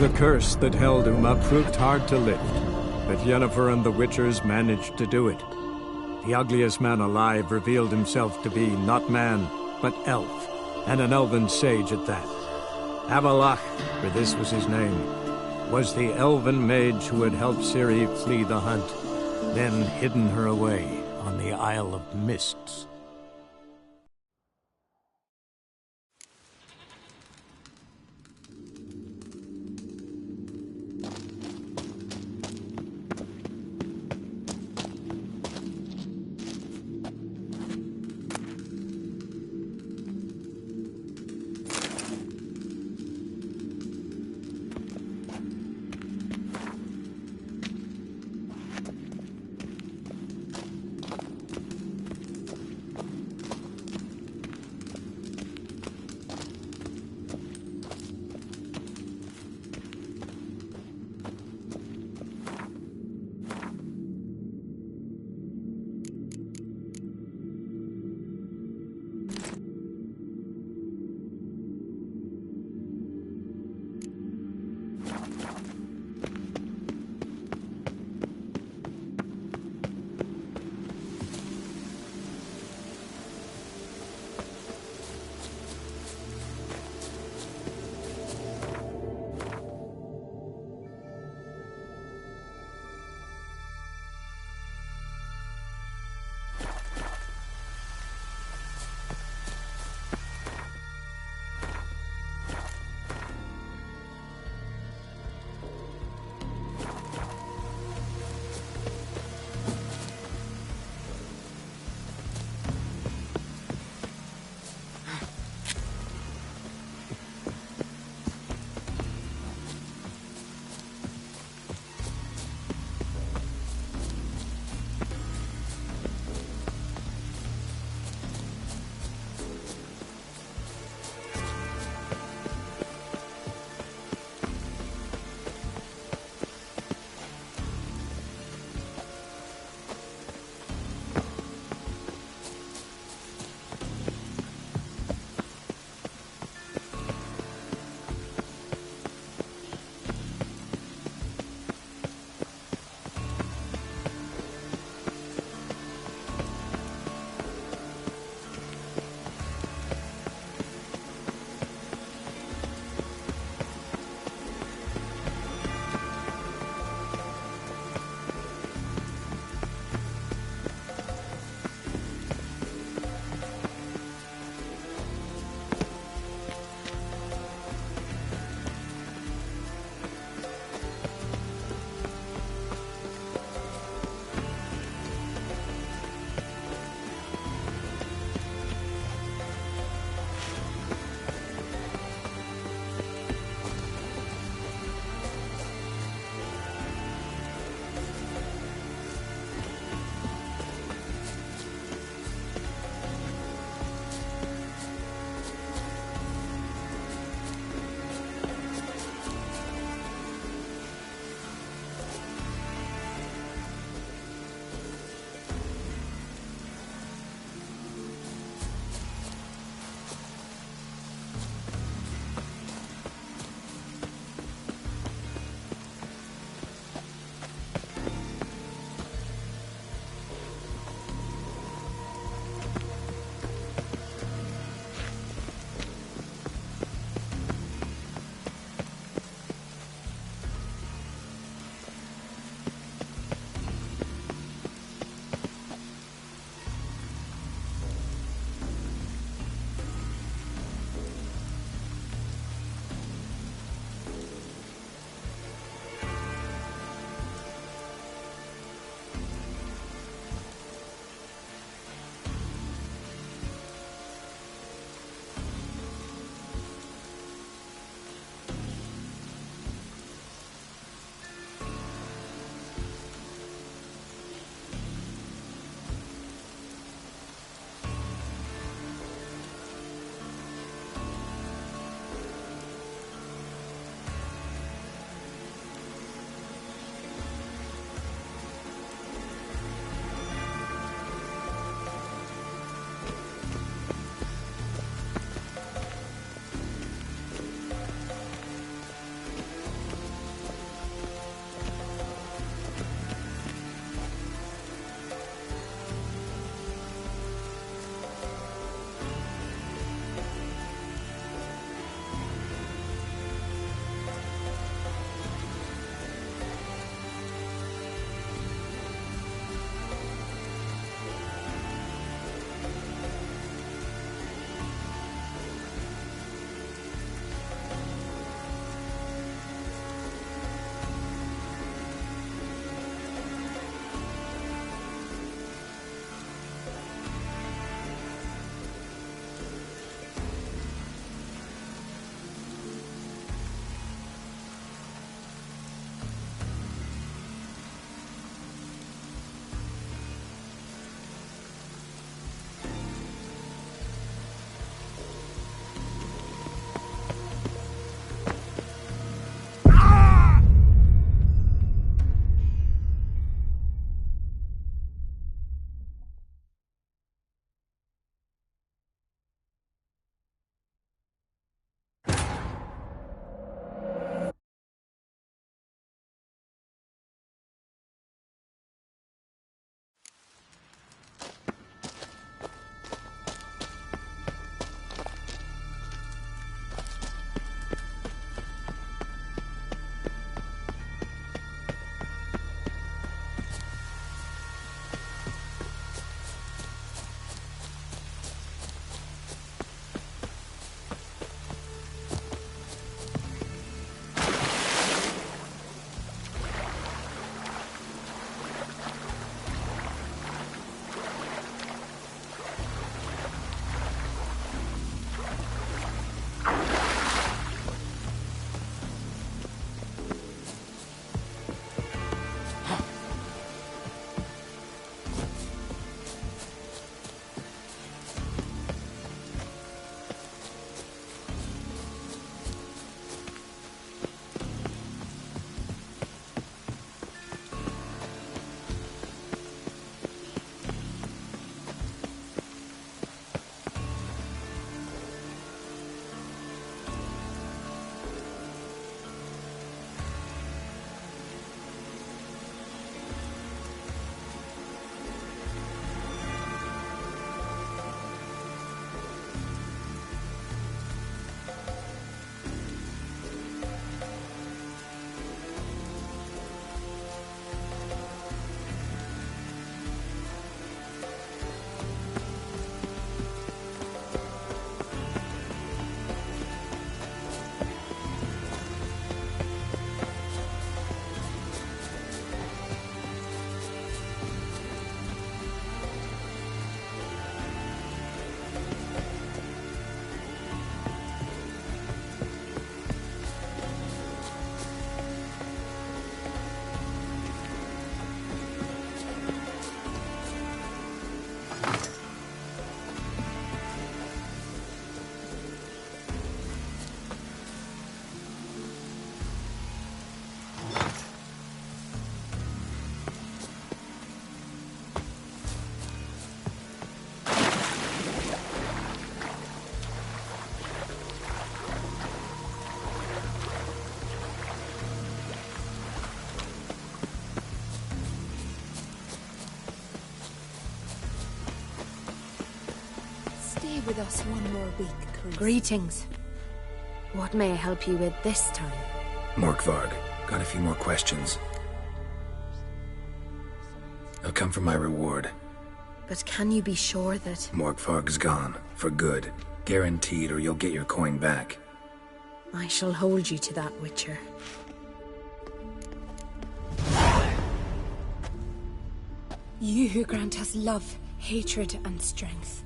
The curse that held Uma proved hard to lift, but Yennefer and the Witchers managed to do it. The ugliest man alive revealed himself to be not man, but elf, and an elven sage at that. Avalach, for this was his name, was the elven mage who had helped Ciri flee the hunt, then hidden her away on the Isle of Mists. Stay with us one more week, please. Greetings. What may I help you with this time? Morkvarg, got a few more questions. I'll come for my reward. But can you be sure that... Morkvarg's gone. For good. Guaranteed, or you'll get your coin back. I shall hold you to that, Witcher. You who grant us love, hatred, and strength.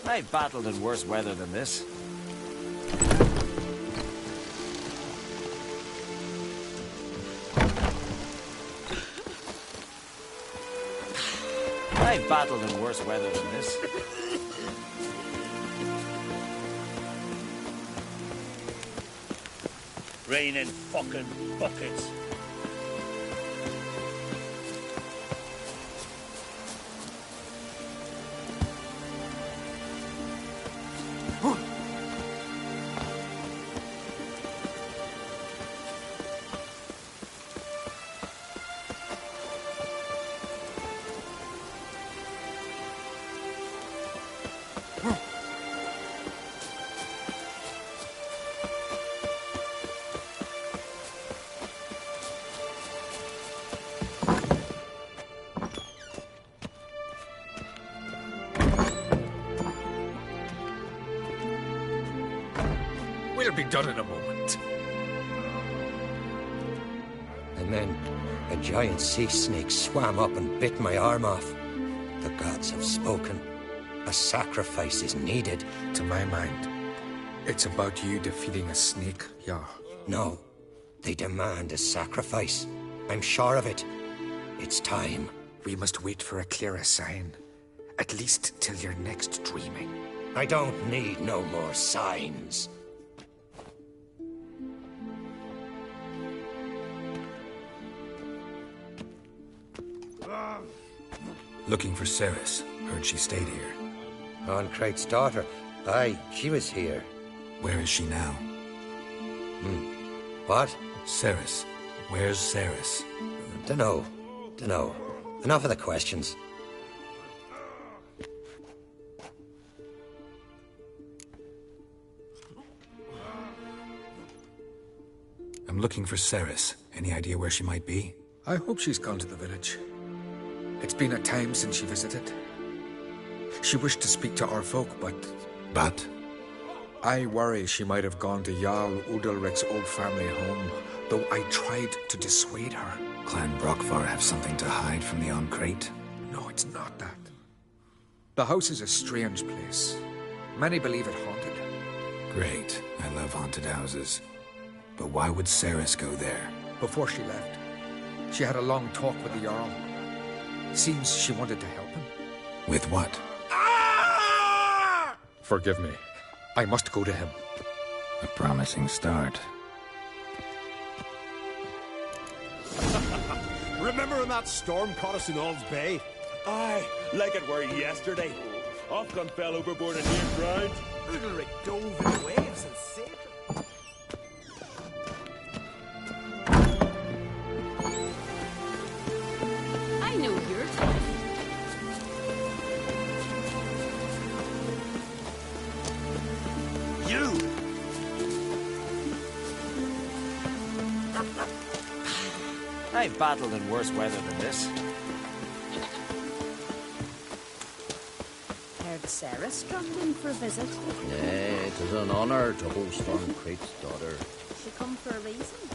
I've battled in worse weather than this. I've battled in worse weather than this. Rain in fucking buckets. We'll be done in a moment. And then a giant sea snake swam up and bit my arm off. The gods have spoken. A sacrifice is needed. To my mind, it's about you defeating a snake, yeah. No, they demand a sacrifice. I'm sure of it. It's time. We must wait for a clearer sign. At least till your next dreaming. I don't need no more signs. Looking for Ceres. Heard she stayed here. Oncrate's daughter. Aye, she was here. Where is she now? What? Ceres. Where's Ceres? Dunno. Enough of the questions. I'm looking for Ceres. Any idea where she might be? I hope she's gone to the village. It's been a time since she visited. She wished to speak to our folk, but... But? I worry she might have gone to Jarl Udalric's old family home, though I tried to dissuade her. Clan Brockvar have something to hide from the Oncrate? No, it's not that. The house is a strange place. Many believe it haunted. Great. I love haunted houses. But why would Ceres go there? Before she left, she had a long talk with the Jarl. Seems she wanted to help him. With what? Forgive me. I must go to him. A promising start. Remember when that storm caught us in Ald's Bay? Aye, like it were yesterday. Ofcom fell overboard and near drowned. Udalric dove in the waves and saved him. I know you're tough. You! I've battled in worse weather than this. Heard Sarah strolled in for a visit. Nay, it is an honour to host on Crate's daughter. She come for a reason.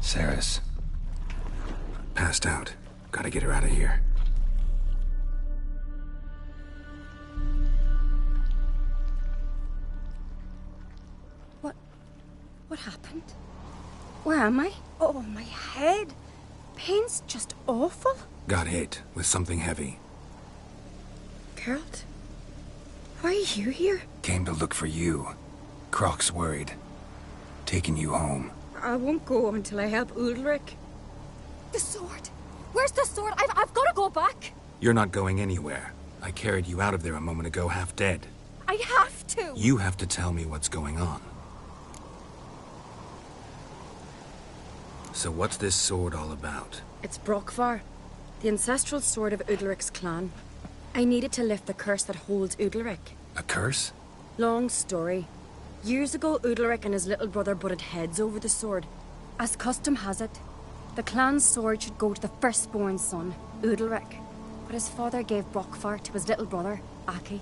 Saris. Passed out. Gotta get her out of here. What happened? Where am I? Oh, my head. Pain's just awful. Got hit with something heavy. Geralt? Why are you here? Came to look for you. Croc's worried. Taking you home. I won't go until I help Udalric. The sword! Where's the sword? I've got to go back! You're not going anywhere. I carried you out of there a moment ago, half dead. I have to! You have to tell me what's going on. So what's this sword all about? It's Brokvar, the ancestral sword of Udalric's clan. I needed to lift the curse that holds Udalric. A curse? Long story. Years ago, Udalric and his little brother butted heads over the sword. As custom has it, the clan's sword should go to the firstborn son, Udalric. But his father gave Brokvar to his little brother, Aki.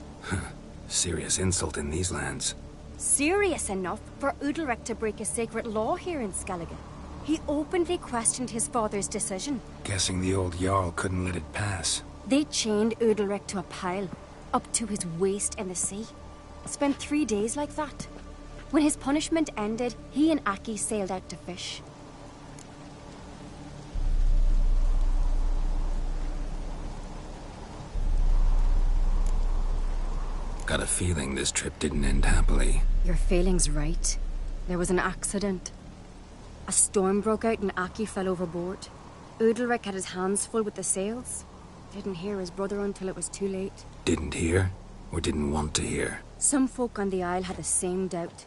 Serious insult in these lands. Serious enough for Udalric to break a sacred law here in Skellige. He openly questioned his father's decision. Guessing the old Jarl couldn't let it pass. They chained Udalric to a pile, up to his waist in the sea. Spent 3 days like that. When his punishment ended, he and Aki sailed out to fish. Got a feeling this trip didn't end happily. Your feeling's right. There was an accident. A storm broke out and Aki fell overboard. Udalric had his hands full with the sails. Didn't hear his brother until it was too late. Didn't hear? Or didn't want to hear? Some folk on the Isle had the same doubt,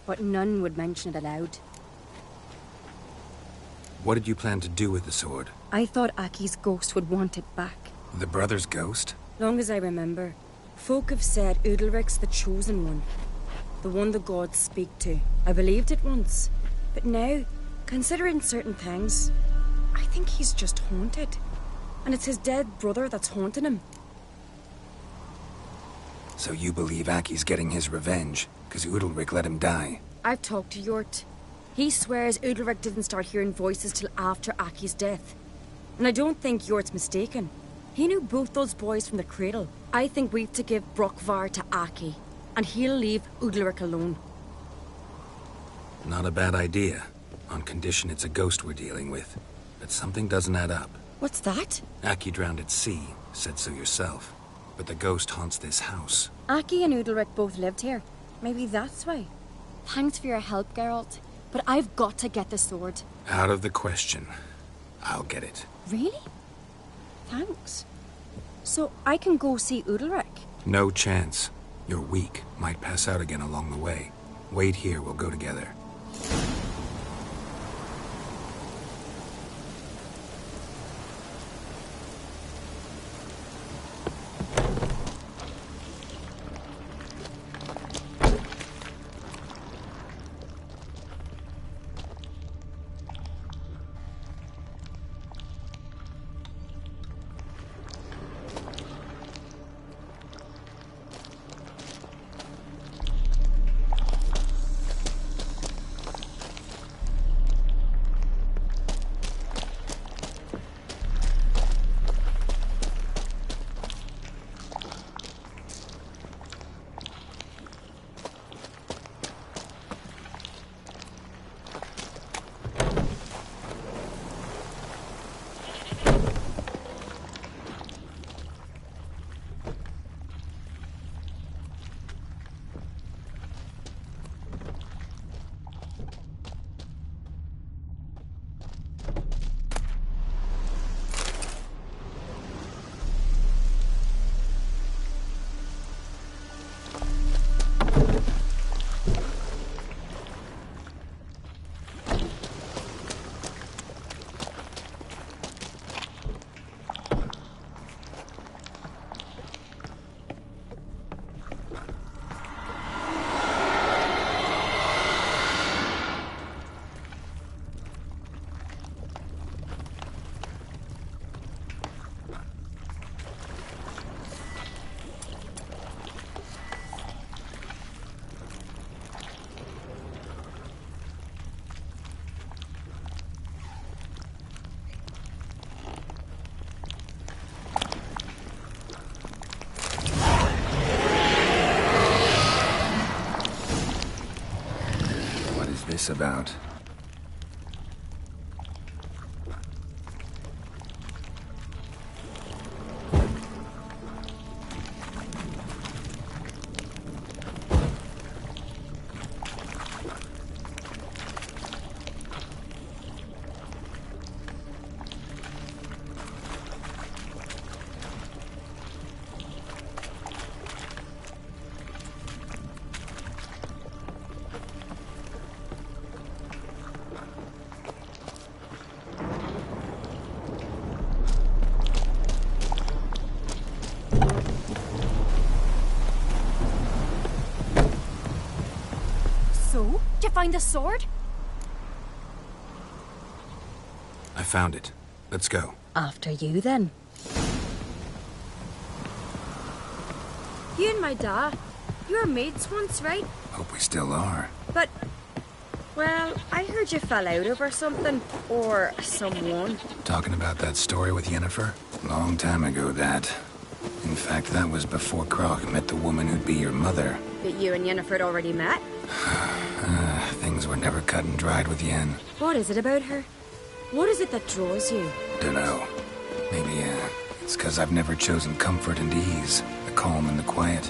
but none would mention it aloud. What did you plan to do with the sword? I thought Aki's ghost would want it back. The brother's ghost? Long as I remember, folk have said Udalric's the chosen one. The one the gods speak to. I believed it once. But now, considering certain things, I think he's just haunted. And it's his dead brother that's haunting him. So you believe Aki's getting his revenge, because Udalric let him die? I've talked to Yort. He swears Udalric didn't start hearing voices till after Aki's death. And I don't think Yort's mistaken. He knew both those boys from the cradle. I think we've to give Brokvar to Aki, and he'll leave Udalric alone. Not a bad idea, on condition it's a ghost we're dealing with. But something doesn't add up. What's that? Aki drowned at sea, said so yourself. But the ghost haunts this house. Aki and Udalric both lived here. Maybe that's why. Thanks for your help, Geralt. But I've got to get the sword. Out of the question. I'll get it. Really? Thanks. So I can go see Udalric? No chance. You're weak. Might pass out again along the way. Wait here, we'll go together. this about? So, did you find the sword? I found it. Let's go. After you, then. You and my dad, you were mates once, right? Hope we still are. But, well, I heard you fell out over something. Or someone. Talking about that story with Yennefer? Long time ago, that. In fact, that was before Krog met the woman who'd be your mother. But you and Yennefer had already met? Things were never cut and dried with Yen. What is it about her? What is it that draws you? Dunno. Maybe, it's 'cause I've never chosen comfort and ease. The calm and the quiet.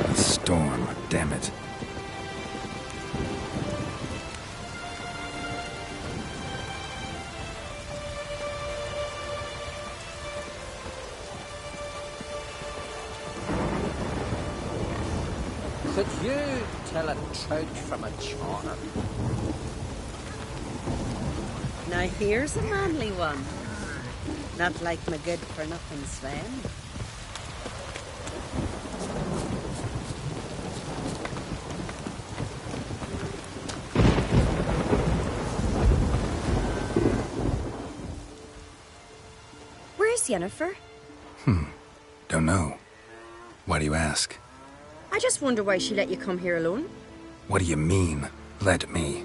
A storm, damn it. Could you tell a trout from a char? Now here's a manly one. Not like my good-for-nothing Sven. Where's Yennefer? Don't know. Why do you ask? I just wonder why she let you come here alone. What do you mean, let me?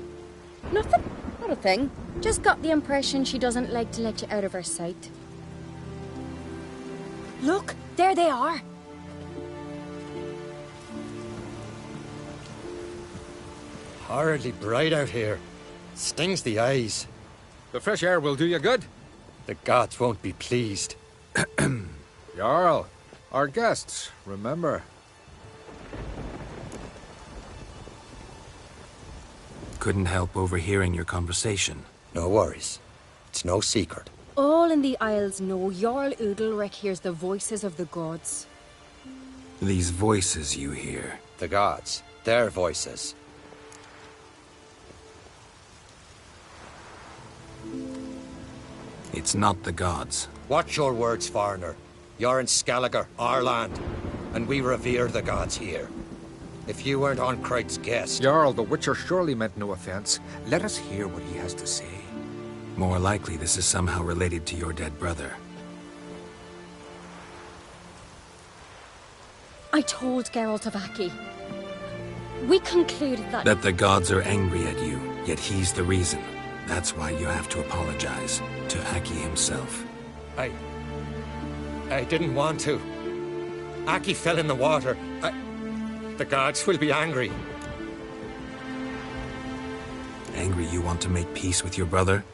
Nothing. Not a thing. Just got the impression she doesn't like to let you out of her sight. Look, there they are. Horridly bright out here. Stings the eyes. The fresh air will do you good. The gods won't be pleased. Jarl, our guests, remember. Couldn't help overhearing your conversation. No worries. It's no secret. All in the Isles know Jarl Udalric hears the voices of the gods. These voices you hear. The gods. Their voices. It's not the gods. Watch your words, foreigner. You're in Skelliger, our land, and we revere the gods here. If you weren't on Kright's guest... Jarl, the Witcher surely meant no offense. Let us hear what he has to say. More likely this is somehow related to your dead brother. I told Geralt of Aki. We concluded that... That the gods are angry at you, yet he's the reason. That's why you have to apologize to Aki himself. I didn't want to. Aki fell in the water. The gods will be angry. Angry you want to make peace with your brother?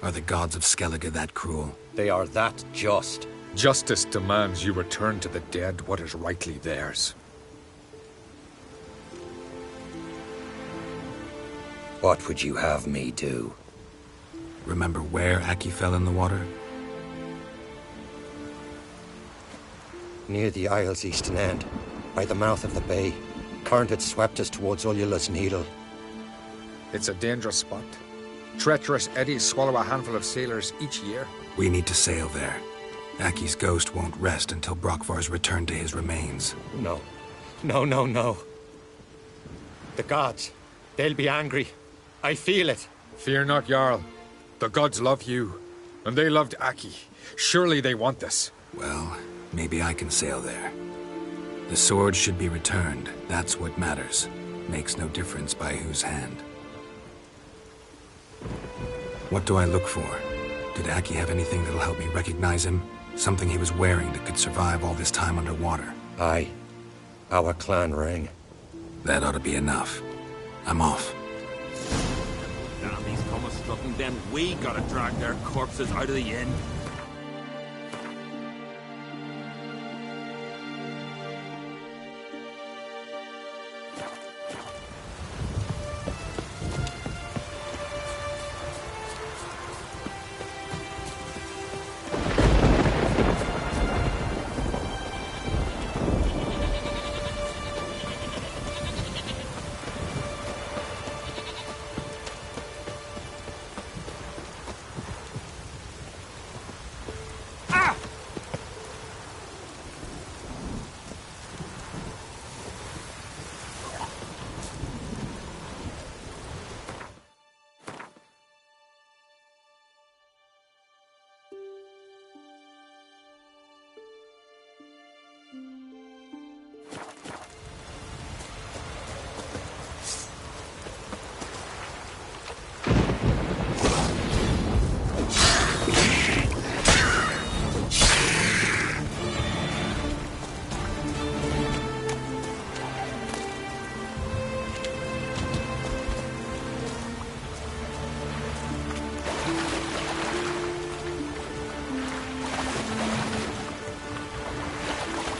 Are the gods of Skellige that cruel? They are that just. Justice demands you return to the dead what is rightly theirs. What would you have me do? Remember where Aki fell in the water? Near the Isle's eastern end, by the mouth of the bay. Current had swept us towards Ullula's Needle. It's a dangerous spot. Treacherous eddies swallow a handful of sailors each year. We need to sail there. Aki's ghost won't rest until Brokvar's returned to his remains. No. No. The gods, they'll be angry. I feel it. Fear not, Jarl. The gods love you, and they loved Aki. Surely they want this. Well, Maybe I can sail there. The sword should be returned. That's what matters. Makes no difference by whose hand. What do I look for? Did Aki have anything that'll help me recognize him? Something he was wearing that could survive all this time underwater? Aye. Our clan ring. That ought to be enough. I'm off. Damn, these commas-strucken, then we gotta drag their corpses out of the inn.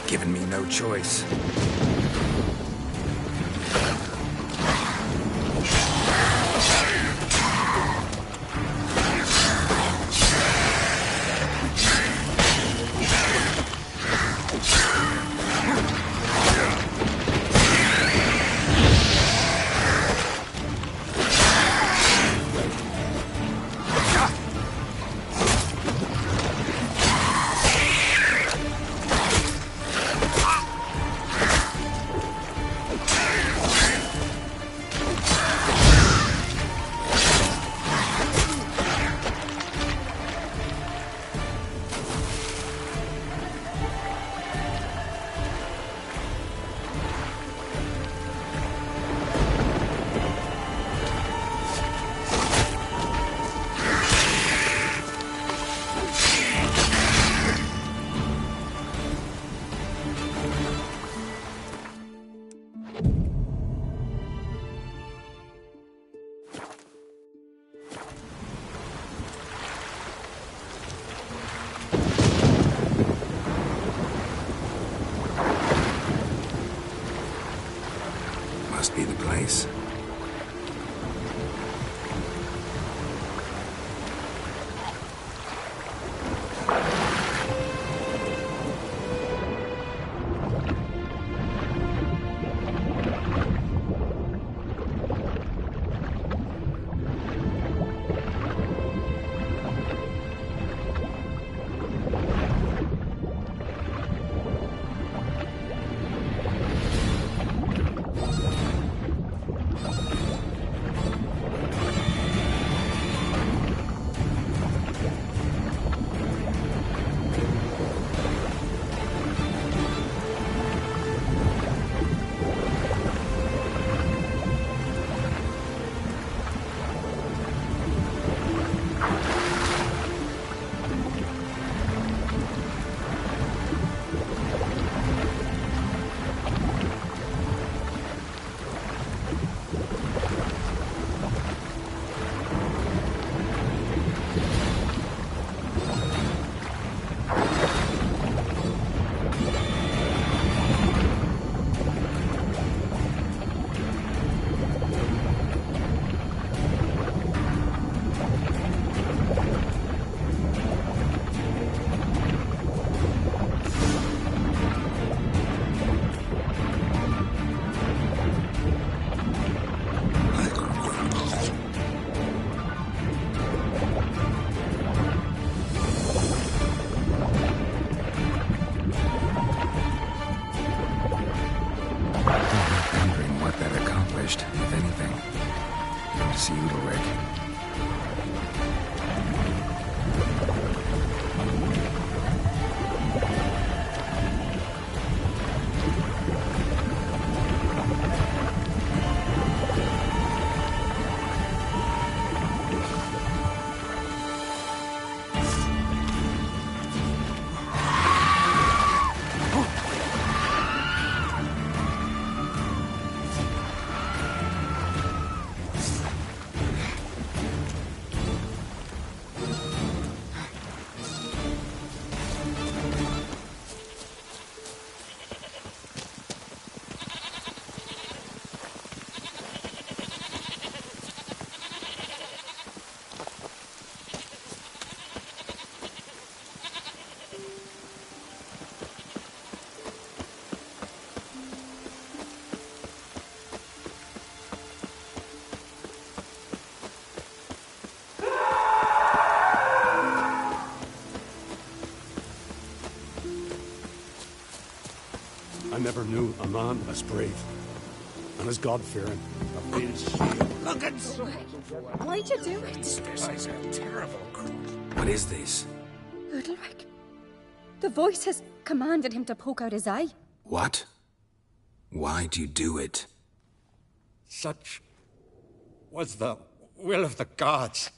Given me no choice. I never knew a man as brave and as God-fearing. A real shield. Look at Why'd you do it? This guy's a terrible crook. What is this? Udalric. The voice has commanded him to poke out his eye. What? Why'd you do it? Such was the will of the gods.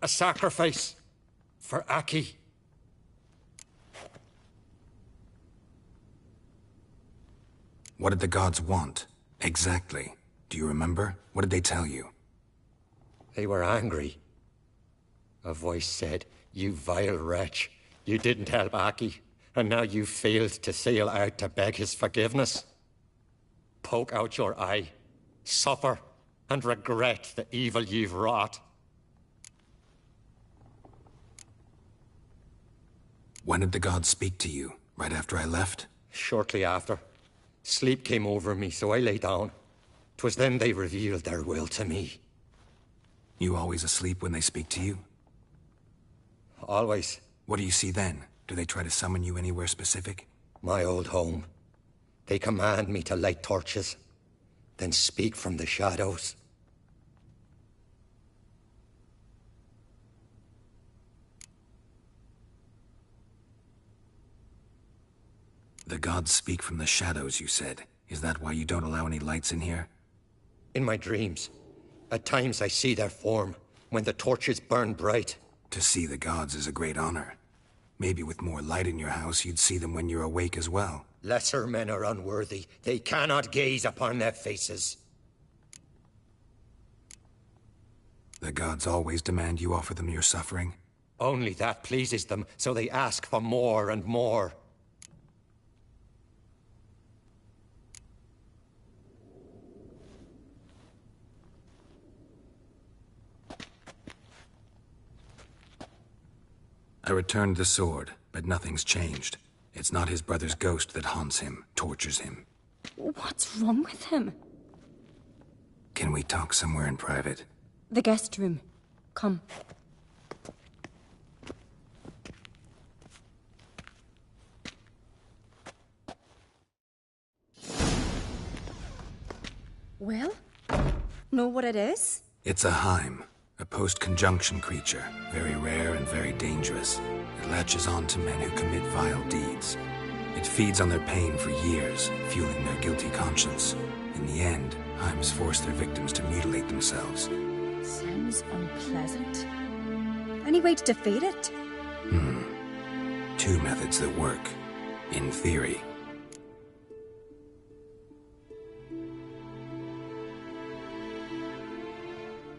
A sacrifice for Aki. What did the gods want? Exactly. Do you remember? What did they tell you? They were angry. A voice said, "You vile wretch. You didn't help Aki, and now you failed to sail out to beg his forgiveness. Poke out your eye, suffer, and regret the evil you've wrought." When did the gods speak to you? Right after I left? Shortly after. Sleep came over me, so I lay down. 'Twas then they revealed their will to me. You always asleep when they speak to you? Always. What do you see then? Do they try to summon you anywhere specific? My old home. They command me to light torches, then speak from the shadows. The gods speak from the shadows, you said. Is that why you don't allow any lights in here? In my dreams. At times I see their form, when the torches burn bright. To see the gods is a great honor. Maybe with more light in your house, you'd see them when you're awake as well. Lesser men are unworthy. They cannot gaze upon their faces. The gods always demand you offer them your suffering? Only that pleases them, so they ask for more and more. I returned the sword, but nothing's changed. It's not his brother's ghost that haunts him, tortures him. What's wrong with him? Can we talk somewhere in private? The guest room. Come. Well, know what it is? It's a Heim. A post-conjunction creature, very rare and very dangerous. It latches on to men who commit vile deeds. It feeds on their pain for years, fueling their guilty conscience. In the end, Heims force their victims to mutilate themselves. Sounds unpleasant. Any way to defeat it? Two methods that work. In theory.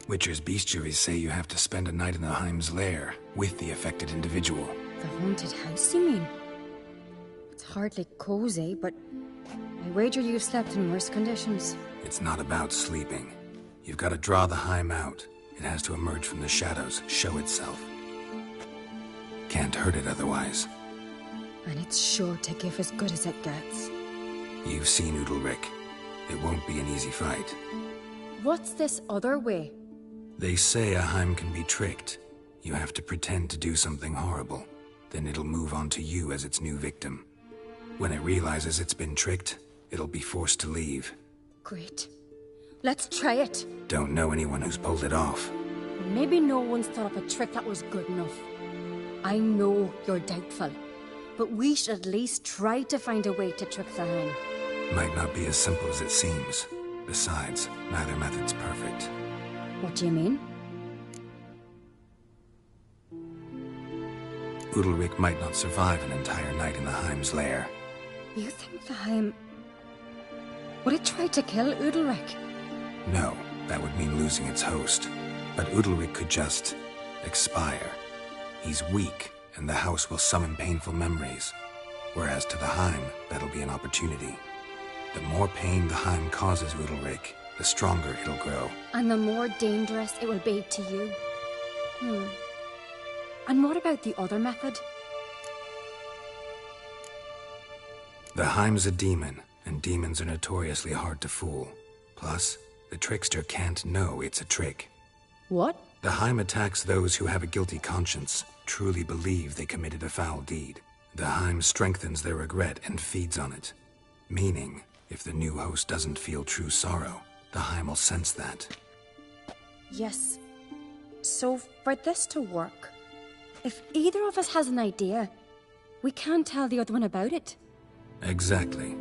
Witcher's bestiaries say you have to spend a night in the Heim's lair, with the affected individual. The haunted house, you mean? It's hardly cozy, but I wager you've slept in worse conditions. It's not about sleeping. You've got to draw the Heim out. It has to emerge from the shadows, show itself. Can't hurt it otherwise. And it's sure to give as good as it gets. You've seen Udalric. It won't be an easy fight. What's this other way? They say a Heim can be tricked. You have to pretend to do something horrible. Then it'll move on to you as its new victim. When it realizes it's been tricked, it'll be forced to leave. Great. Let's try it. Don't know anyone who's pulled it off. Maybe no one's thought up a trick that was good enough. I know you're doubtful, but we should at least try to find a way to trick the Heim. Might not be as simple as it seems. Besides, neither method's perfect. What do you mean? Udalric might not survive an entire night in the Heim's lair. You think the Heim... would it try to kill Udalric? No, that would mean losing its host. But Udalric could just... expire. He's weak, and the house will summon painful memories. Whereas to the Heim, that'll be an opportunity. The more pain the Heim causes Udalric, the stronger it'll grow. And the more dangerous it will be to you. And what about the other method? The Heim's a demon, and demons are notoriously hard to fool. Plus, the trickster can't know it's a trick. What? The Heim attacks those who have a guilty conscience, truly believe they committed a foul deed. The Heim strengthens their regret and feeds on it. Meaning, if the new host doesn't feel true sorrow, the Heim will sense that. Yes. So, for this to work, if either of us has an idea, we can't tell the other one about it. Exactly.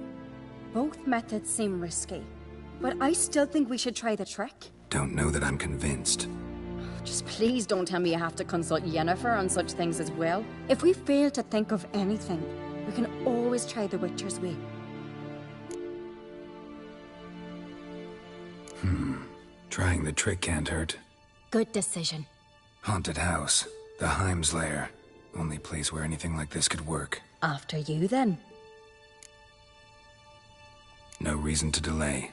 Both methods seem risky, but I still think we should try the trick. Don't know that I'm convinced. Just please don't tell me you have to consult Yennefer on such things as well. If we fail to think of anything, we can always try the Witcher's way. Trying the trick can't hurt. Good decision. Haunted house. The Heim's lair. Only place where anything like this could work. After you, then. No reason to delay.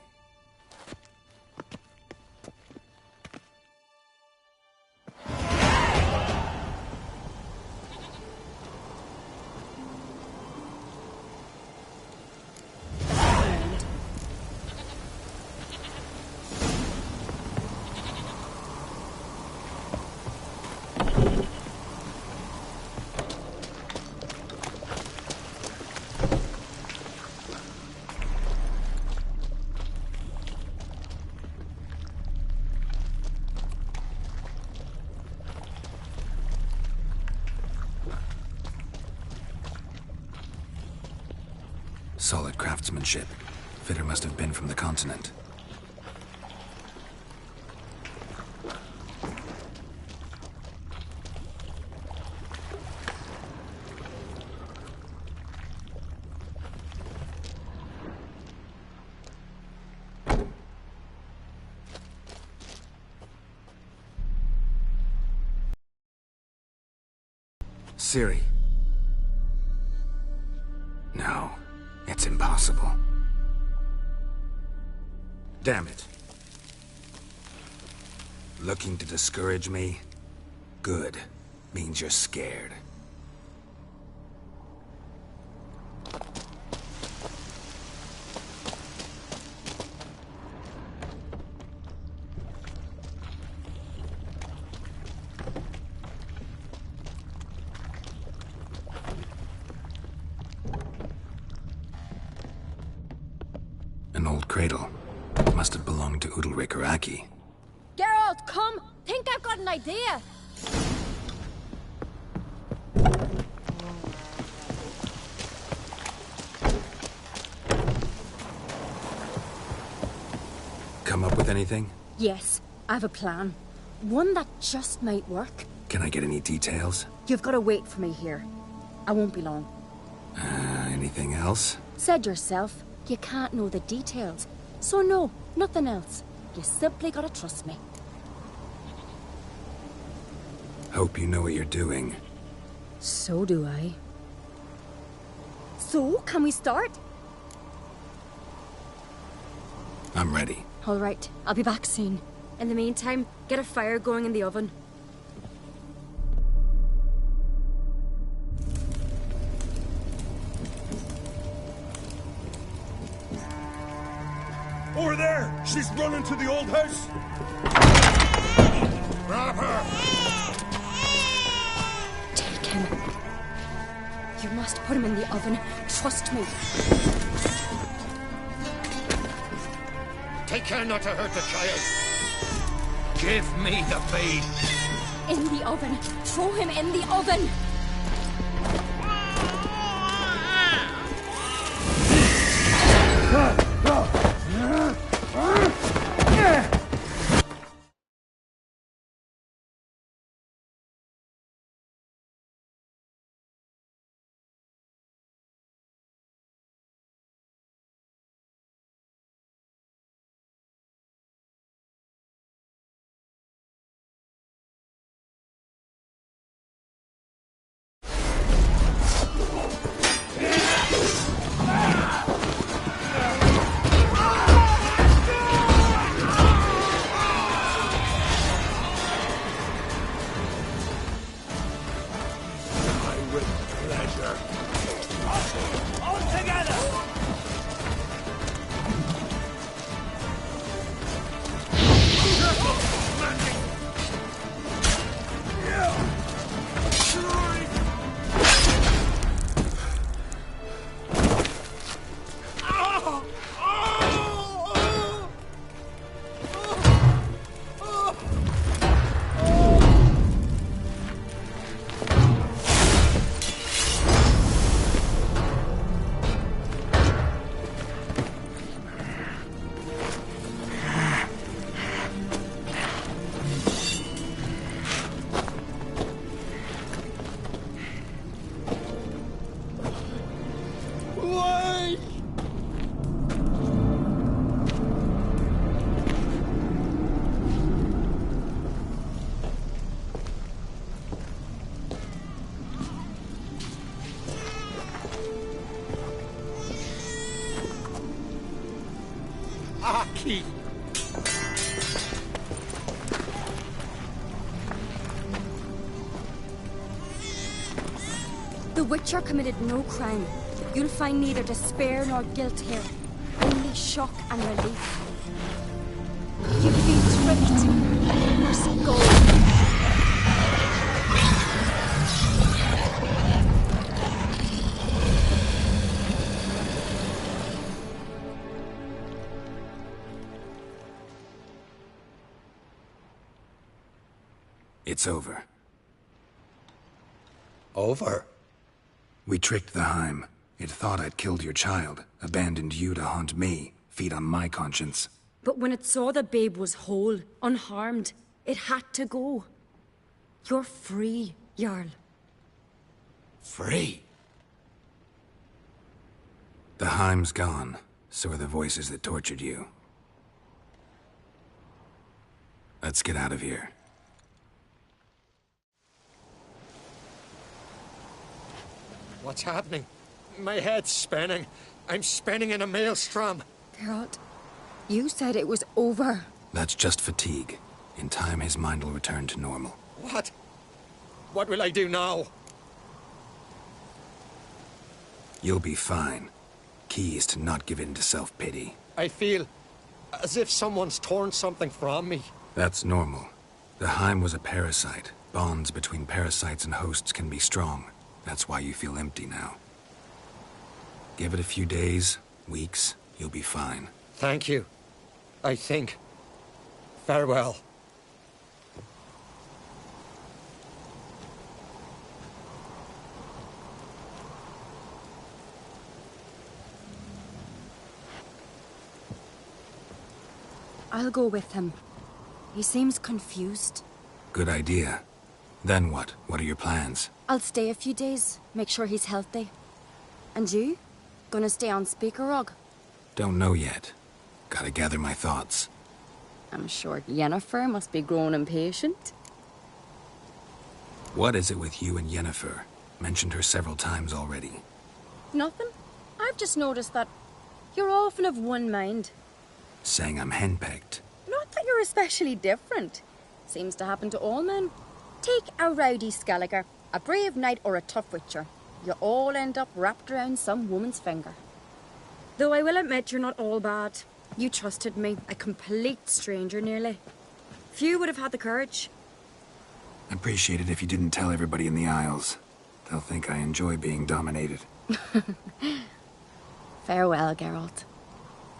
Solid craftsmanship. Fitter must have been from the continent. Ciri. No. It's impossible. Damn it. Looking to discourage me? Good. Means you're scared. An old cradle. Must have belonged to Udalric or Aki. Geralt, come! Think I've got an idea! Come up with anything? Yes, I have a plan. One that just might work. Can I get any details? You've got to wait for me here. I won't be long. Anything else? Said yourself, you can't know the details. So no, nothing else. You simply gotta trust me. Hope you know what you're doing. So do I. So, can we start? I'm ready. All right, I'll be back soon. In the meantime, get a fire going in the oven. Over there! She's running to the old house! Grab her! Take him. You must put him in the oven. Trust me. Take care not to hurt the child. Give me the babe. In the oven. Throw him in the oven. key. The Witcher committed no crime. You'll find neither despair nor guilt here. Only shock and relief. You've been tricked. You must go. It's over. Over? We tricked the Heim. It thought I'd killed your child, abandoned you to haunt me, feed on my conscience. But when it saw the babe was whole, unharmed, it had to go. You're free, Jarl. Free? The Heim's gone, so are the voices that tortured you. Let's get out of here. What's happening? My head's spinning. I'm spinning in a maelstrom. Geralt, you said it was over. That's just fatigue. In time, his mind will return to normal. What? What will I do now? You'll be fine. Key is to not give in to self-pity. I feel as if someone's torn something from me. That's normal. The Heim was a parasite. Bonds between parasites and hosts can be strong. That's why you feel empty now. Give it a few days, weeks, you'll be fine. Thank you. I think. Farewell. I'll go with him. He seems confused. Good idea. Then what? What are your plans? I'll stay a few days, make sure he's healthy. And you? Gonna stay on Speaker Rug? Don't know yet. Gotta gather my thoughts. I'm sure Yennefer must be growing impatient. What is it with you and Yennefer? Mentioned her several times already. Nothing. I've just noticed that you're often of one mind. Saying I'm henpecked. Not that you're especially different. Seems to happen to all men. Take a rowdy Skelliger, a brave knight or a tough witcher. You all end up wrapped around some woman's finger. Though I will admit you're not all bad. You trusted me, a complete stranger nearly. Few would have had the courage. I'd appreciate it if you didn't tell everybody in the Isles. They'll think I enjoy being dominated. Farewell, Geralt.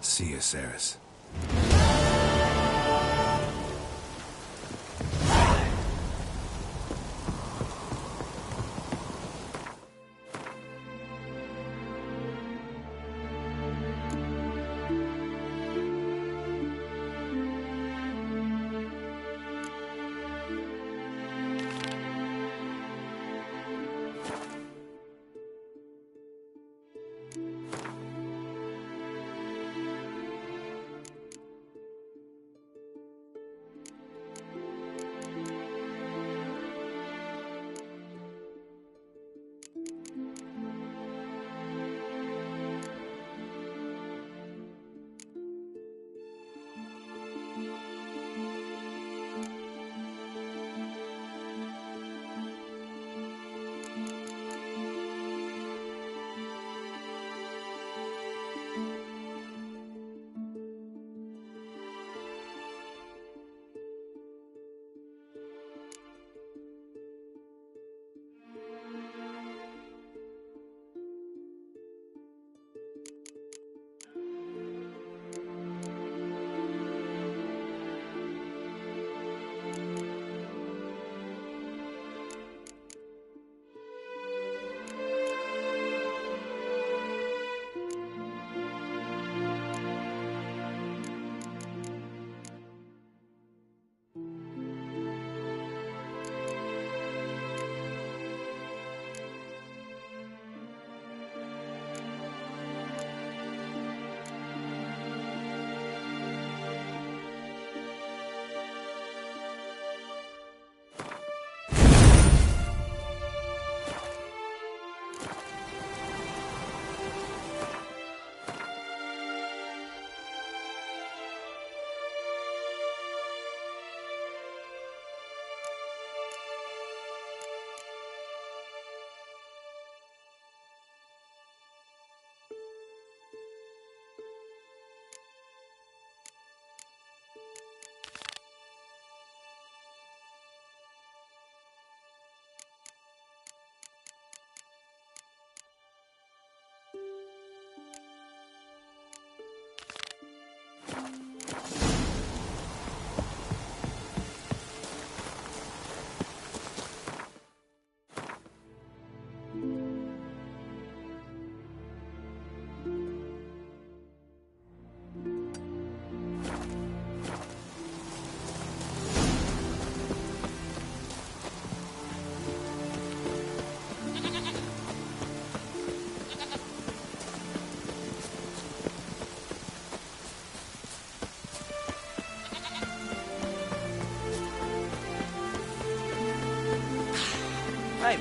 See you, Ceres.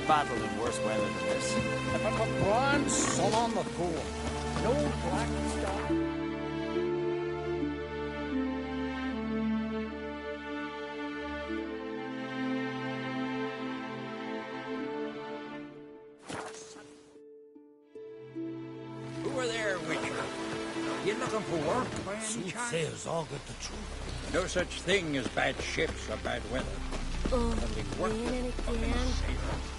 I've battled in worse weather than this. If I put grand sun on the pool, no black star. Who are there, Witcher? You looking for work by any chance? Soothsayers all got the truth. No such thing as bad ships or bad weather. Oh, Only work man, with fucking again. sailors.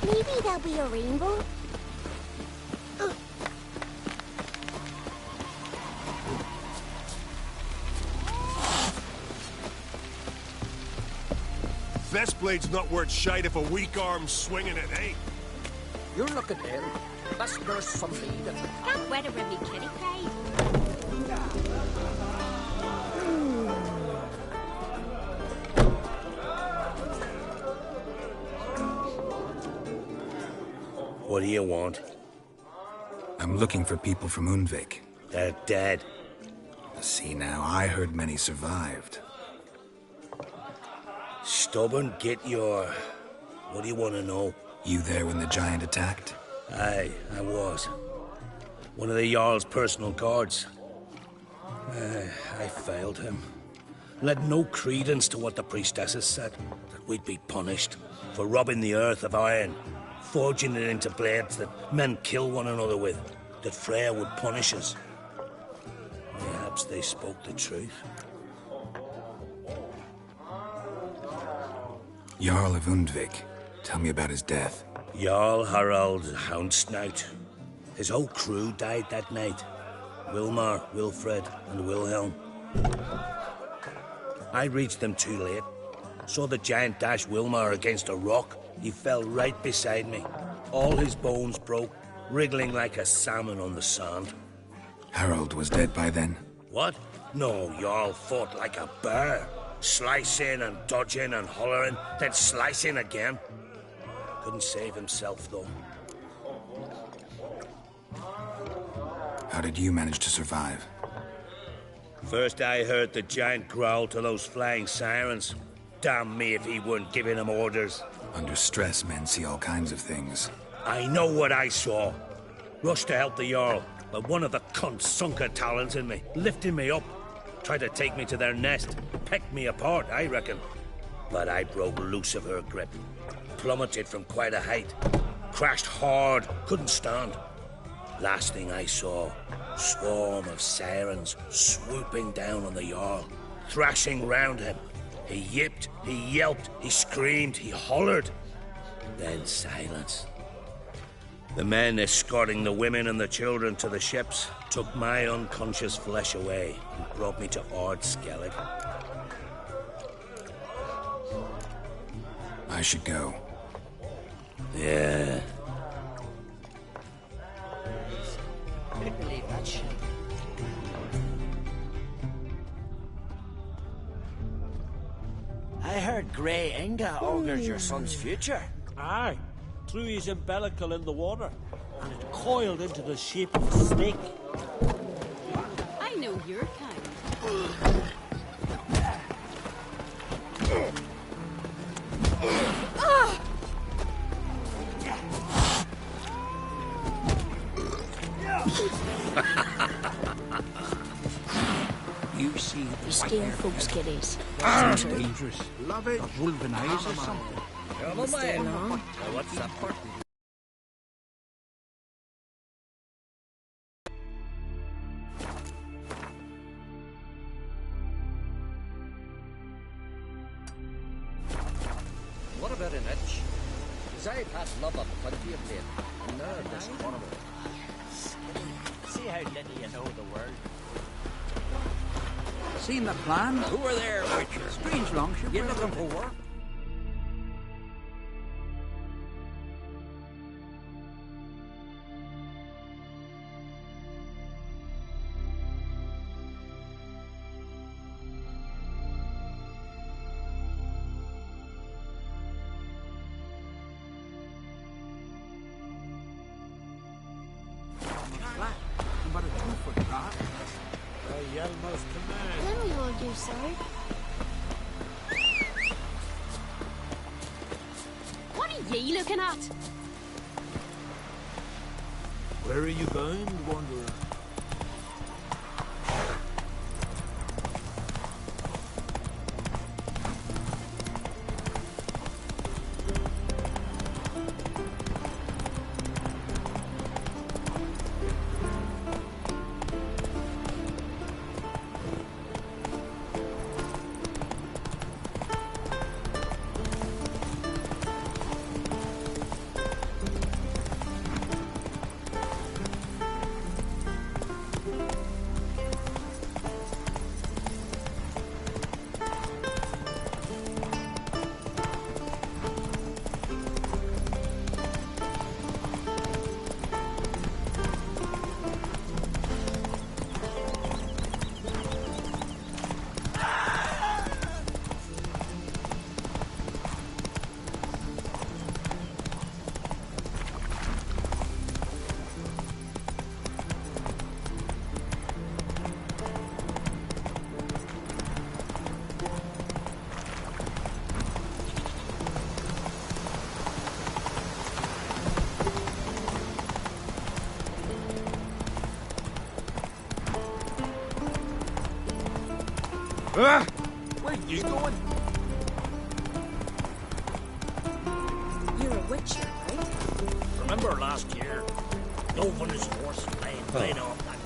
Maybe there'll be a rainbow. Vestblade's not worth shite if a weak arm's swinging it ain't. You're looking ill. Let's nurse some lead. Can't weather with me kitty pride. What do you want? I'm looking for people from Undvik. They're dead. See now, I heard many survived. Stubborn, get your... What do you want to know? You there when the giant attacked? Aye, I was. One of the Jarl's personal guards. I failed him. Led no credence to what the priestesses said, that we'd be punished for robbing the earth of iron, forging it into blades that men kill one another with, that Freya would punish us. Perhaps they spoke the truth. Jarl of Undvik. Tell me about his death. Jarl Harald Houndsnout. His whole crew died that night. Wilmar, Wilfred, and Wilhelm. I reached them too late. Saw the giant dash Wilmar against a rock. He fell right beside me. All his bones broke, wriggling like a salmon on the sand. Harold was dead by then? What? No, Jarl fought like a bear. Slicing and dodging and hollering, then slicing again. Couldn't save himself, though. How did you manage to survive? First I heard the giant growl to those flying sirens. Damn me if he weren't giving them orders. Under stress, men see all kinds of things. I know what I saw. Rushed to help the Jarl, but one of the cunts sunk her talons in me, lifting me up. Tried to take me to their nest. Pecked me apart, I reckon. But I broke loose of her grip. Plummeted from quite a height. Crashed hard. Couldn't stand. Last thing I saw, swarm of sirens swooping down on the Jarl, thrashing round him. He yipped, he yelped, he screamed, he hollered. Then silence. The men escorting the women and the children to the ships took my unconscious flesh away and brought me to Ard Skellig. I should go. Yeah. I believe that shit. I heard Grey Inga augurs your son's future. Aye. Threw his umbilical in the water, and it coiled into the shape of a snake. I know your kind. You see the Scare folks, kiddies. Sounds dangerous. Love it. Got wolven eyes or something. Stay along. What's that for? What about an itch? Cause I've had love of plenty of late, and now this horrible. See how little you know the world. Seen the plan? Who are there, Witcher? Strange longship. You looking for work? Guillermo's command. Let me hold your sword. What are ye looking at? Where are you bound, wanderer? Where are you going? You're a witcher, right? Remember last year? Dove on his horse, playing off that.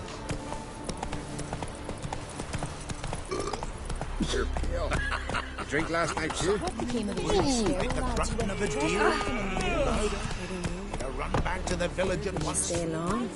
You're pale. You drink last night too? What became of the lads Run of it here. Now run back to the village at once. Stay long.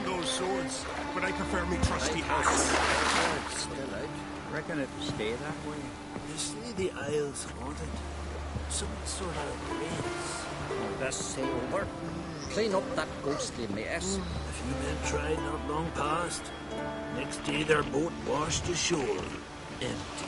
Those swords, but I prefer me trusty axe. Still out. Reckon it'll stay that way. You see the Isle's haunted. Some sort of race. Well, best sail over. Clean up that ghostly mess. A few men tried not long past. Next day their boat washed ashore. Empty.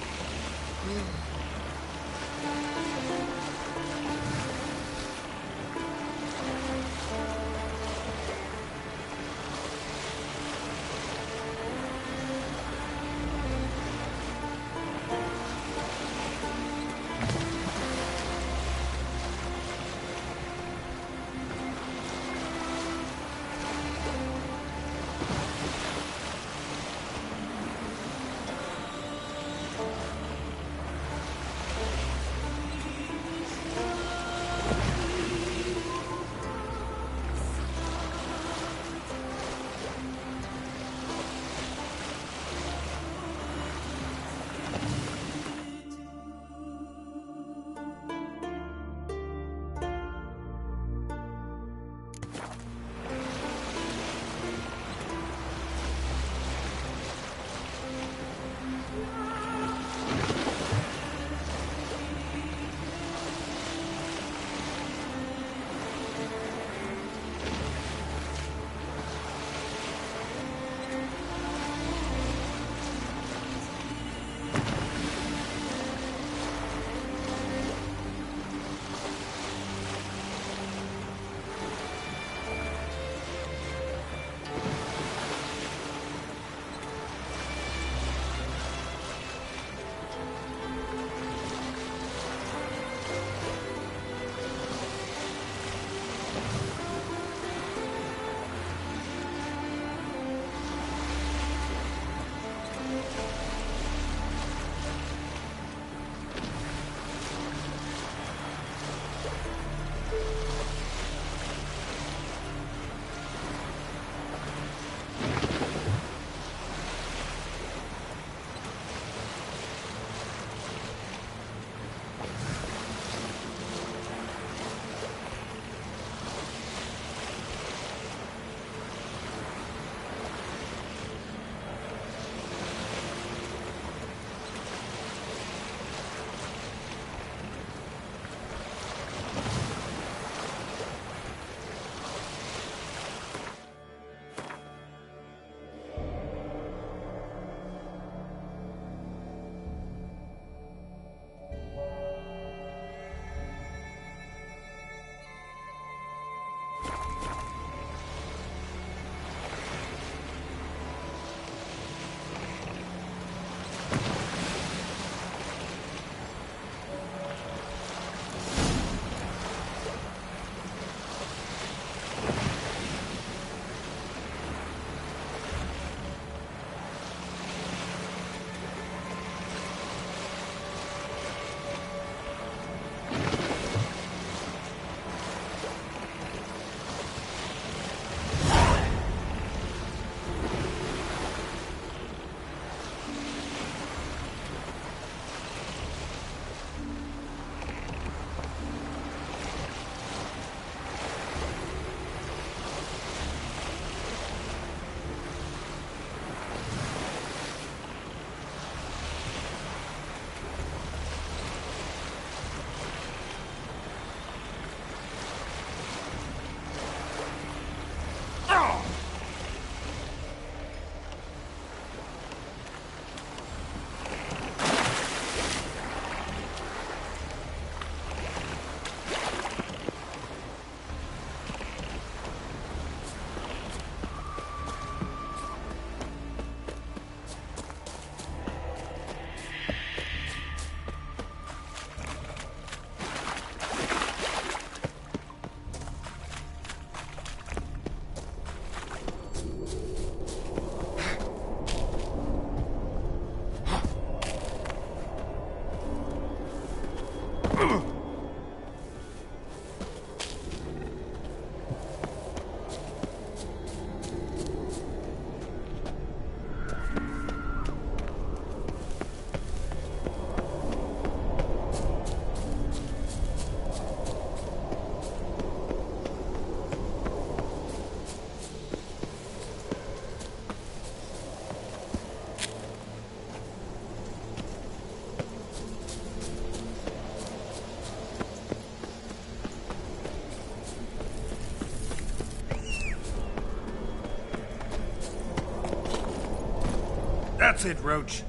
That's it, Roach.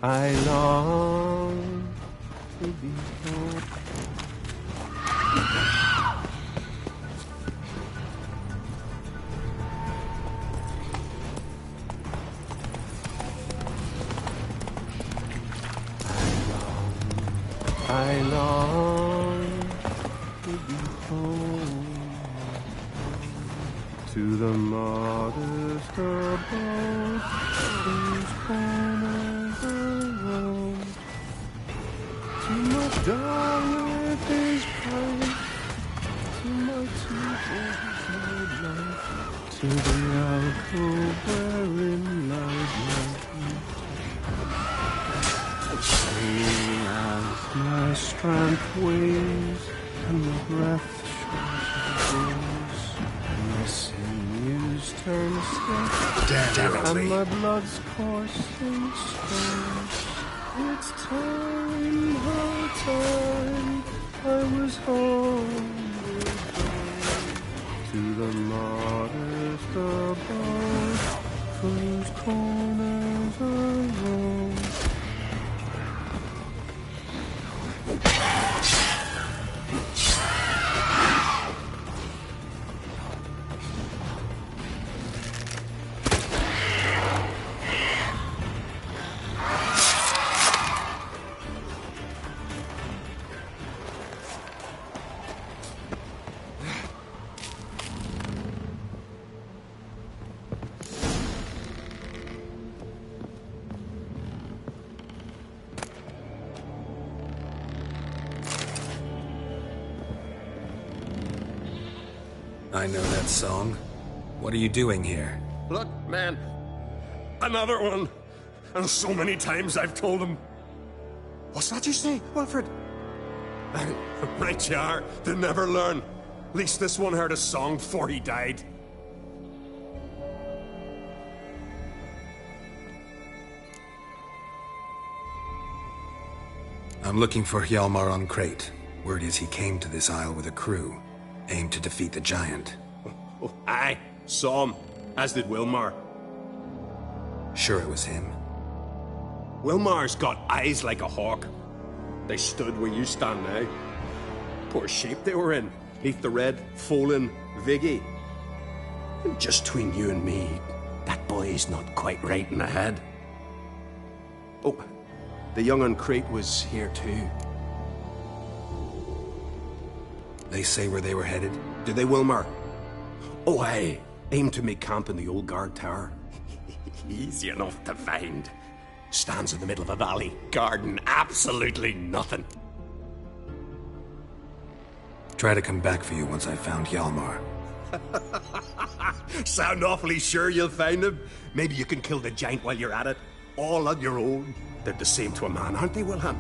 I long to be home. I long to be home, to the modest abode whose corners are roamed, to my doll with his pipe, to my teachers made life, to the alcove wherein lies my singing as my strength wanes and my breath shortens, and my sinews turn stiff, and my blood's coursing stones. It's time, hard time, I was home to the modest abode whose corners are roamed. I know that song. What are you doing here? Look, man. Another one. And so many times I've told him. What's that you say, Wilfred? Right you are. They never learn. At least this one heard a song before he died. I'm looking for Hjalmar on Crate. Word is he came to this isle with a crew, aimed to defeat the giant. Oh, aye, saw him, as did Wilmar. Sure it was him? Wilmar's got eyes like a hawk. They stood where you stand now. Poor shape they were in, neath the red, Folin Viggy. Just between you and me, that boy's not quite right in the head. Oh, the young on crate was here too. They say where they were headed? Did they, Wilmar? Oh, aye. Aim to make camp in the old guard tower. Easy enough to find. Stands in the middle of a valley. Garden absolutely nothing. Try to come back for you once I found Hjalmar. Sound awfully sure you'll find him? Maybe you can kill the giant while you're at it. All on your own. They're the same to a man, aren't they, Wilhelm?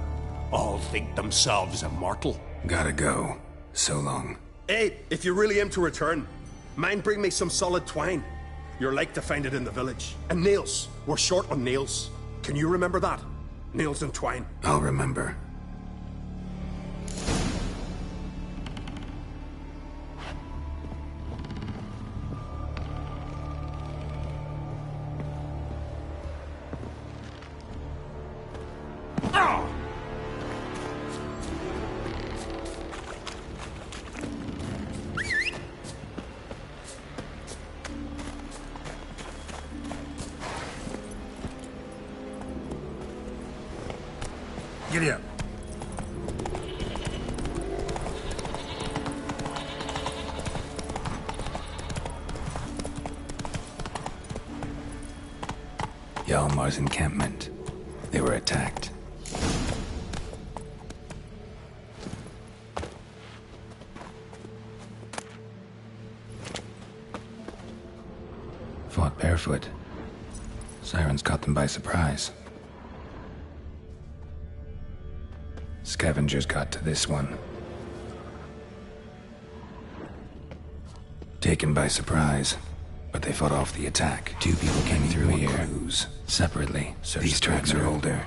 All think themselves immortal. Gotta go. So long. Hey, if you really aim to return, mind bring me some solid twine. You're like to find it in the village. And nails. We're short on nails. Can you remember that? Nails and twine. I'll remember. Giddy up. Hjalmar's encampment. They were attacked. Fought barefoot. Sirens caught them by surprise. Scavengers got to this one. Taken by surprise, but they fought off the attack. 2 people came through here. Crews. Separately. These tracks are older.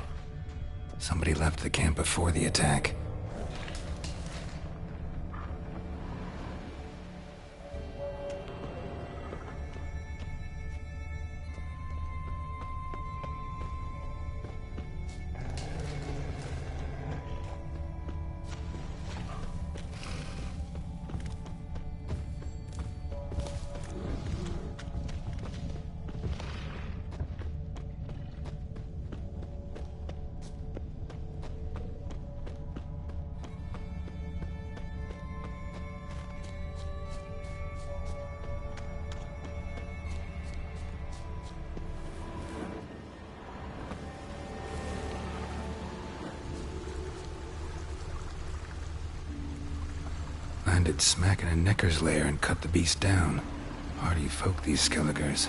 Somebody left the camp before the attack. Landed smack in a necker's lair and cut the beast down. Hardy folk, these Skelligers.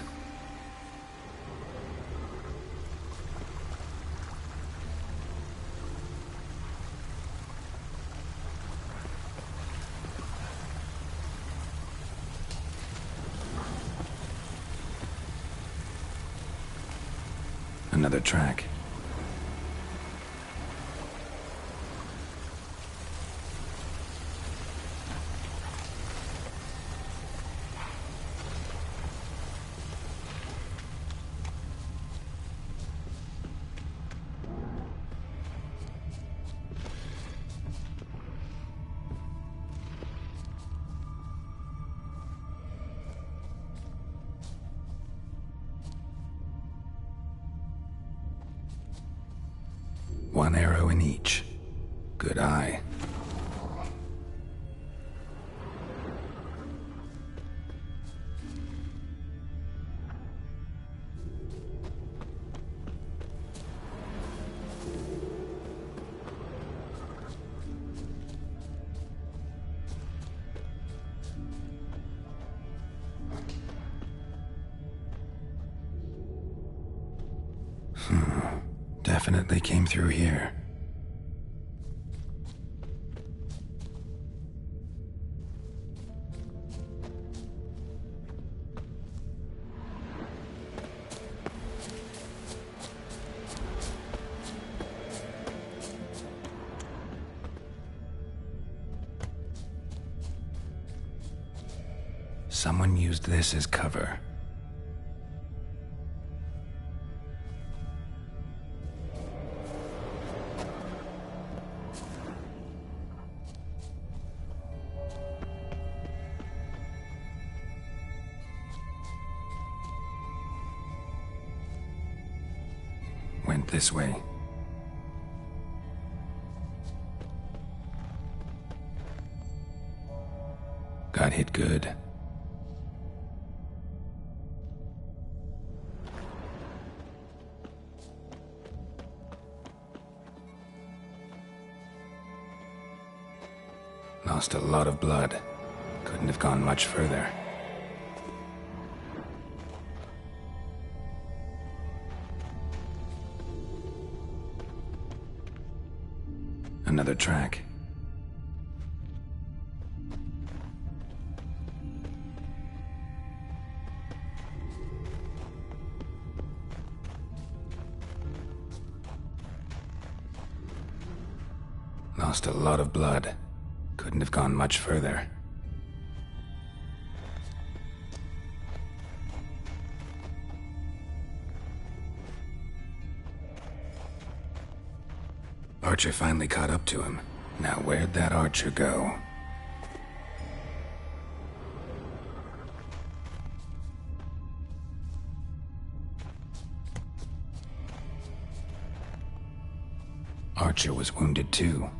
Another track. One arrow in each. Good eye. Definitely came through here. Someone used this as cover. went this way. Got hit good. Lost a lot of blood. Couldn't have gone much further. Another track. Lost a lot of blood. Couldn't have gone much further. Archer finally caught up to him. Now where'd that archer go? Archer was wounded too.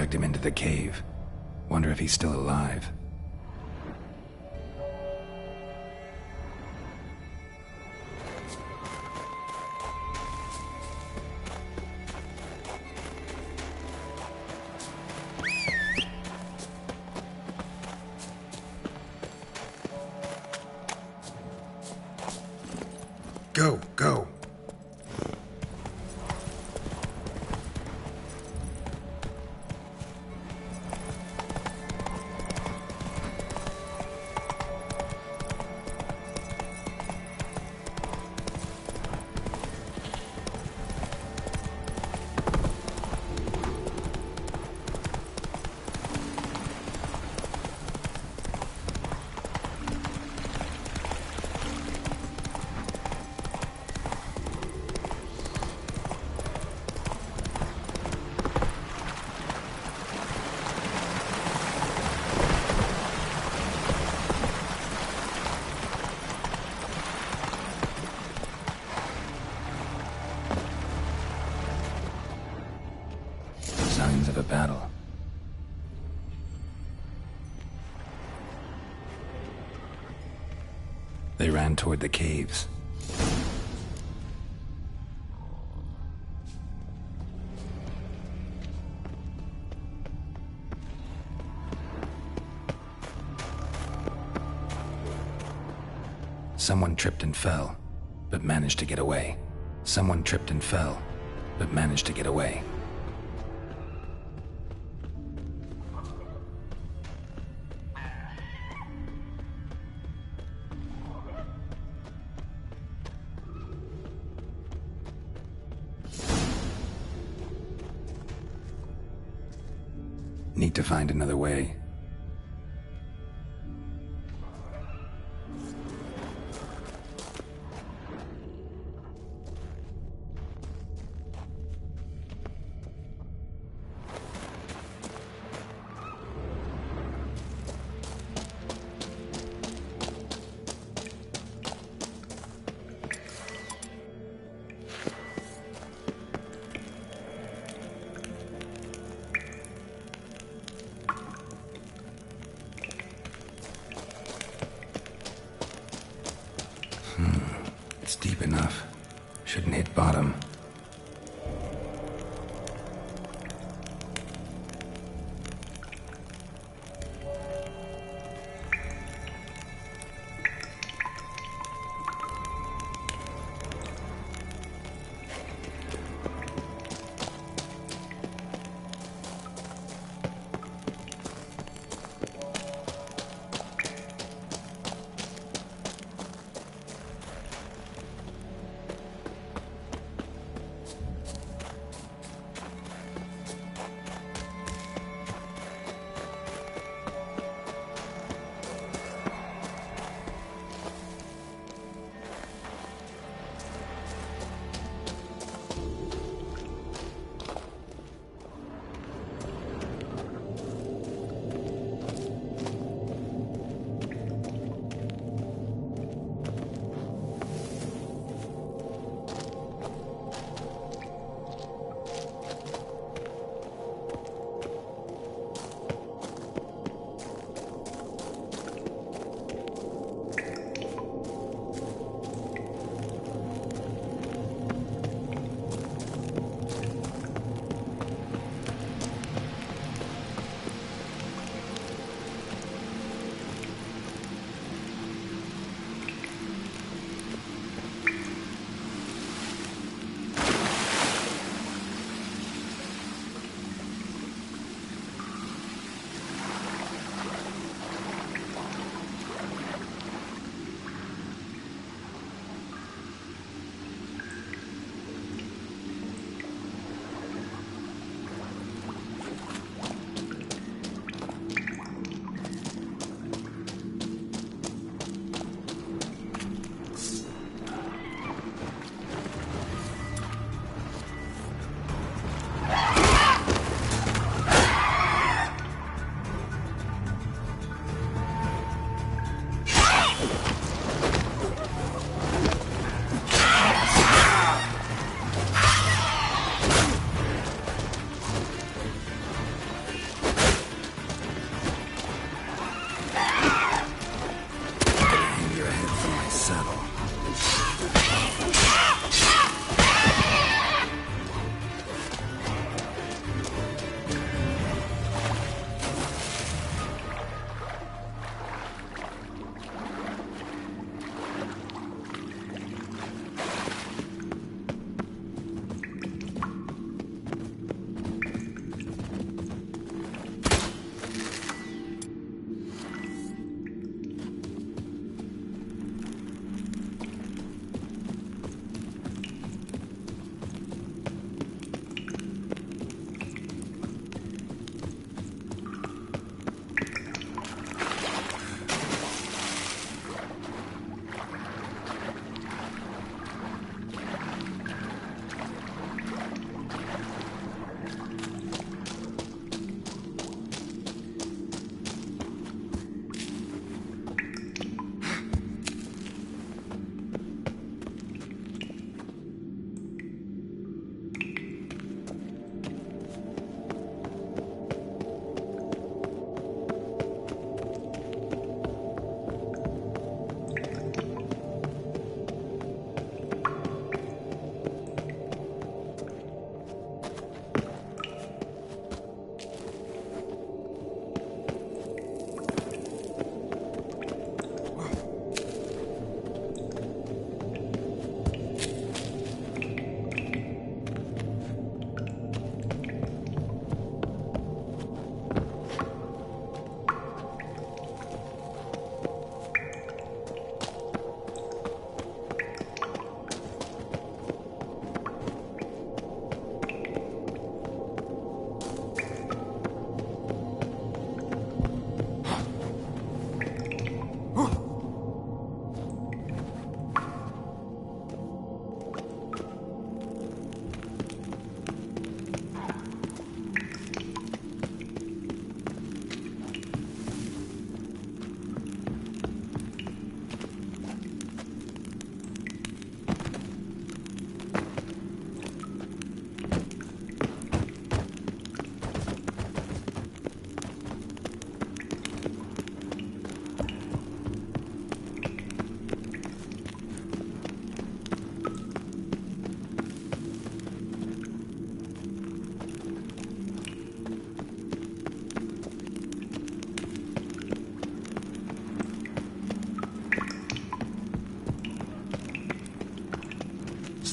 dragged him into the cave. Wonder if he's still alive. Go, go. Signs of a battle. They ran toward the caves. Someone tripped and fell, but managed to get away. Someone tripped and fell, but managed to get away. Need to find another way.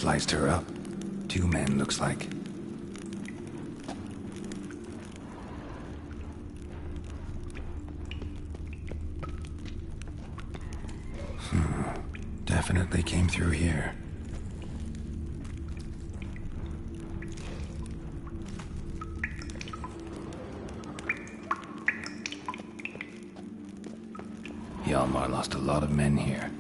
sliced her up. 2 men, looks like. Definitely came through here. Hjalmar lost a lot of men here.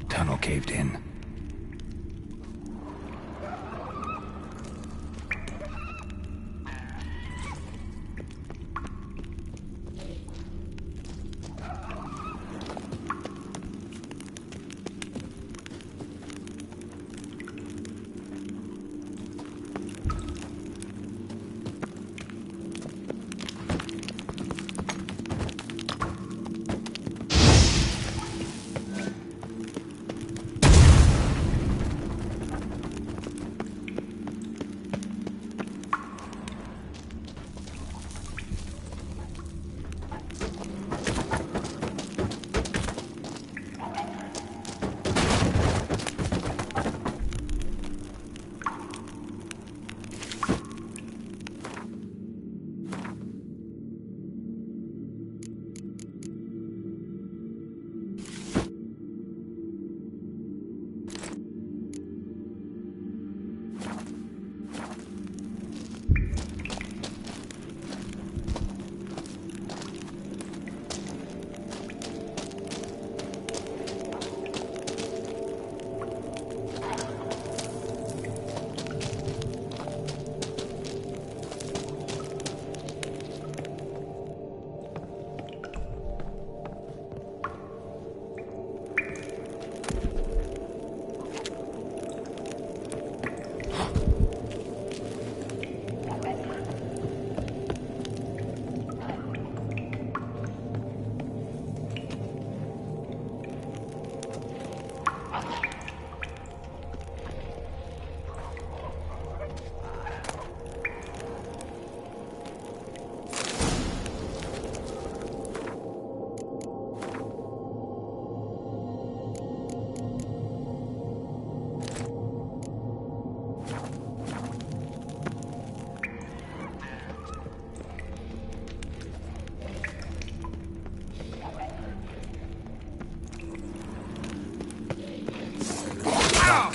Tunnel caved in.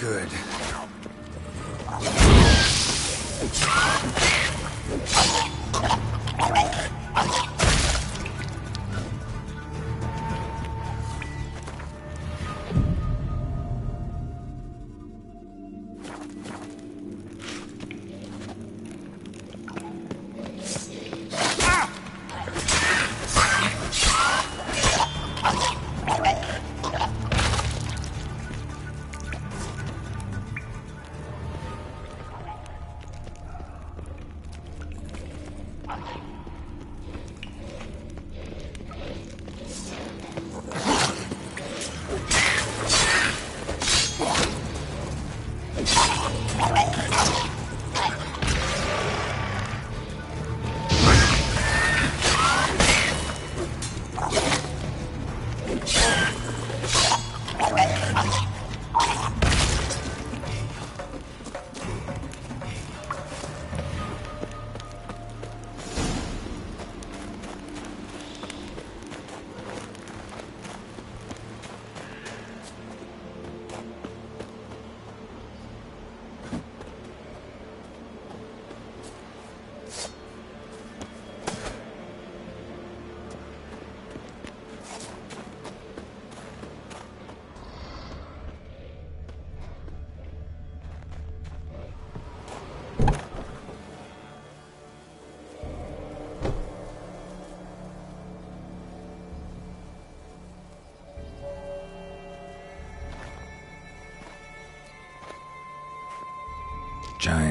Good.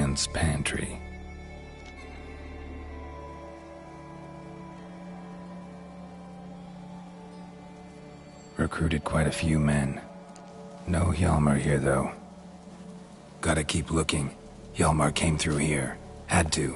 Talon's pantry. Recruited quite a few men. No Hjalmar here, though. Gotta keep looking. Hjalmar came through here. Had to.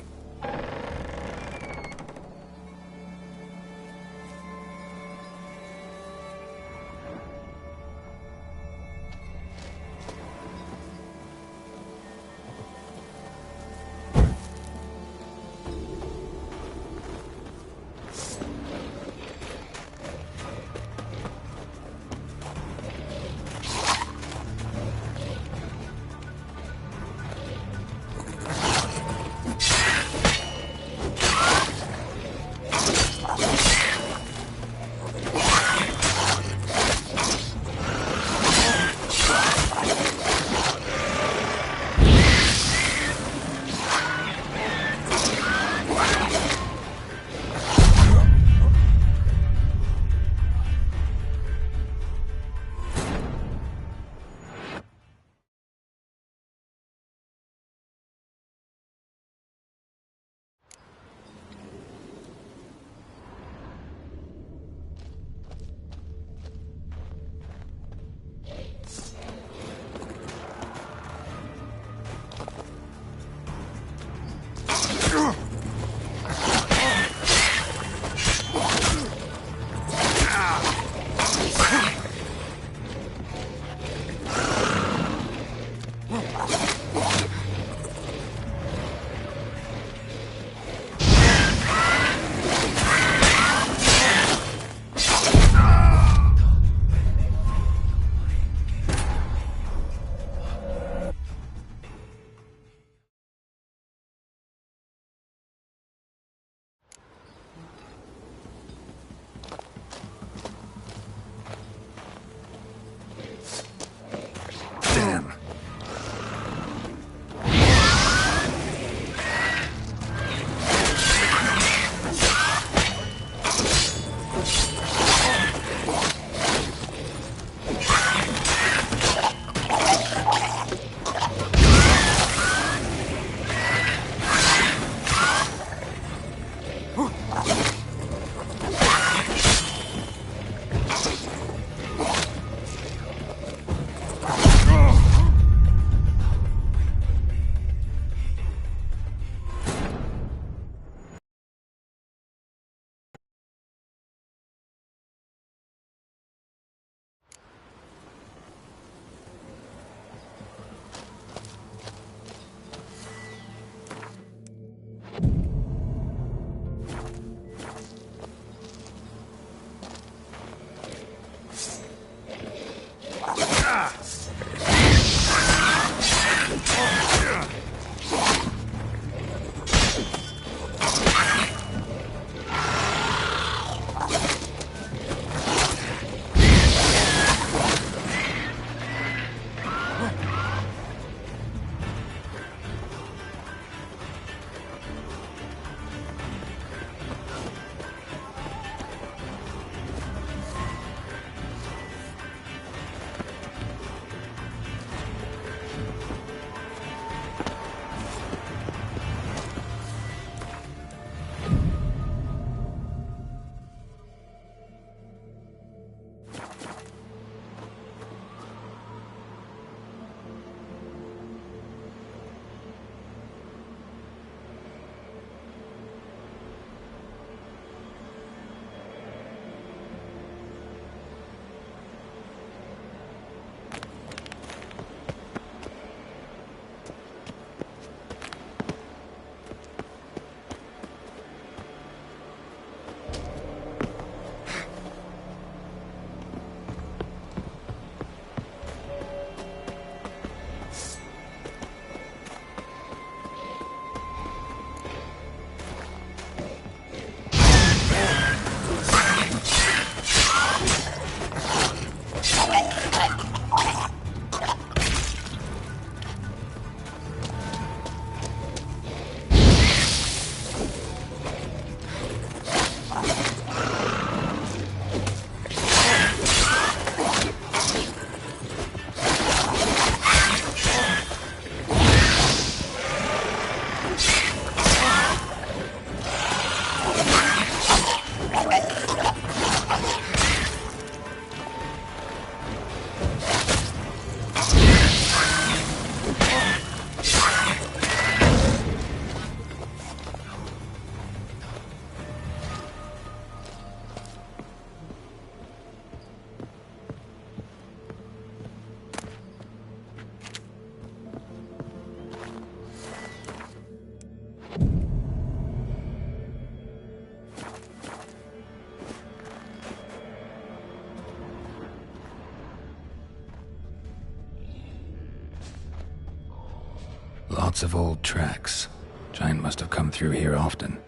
Lots of old tracks. Giant must have come through here often.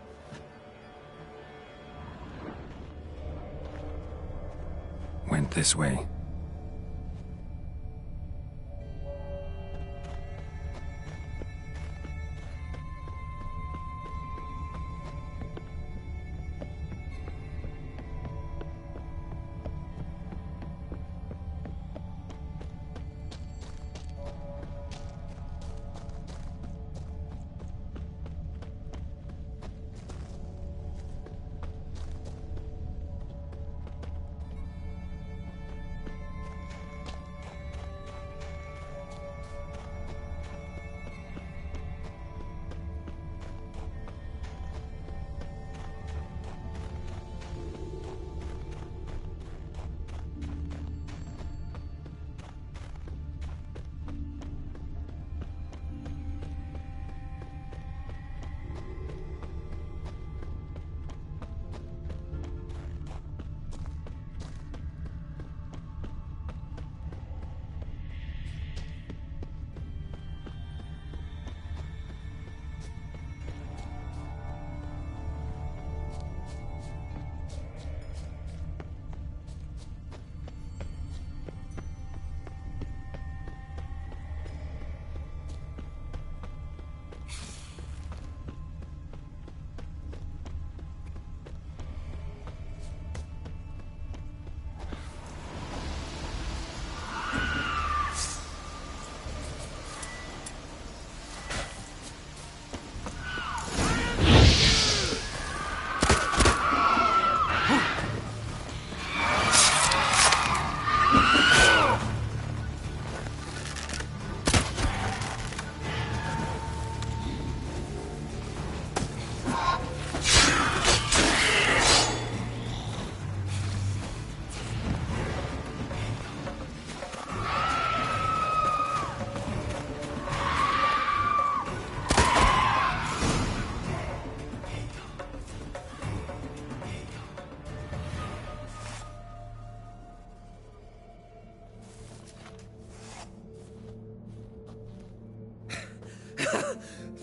Went this way.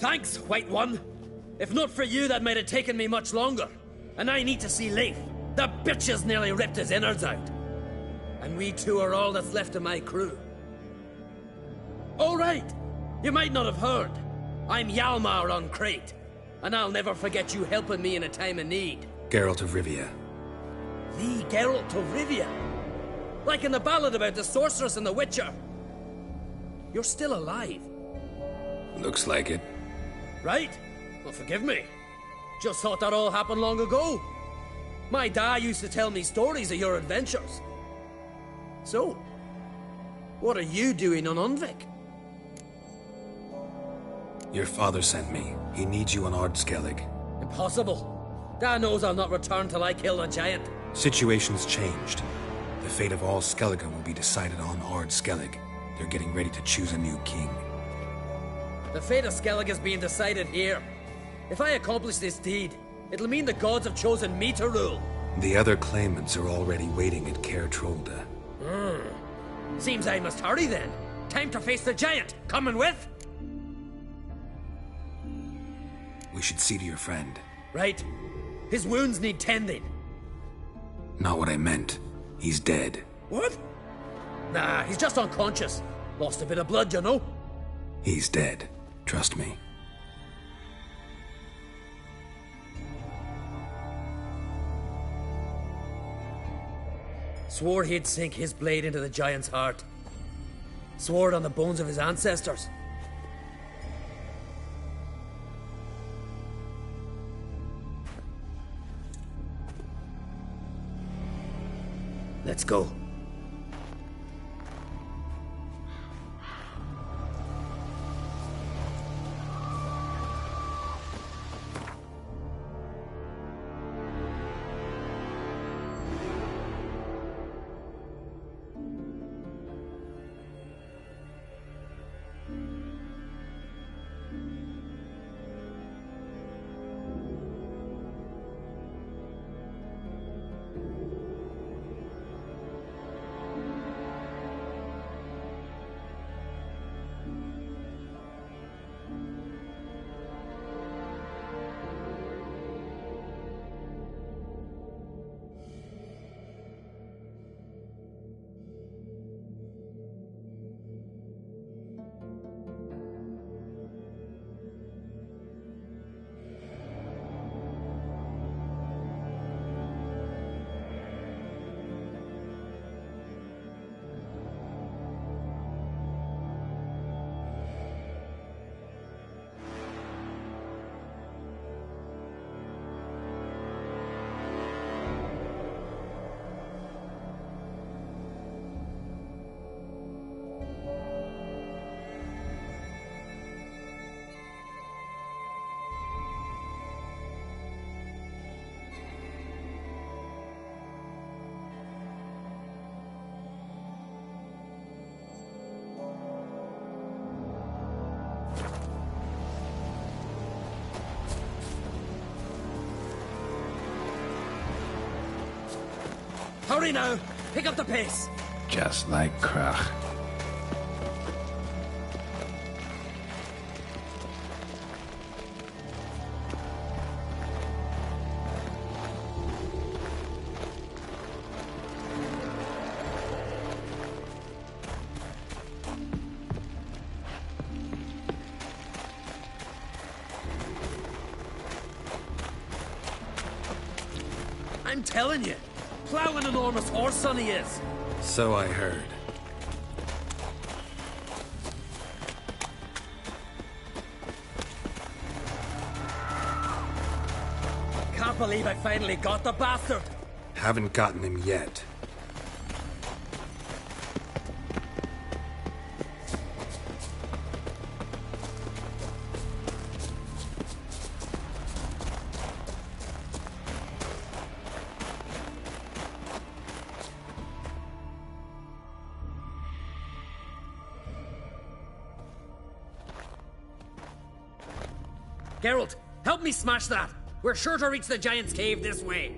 Thanks, White One. If not for you, that might have taken me much longer. And I need to see Leif. The bitch has nearly ripped his innards out. And we two are all that's left of my crew. All right. You might not have heard. I'm Hjalmar on Crete. And I'll never forget you helping me in a time of need. Geralt of Rivia. The Geralt of Rivia? Like in the ballad about the sorceress and the witcher. You're still alive. Looks like it. Right? Well, forgive me. Just thought that all happened long ago. My dad used to tell me stories of your adventures. So, what are you doing on Unvik? Your father sent me. He needs you on Ardskellig. Impossible. Dad knows I'll not return till I kill the giant. Situation's changed. The fate of all Skellige will be decided on Ardskellig. They're getting ready to choose a new king. The fate of Skellige is being decided here. If I accomplish this deed, it'll mean the gods have chosen me to rule. The other claimants are already waiting at Caer Trolda. Seems I must hurry then. Time to face the giant. Coming with? We should see to your friend. Right. His wounds need tending. Not what I meant. He's dead. What? Nah, he's just unconscious. Lost a bit of blood, you know. He's dead. Trust me. Swore he'd sink his blade into the giant's heart. Swore it on the bones of his ancestors. Let's go. Hurry now! Pick up the pace! Just like Krach. I'm telling you, plow an enormous horse son he is. So I heard. Can't believe I finally got the bastard. Haven't gotten him yet. Geralt, help me smash that. We're sure to reach the Giant's Cave this way.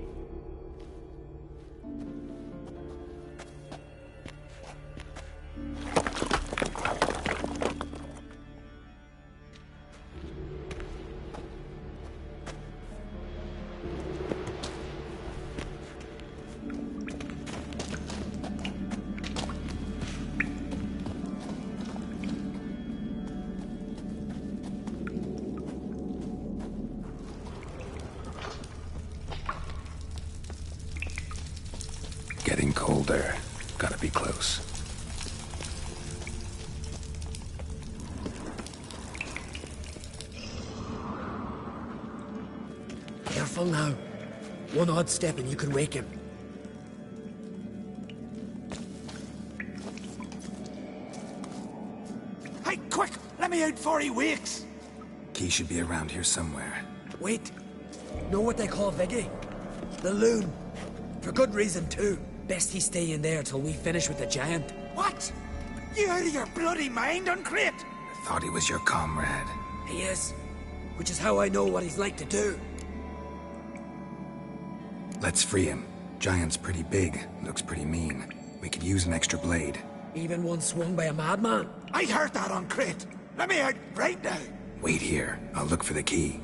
Getting colder. Gotta be close. Careful now. One odd step and you can wake him. Hey, quick! Let me out before he wakes! Key should be around here somewhere. Wait. Know what they call Viggy? The loon. For good reason, too. Best he stay in there till we finish with the Giant. What? You out of your bloody mind, Uncrate? I thought he was your comrade. He is. Which is how I know what he's like to do. Let's free him. Giant's pretty big. Looks pretty mean. We could use an extra blade. Even one swung by a madman. I heard that, Uncrate. Let me out right now. Wait here. I'll look for the key.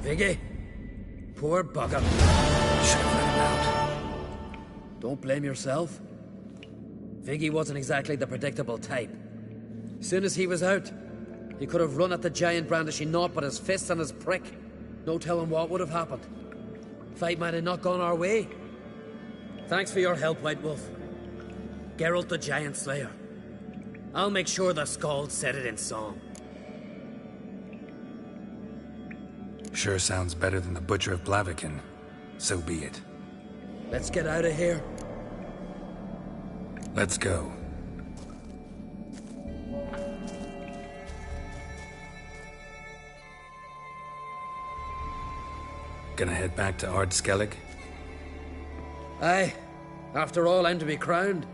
Viggy, poor bugger. Should have let him out. Don't blame yourself. Viggy wasn't exactly the predictable type. Soon as he was out, he could have run at the giant brandishing naught but his fist and his prick. No telling what would have happened. Fight might have not gone our way. Thanks for your help, White Wolf. Geralt the Giant Slayer. I'll make sure the Skald said it in song. Sure sounds better than the Butcher of Blaviken. So be it. Let's get out of here. Let's go. Gonna head back to Ard Skellig? Aye. After all, I'm to be crowned.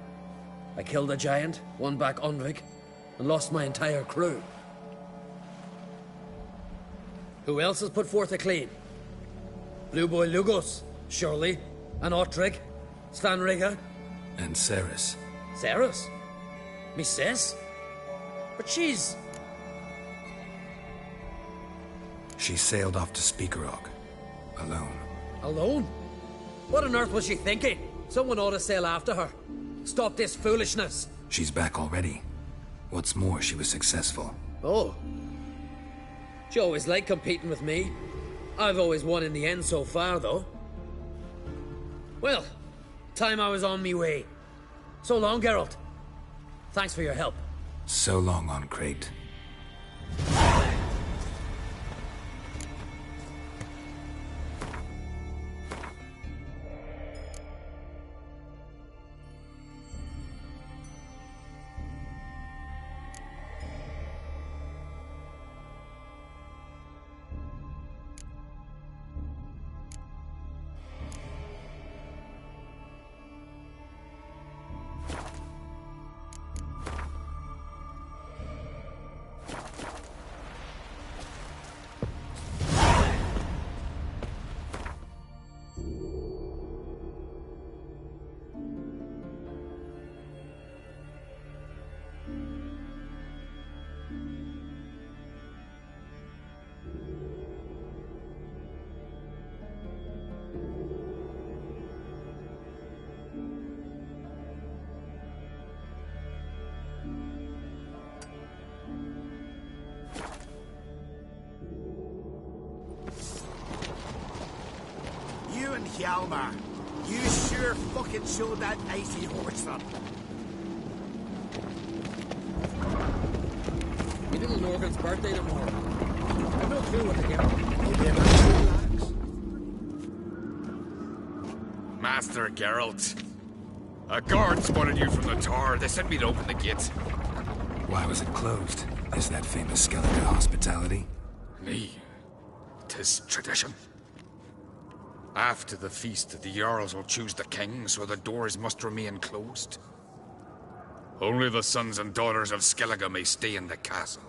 I killed a giant, won back Unvik, and lost my entire crew. Who else has put forth a claim? Blue Boy Lugos, surely, and Ottrig, Slanriga. And Ceres. Ceres? Me sis? But she's... She sailed off to Speakerog. Alone. Alone? What on earth was she thinking? Someone ought to sail after her. Stop this foolishness. She's back already. What's more, she was successful. Oh. She always liked competing with me. I've always won in the end so far, though. Well, time I was on me way. So long, Geralt. Thanks for your help. So long, on Crate. Hjalmar, you sure fucking showed that icy horse up. Me little Norgan's birthday tomorrow. I've no clue what to give him. Master Geralt. A guard spotted you from the tower. They sent me to open the gate. Why was it closed? Is that famous Skellige hospitality? Me. 'Tis tradition. After the feast, the Jarls will choose the king, so the doors must remain closed. Only the sons and daughters of Skellige may stay in the castle.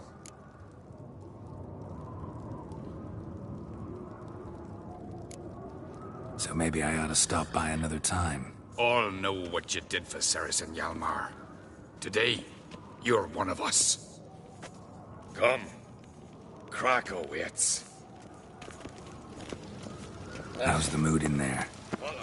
So maybe I ought to stop by another time. All know what you did for Ceres and Hjalmar. Today, you're one of us. Come. Krakow waits. How's the mood in there? Follow me.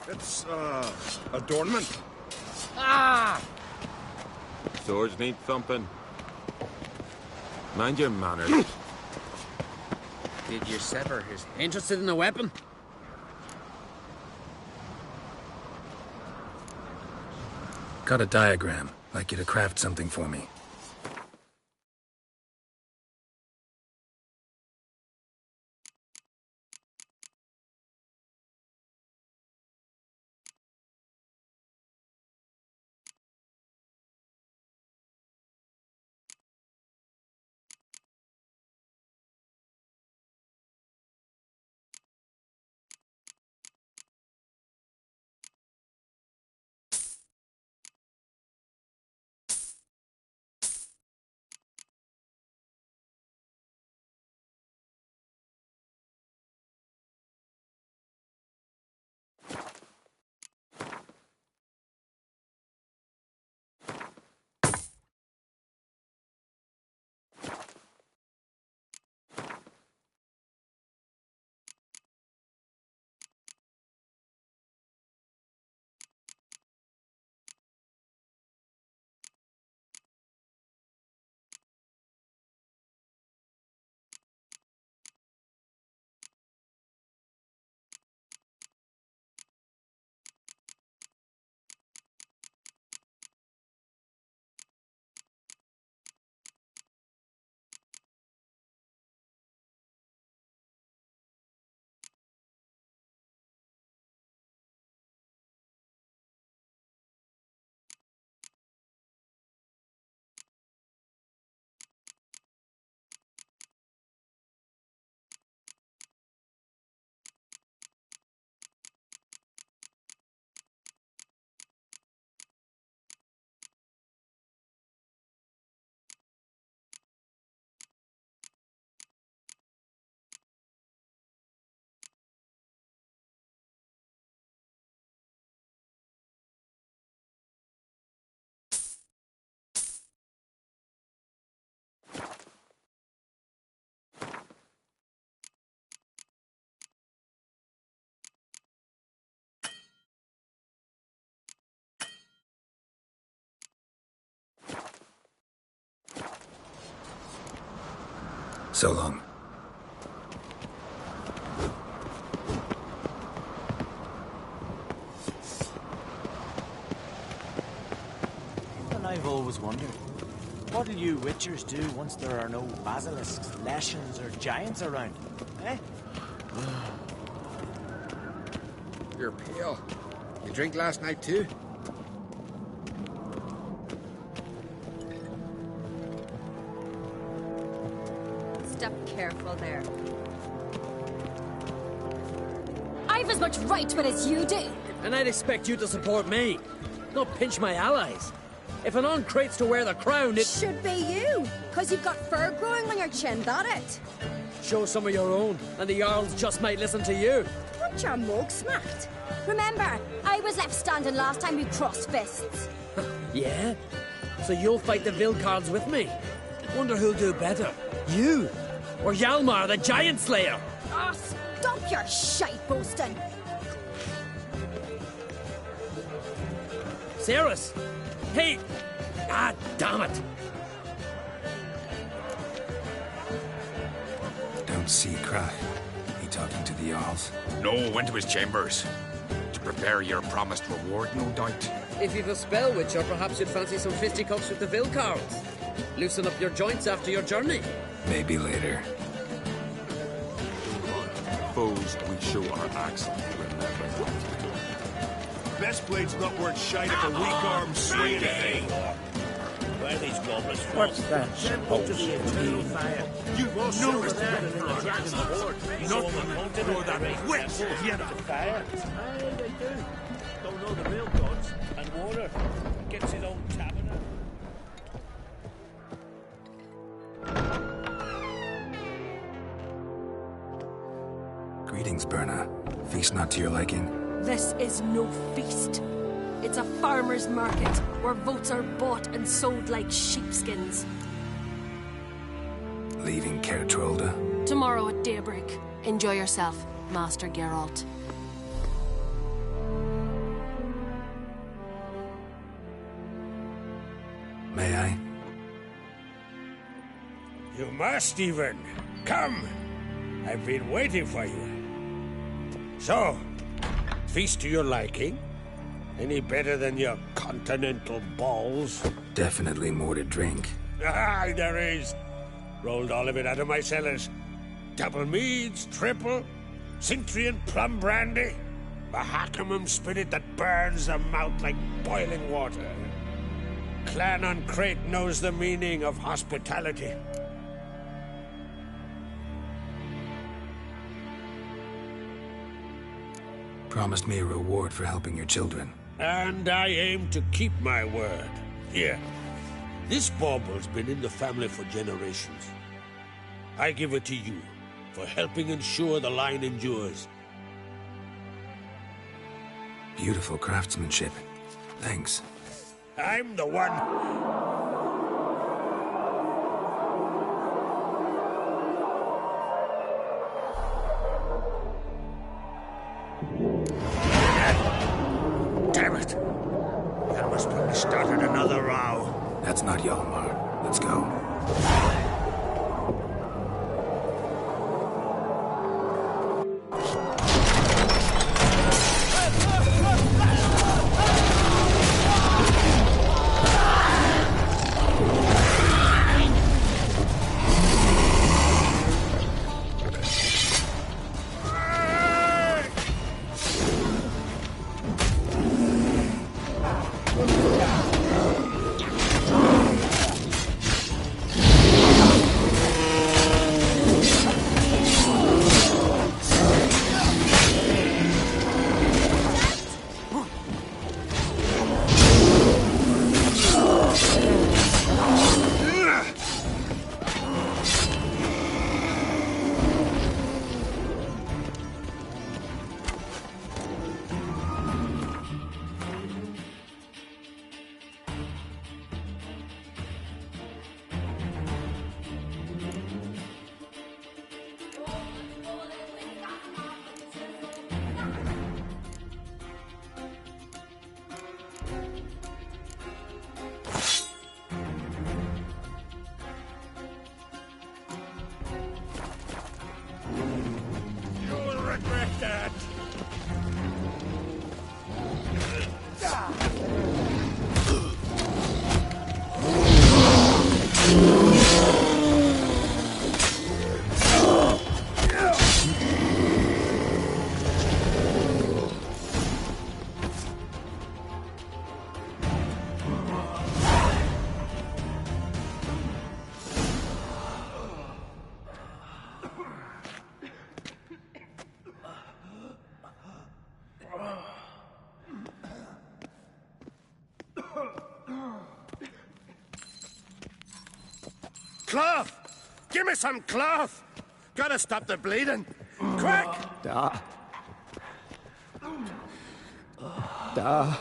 It's, adornment. Ah! Swords need thumping. Mind your manners. Did you sever his... Interested in a weapon? Got a diagram. Like you to craft something for me. So long. And I've always wondered, what'll you witchers do once there are no basilisks, leshens, or giants around? Eh? You're pale. You drink last night too? Step careful there. I've as much right to it as you do. And I'd expect you to support me, not pinch my allies. If an on crate's to wear the crown, it should be you, because you've got fur growing on your chin, that it? Show some of your own, and the Jarls just might listen to you. Want your mug smacked? Remember, I was left standing last time you crossed fists. Yeah? So you'll fight the Vilcards with me? Wonder who'll do better, you or Hjalmar, the Giant Slayer? Oh, stop your shite boasting. Cerys! Hey! Ah, damn it! Don't see Krach. He talking to the Jarls? No, went to his chambers. To prepare your promised reward, no doubt. If you've a spell witcher, perhaps you'd fancy some fisticuffs with the Vilcards. Loosen up your joints after your journey. Maybe later. Foes, we show our axe. Remember. Best blade's not worth shite if a weak arm swinging a Where are these gobblers from? What's that supposed to be? Eternal fire. You've no respect in the dragon's hoard. Nothing more than wit, The fire. Aye, they do. Don't know the real gods. And water. Gets his own tavern. Greetings, Berna. Feast not to your liking? This is no feast. It's a farmer's market where votes are bought and sold like sheepskins. Leaving Caer Trolda? Tomorrow at daybreak. Enjoy yourself, Master Geralt. May I? You must even. Come! I've been waiting for you. So, feast to your liking? Any better than your continental balls? Definitely more to drink. Ah, there is. Rolled all of it out of my cellars. Double meads, triple, Cintrian plum brandy, Mahakimum spirit that burns the mouth like boiling water. Clan on Crate knows the meaning of hospitality. Promised me a reward for helping your children. And I aim to keep my word. Here, this bauble's been in the family for generations. I give it to you for helping ensure the line endures. Beautiful craftsmanship. Thanks. I'm the one. Damn it! That must have started another row. That's not Hjalmar. Let's go. Cloth! Give me some cloth! Gotta stop the bleeding. Quick! Da. Da.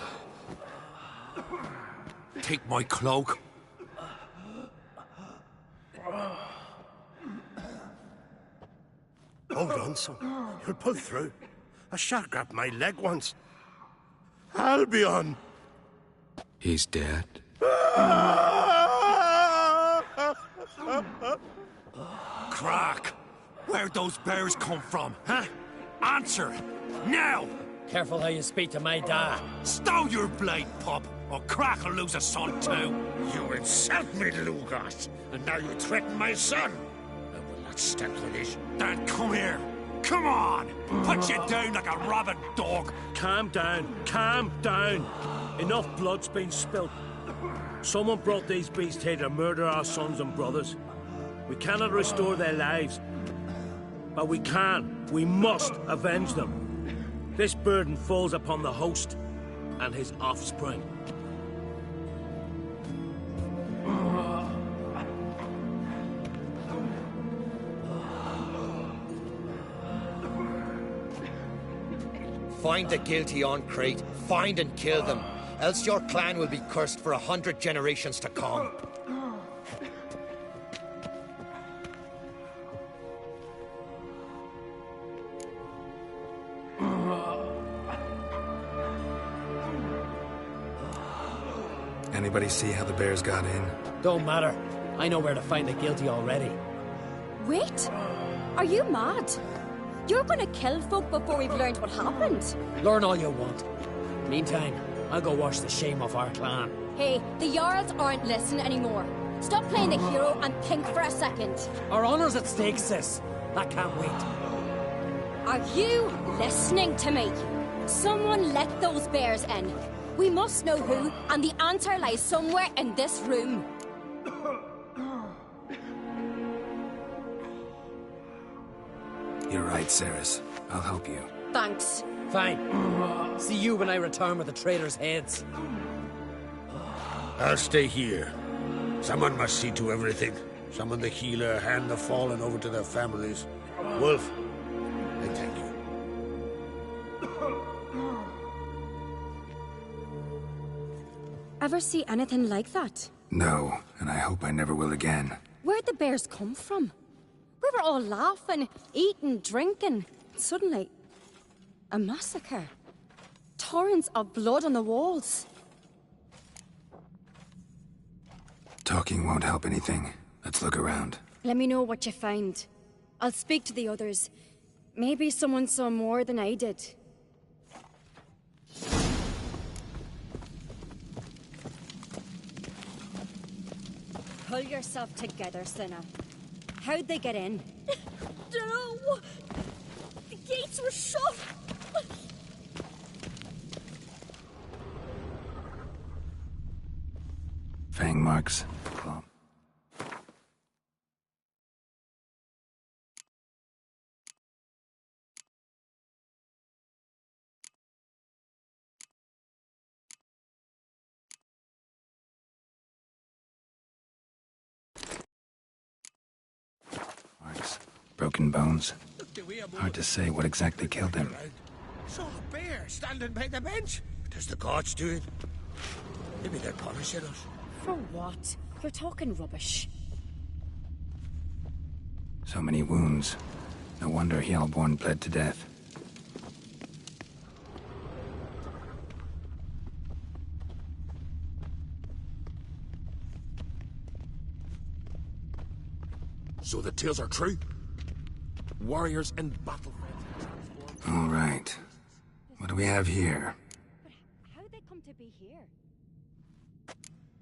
Take my cloak. Hold on, son. You'll pull through. A shark grabbed my leg once. Albion! He's dead. Crack! Where'd those bears come from, huh? Answer! Now! Careful how you speak to my dad. Stow your blade, pup, or Crack will lose a son too. You insult me, Lugas, and now you threaten my son. I will not stand for this. Dan, come here. Come on! Put you down like a rabid dog. Calm down. Calm down. Enough blood's been spilt. Someone brought these beasts here to murder our sons and brothers. We cannot restore their lives. But we can. We must avenge them. This burden falls upon the host and his offspring. Find the guilty on Crate. Find and kill them. Else your clan will be cursed for 100 generations to come. Anybody see how the bears got in? Don't matter. I know where to find the guilty already. Wait! Are you mad? You're gonna kill folk before we've learned what happened. Learn all you want. Meantime, I'll go wash the shame off our clan. Hey, the Jarls aren't listening anymore. Stop playing the hero and think for a second. Our honor's at stake, sis. I can't wait. Are you listening to me? Someone let those bears in. We must know who, and the answer lies somewhere in this room. You're right, Ceres. I'll help you. Thanks. Fine. See you when I return with the traitors' heads. I'll stay here. Someone must see to everything. Summon the healer, hand the fallen over to their families. Wolf, I thank you. Ever see anything like that? No, and I hope I never will again. Where'd the bears come from? We were all laughing, eating, drinking. Suddenly, a massacre. Torrents of blood on the walls. Talking won't help anything. Let's look around. Let me know what you find. I'll speak to the others. Maybe someone saw more than I did. Pull yourself together, Cinna. How'd they get in? Dunno. The gates were shut. Fang marks. Claw. Marks. Broken bones. Hard to say what exactly killed him. Saw a bear standing by the bench. Does the gods do it? Maybe they're punishing us. For what? You're talking rubbish. So many wounds. No wonder Hjalborn bled to death. So the tales are true? Warriors in battle. All right. What do we have here? How'd they come to be here?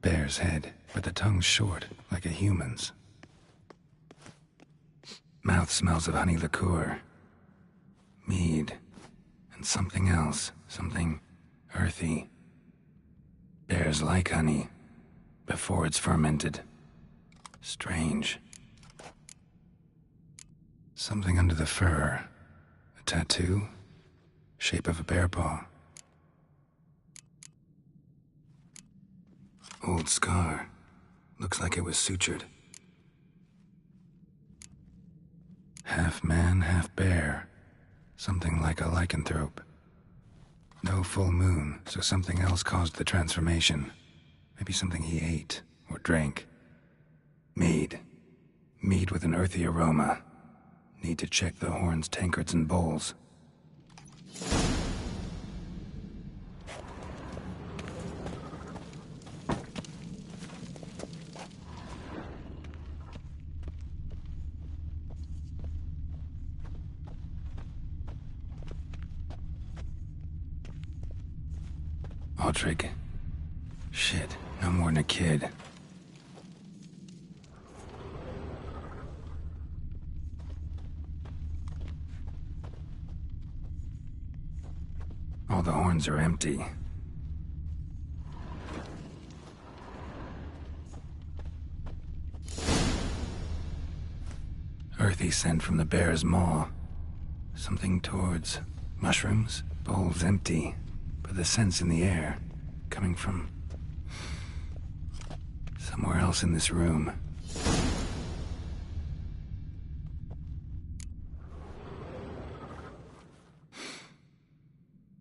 Bear's head, but the tongue's short, like a human's. Mouth smells of honey liqueur. Mead. And something else. Something earthy. Bears like honey. Before it's fermented. Strange. Something under the fur. A tattoo? Shape of a bear paw. Old scar. Looks like it was sutured. Half man, half bear. Something like a lycanthrope. No full moon, so something else caused the transformation. Maybe something he ate or drank. Mead. Mead with an earthy aroma. Need to check the horns, tankards, and bowls. Aldrich. Shit, no more than a kid. All the horns are empty. Earthy scent from the bear's maw. Something towards mushrooms. Bowls empty, but the scent's in the air. Coming from somewhere else in this room.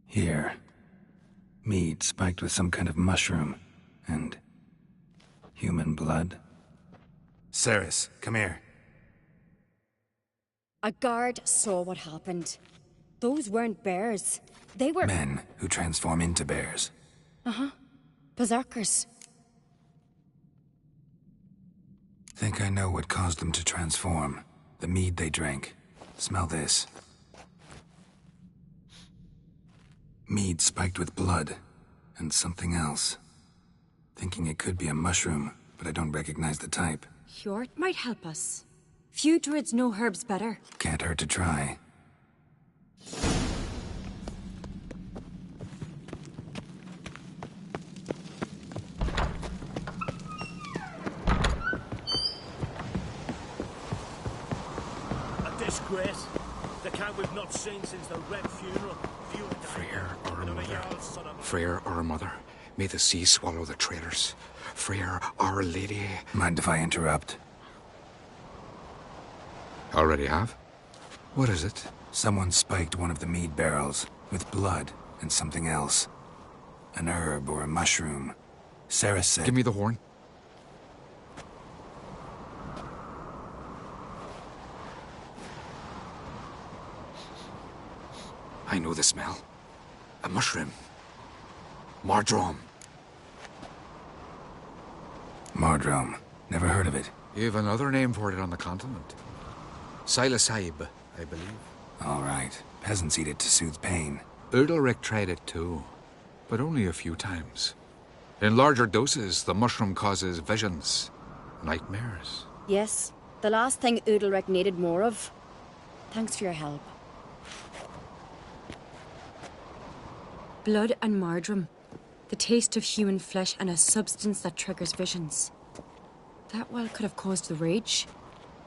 Here. Mead spiked with some kind of mushroom. And human blood. Ceres, come here. A guard saw what happened. Those weren't bears. They were... Men who transform into bears. Uh-huh. Berserkers. Think I know what caused them to transform. The mead they drank. Smell this. Mead spiked with blood. And something else. Thinking it could be a mushroom, but I don't recognize the type. Hjort might help us. Few druids know herbs better. Can't hurt to try. A disgrace. The cat we've not seen since the Red Funeral. Freyr, our mother. Freyr, our mother. May the sea swallow the traitors. Freyr, our lady. Mind if I interrupt? Already have? What is it? Someone spiked one of the mead barrels with blood and something else. An herb or a mushroom. Sarah said... Give me the horn. I know the smell. A mushroom. Mardrome. Mardrome. Never heard of it. You've another name for it on the continent. Psilocybe, I believe. All right. Peasants eat it to soothe pain. Udalric tried it too, but only a few times. In larger doses, the mushroom causes visions, nightmares. Yes, the last thing Udalric needed more of. Thanks for your help. Blood and Mardrome. The taste of human flesh and a substance that triggers visions. That well could have caused the rage.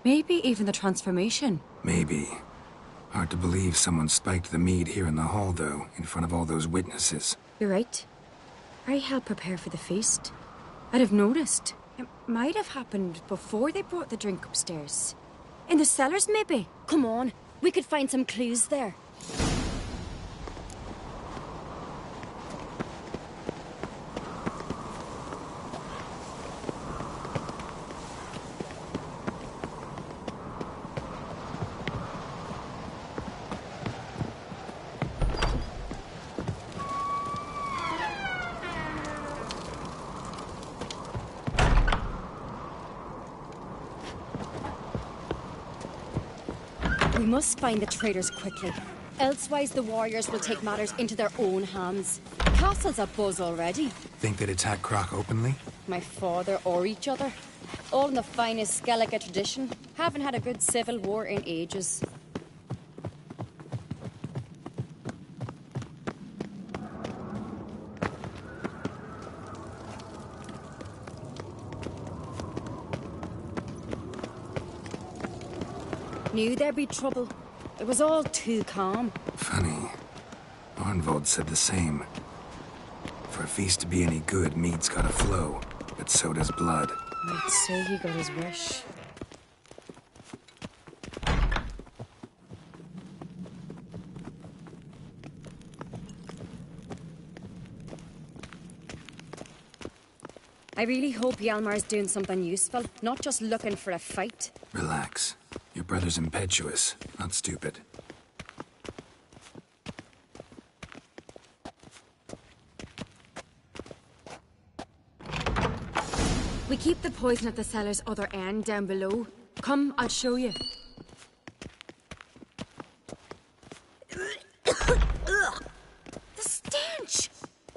Maybe even the transformation. Maybe. Hard to believe someone spiked the mead here in the hall, though, in front of all those witnesses. You're right. I helped prepare for the feast. I'd have noticed. It might have happened before they brought the drink upstairs. In the cellars, maybe. Come on, we could find some clues there. We must find the traitors quickly. Elsewise, the warriors will take matters into their own hands. The castle's abuzz already. Think they'd attack Croc openly? My father or each other. All in the finest Skellige tradition. Haven't had a good civil war in ages. Knew there'd be trouble. It was all too calm. Funny. Arnvold said the same. For a feast to be any good, mead's gotta flow, but so does blood. Might say he got his wish. I really hope Hjalmar's doing something useful, not just looking for a fight. Relax. Your brother's impetuous, not stupid. We keep the poison at the cellar's other end down below. Come, I'll show you. The stench!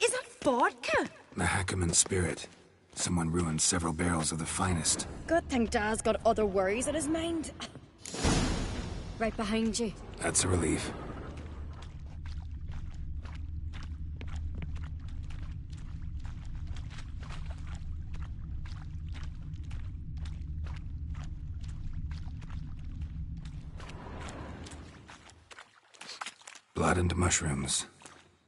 Is that vodka? The Hackerman spirit. Someone ruined several barrels of the finest. Good thing Dad's got other worries in his mind. Right behind you. That's a relief. Blood and mushrooms.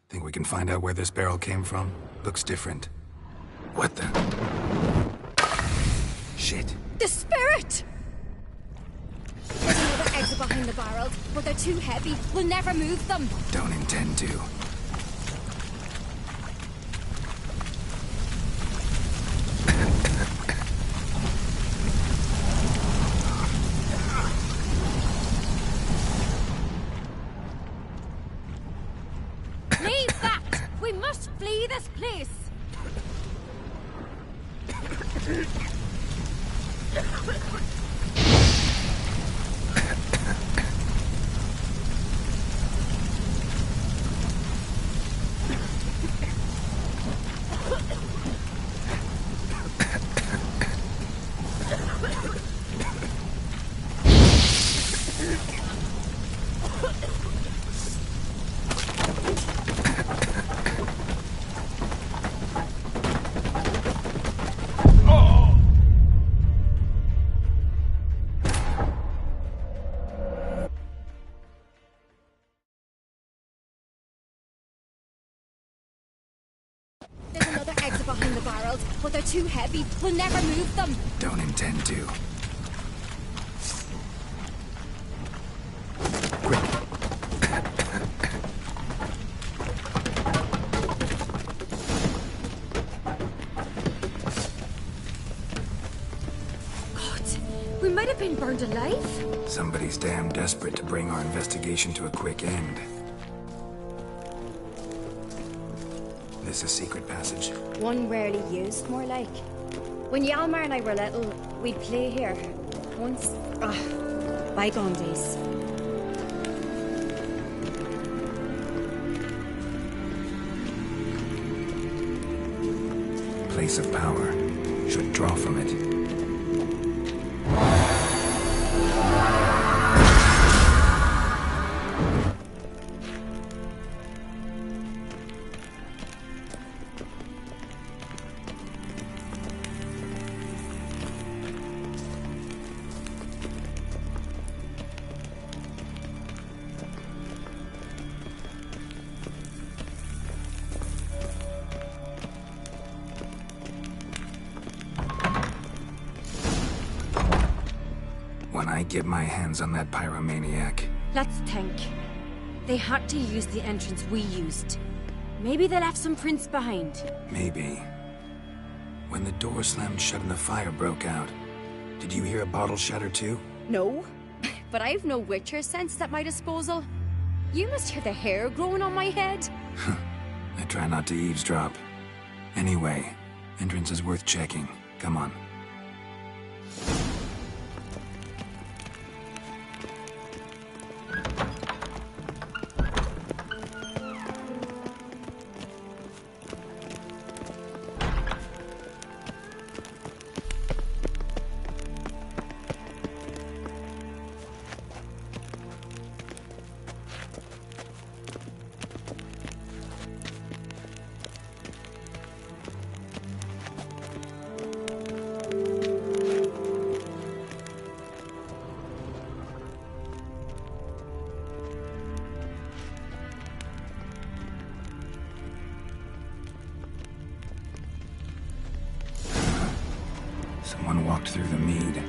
Think we can find out where this barrel came from? Looks different. What the? Shit. The spirit! There's another exit behind the barrels, but they're too heavy. We'll never move them. Don't intend to. Leave that! We must flee this place! are behind the barrels, but they're too heavy. We'll never move them. Don't intend to. We might have been burned alive. Somebody's damn desperate to bring our investigation to a quick end. This a secret passage? One rarely used, more like. When Yalmar and I were little, we'd play here. Once... bygone days. Place of power. Should draw from it. When I get my hands on that pyromaniac... Let's think. They had to use the entrance we used. Maybe they left some prints behind. Maybe. When the door slammed shut and the fire broke out, did you hear a bottle shatter too? No, but I've no Witcher sense at my disposal. You must hear the hair growing on my head. I try not to eavesdrop. Anyway, entrance is worth checking. Come on. Someone walked through the mead.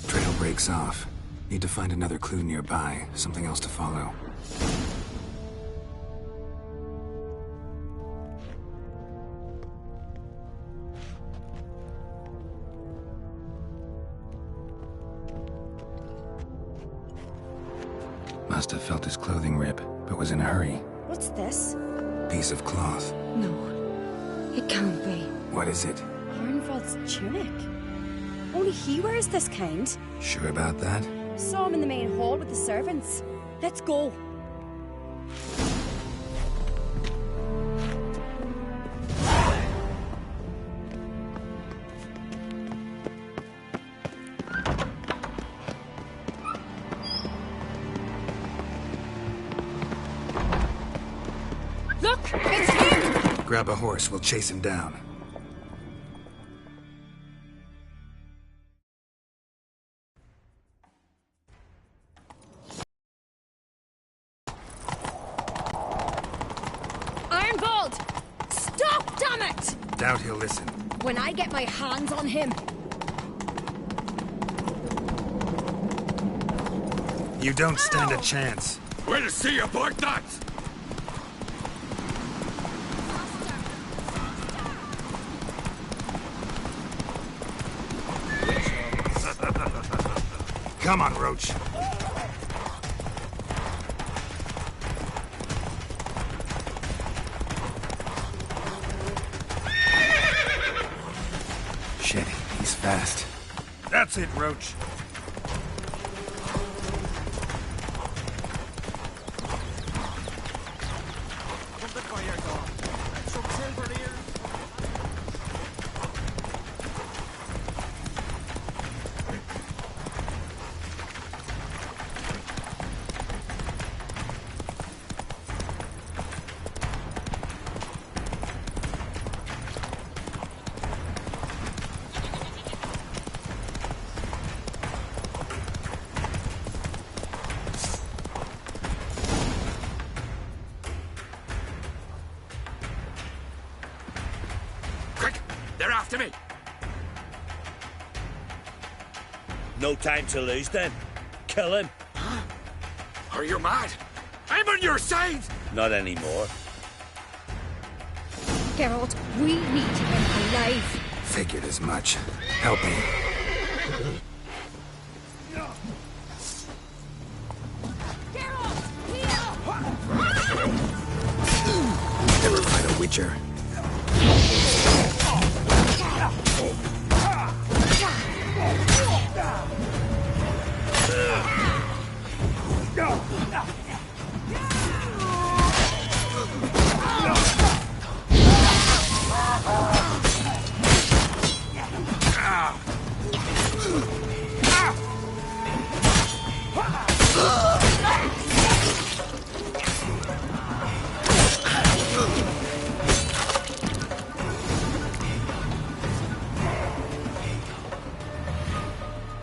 Trail breaks off. Need to find another clue nearby, something else to follow. Must have felt his clothing rip, but was in a hurry. What's this? Piece of cloth. No, it can't be. What is it? Arnvald's tunic. Only he wears this kind. Sure about that? Saw him in the main hall with the servants. Let's go. Look, it's him! Grab a horse, we'll chase him down. Arnvald! Stop, damn it! Doubt he'll listen. When I get my hands on him. You don't stand a chance. We'll see about that! Come on, Roach. Shit, he's fast. That's it, Roach. to me! No time to lose, then. Kill him. Are you mad? I'm on your side! Not anymore. Geralt, we need him alive. Figured as much. Help me. Never fight a Witcher.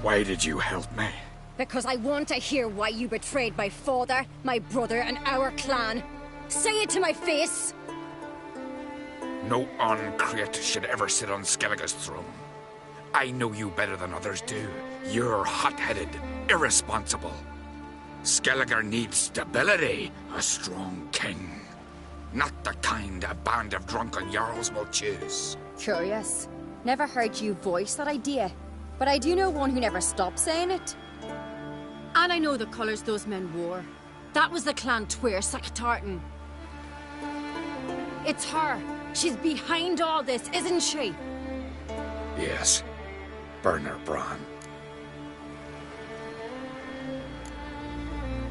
Why did you help me? Because I want to hear why you betrayed my father, my brother, and our clan. Say it to my face! No Uncreate should ever sit on Skellige's throne. I know you better than others do. You're hot-headed, irresponsible. Skellige needs stability, a strong king. Not the kind a band of drunken jarls will choose. Curious. Never heard you voice that idea. But I do know one who never stopped saying it. And I know the colours those men wore. That was the clan Twir Tartan. It's her. She's behind all this, isn't she? Yes. Burner Bran.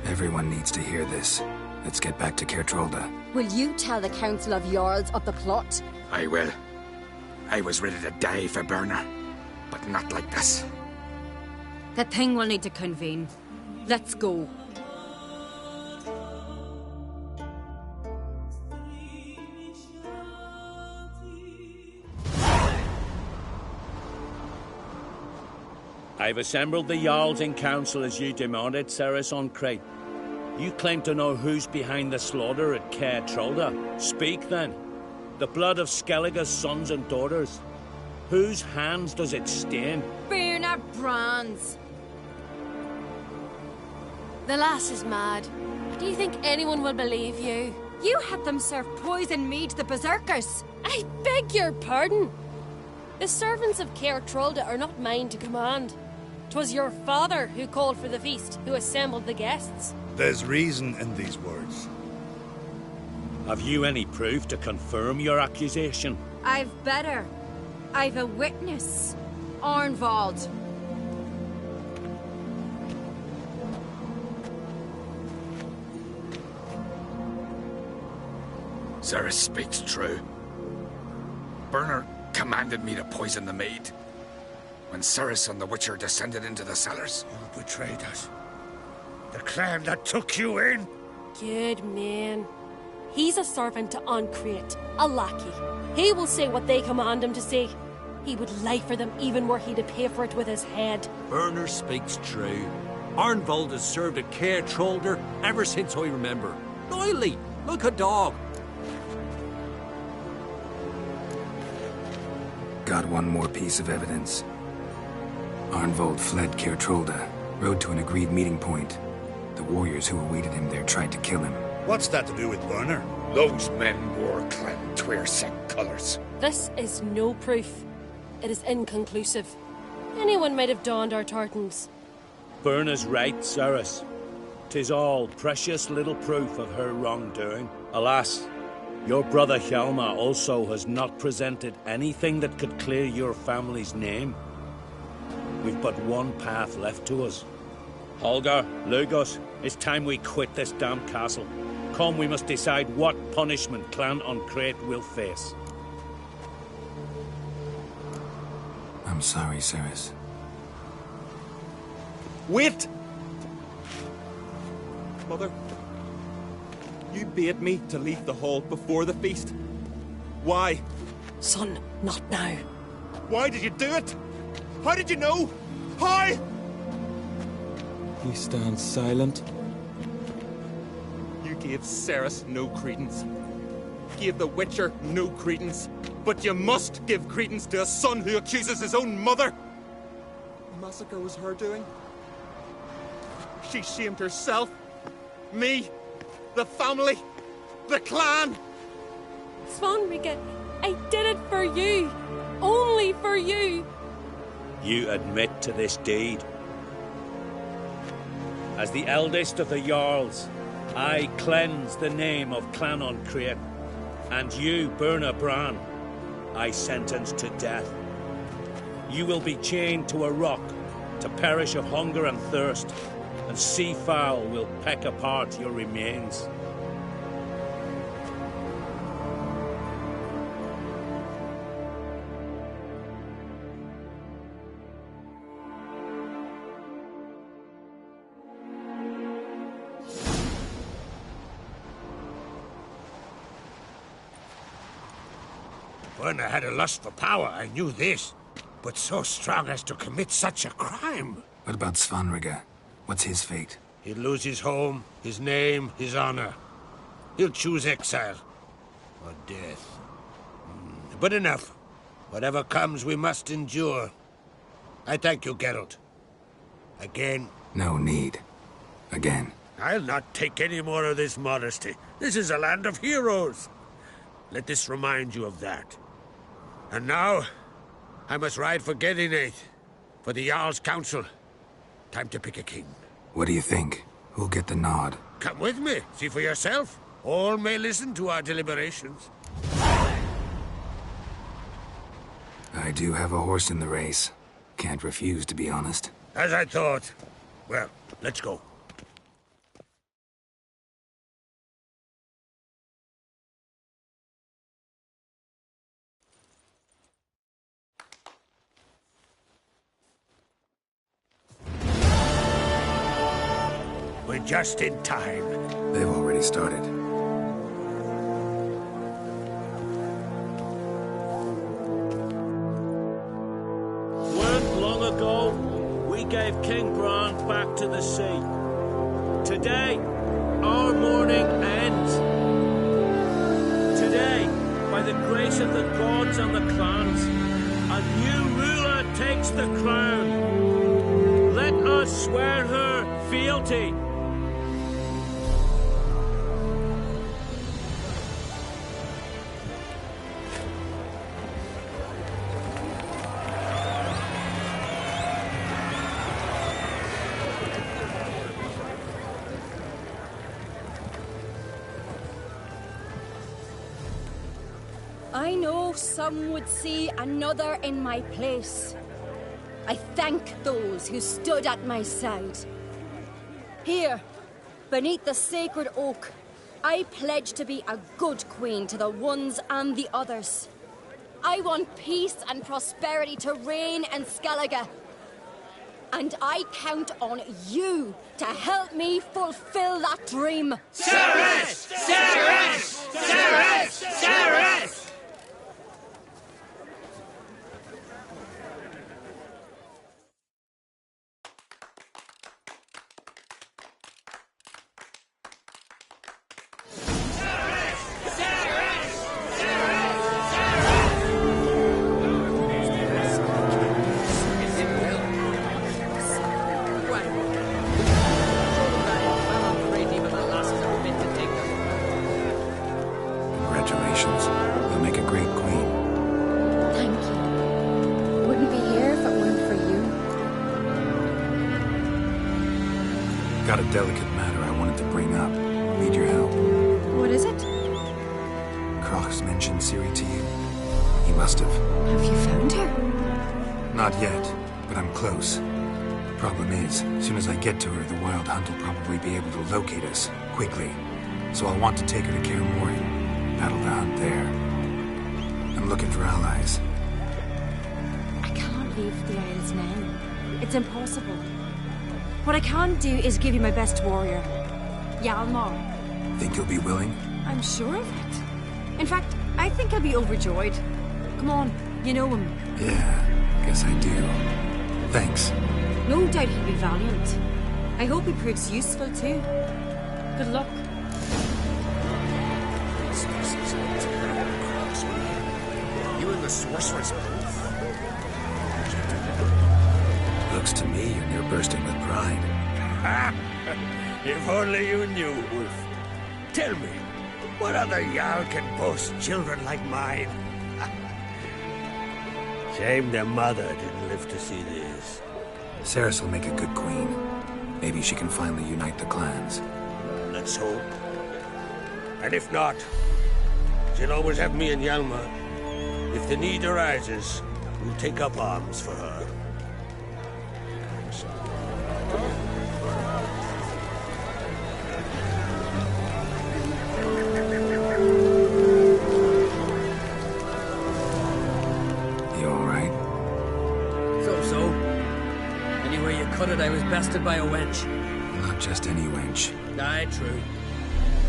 Everyone needs to hear this. Let's get back to Kertrolda. Will you tell the Council of Jarls of the plot? I will. I was ready to die for Burner, but not like this. The thing will need to convene. Let's go. I've assembled the Jarls in council as you demanded, Ceres on Crate. You claim to know who's behind the slaughter at Caer Trolda. Speak then. The blood of Skellige's sons and daughters. Whose hands does it stain? Burner Bran's. The lass is mad. Do you think anyone will believe you? You had them serve poison mead to the berserkers. I beg your pardon. The servants of Caer Trolda are not mine to command. 'Twas your father who called for the feast, who assembled the guests. There's reason in these words. Have you any proof to confirm your accusation? I've better. I've a witness. Arnvald. Ceres speaks true. Burner commanded me to poison the maid. When Ceres and the Witcher descended into the cellars. You betrayed us. The clan that took you in. Good man. He's a servant to Uncreate, a lackey. He will say what they command him to say. He would lie for them even were he to pay for it with his head. Burner speaks true. Arnvald has served at Caer Trolda ever since I remember. Loyally, like a dog. Got one more piece of evidence. Arnvald fled Caer Trolda, rode to an agreed meeting point. The warriors who awaited him there tried to kill him. What's that to do with Burner? Those men wore clan Twirsec colours. This is no proof. It is inconclusive. Anyone might have donned our tartans. Burner's right, Ceres. 'Tis all precious little proof of her wrongdoing. Alas, your brother Hjalmar also has not presented anything that could clear your family's name. We've but one path left to us. Holger, Lugos, it's time we quit this damn castle. Come, we must decide what punishment Clan Uncreate will face. I'm sorry, Ceres. Wait! Mother, you bade me to leave the hall before the feast. Why? Son, not now. Why did you do it? How did you know? How? He stands silent. You gave Ceres no credence. Gave the Witcher no credence. But you must give credence to a son who accuses his own mother. The massacre was her doing. She shamed herself, me, the family, the clan. Svanrika, I did it for you. Only for you. You admit to this deed. As the eldest of the Jarls, I cleanse the name of Clan on Crete, and you, Burna Bran, I sentence to death. You will be chained to a rock to perish of hunger and thirst, and sea fowl will peck apart your remains. Burna had a lust for power, I knew this. But so strong as to commit such a crime. What about Svanrika? What's his fate? He'll lose his home, his name, his honor. He'll choose exile. Or death. But enough. Whatever comes, we must endure. I thank you, Geralt. Again. No need. Again. I'll not take any more of this modesty. This is a land of heroes. Let this remind you of that. And now, I must ride for Gedinath, for the Jarl's Council. Time to pick a king. What do you think? Who'll get the nod? Come with me, see for yourself. All may listen to our deliberations. I do have a horse in the race. Can't refuse, to be honest. As I thought. Well, let's go. We're just in time. They've already started. Weren't long ago, we gave King Bran back to the sea. Today, our mourning ends. Today, by the grace of the gods and the clans, a new ruler takes the crown. Let us swear her fealty. I know some would see another in my place. I thank those who stood at my side. Here, beneath the sacred oak, I pledge to be a good queen to the ones and the others. I want peace and prosperity to reign in Skellige. And I count on you to help me fulfill that dream. Ceres! Ceres! Ceres! Ceres! Congratulations. You'll make a great queen. Thank you. Wouldn't be here if it weren't for you. Got a delicate matter I wanted to bring up. Need your help. What is it? Croc's mentioned Ciri to you. He must have. Have you found her? Not yet, but I'm close. Problem is, as soon as I get to her, the Wild Hunt will probably be able to locate us, quickly. So I'll want to take her to Kaer Morhen. Battle the hunt there. I'm looking for allies. I can't leave the Isles now. It's impossible. What I can do is give you my best warrior, Hjalmar. Think you'll be willing? I'm sure of it. In fact, I think I'll be overjoyed. Come on, you know him. Yeah, guess I do. Thanks. No doubt he'll be valiant. I hope he proves useful too. Good luck. You the sorcerer's proof. Looks to me you're near bursting with pride. If only you knew, Wolf. Tell me, what other Jarl can boast children like mine? Shame their mother didn't live to see this. Ceres will make a good queen. Maybe she can finally unite the clans. Let's hope. And if not, she'll always have me and Hjalmar. If the need arises, we'll take up arms for her. You alright? So. Anywhere you cut it, I was bested by a wench. Not just any wench. Aye, true.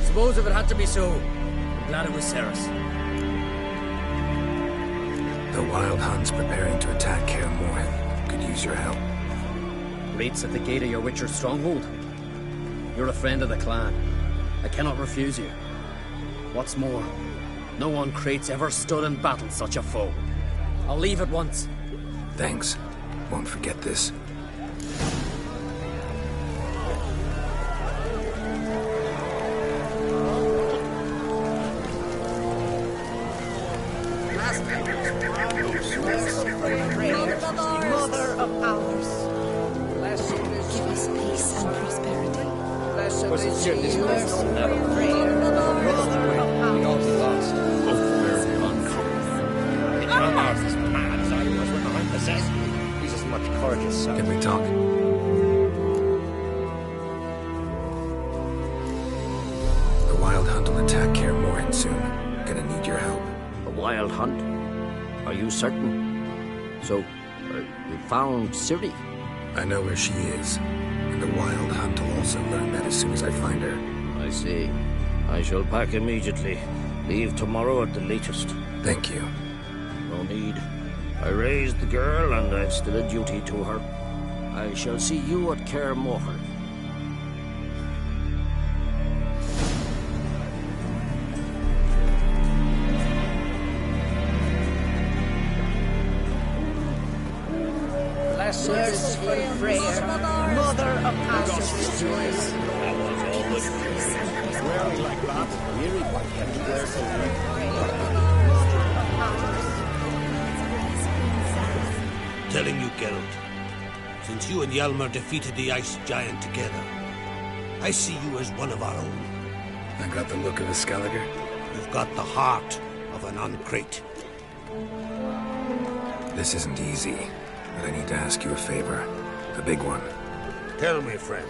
Suppose if it had to be so, I'm glad it was Ceres. The Wild Hunt's preparing to attack Kaer Morhen. Could use your help. Raid's at the gate of your Witcher's stronghold. You're a friend of the clan. I cannot refuse you. What's more, no one Crate's ever stood in battle such a foe. I'll leave at once. Thanks. Won't forget this. Mother of ours, give us peace and prosperity. Was it sure this was Mother of ours. Jarl's as mad as I was when I'm possessed. He's as much courage as son. Can we talk? The Wild Hunt will attack Kaer Morhen soon. Gonna need your help. a wild hunt? Are you certain? So, you found Ciri? I know where she is. And the Wild Hunt will also learn that as soon as I find her. I see. I shall pack immediately. Leave tomorrow at the latest. Thank you. No need. I raised the girl, and I've still a duty to her. I shall see you at Kaer Morhen. Blessed for Freya, mother of passages joys. That was always rarely like that. Weary by kept Telling you, Geralt, since you and Hjalmar defeated the Ice Giant together, I see you as one of our own. I got the look of a Skelliger. You've got the heart of an Uncrate. This isn't easy, but I need to ask you a favor. A big one. Tell me, friend.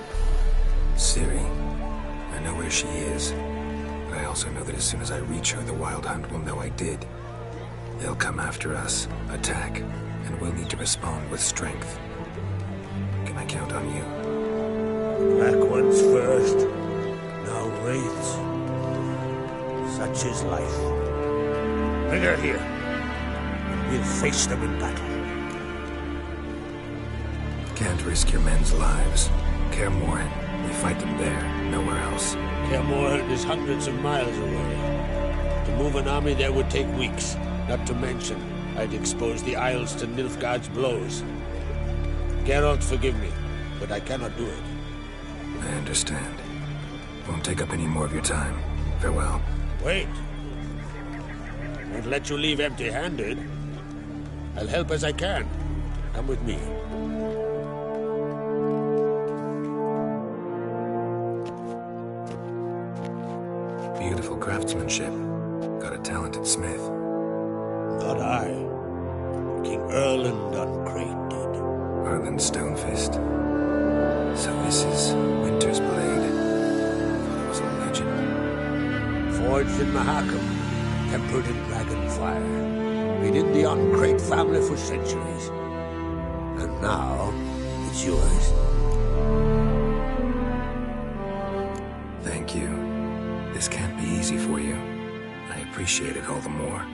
Ciri. I know where she is, but I also know that as soon as I reach her, the Wild Hunt will know I did. They'll come after us, attack, and we'll need to respond with strength. Can I count on you? Black ones first, now wraiths. Such is life. Bring her here, and we'll face them in battle. Can't risk your men's lives. Kaer Morhen, we fight them there, nowhere else. Kaer Morhen is hundreds of miles away. To move an army there would take weeks, not to mention I'd expose the Isles to Nilfgaard's blows. Geralt, forgive me, but I cannot do it. I understand. Won't take up any more of your time. Farewell. Wait. Won't let you leave empty-handed. I'll help as I can. Come with me. Beautiful craftsmanship. Got a talented smith. Not I. King Erland Uncrate did. Erland Stonefist. So this is Winter's Blade. Thought it was a legend. Forged in Mahakam, tempered in dragon fire. Made in the Uncrate family for centuries. And now, it's yours. Thank you. This can't be easy for you. I appreciate it all the more.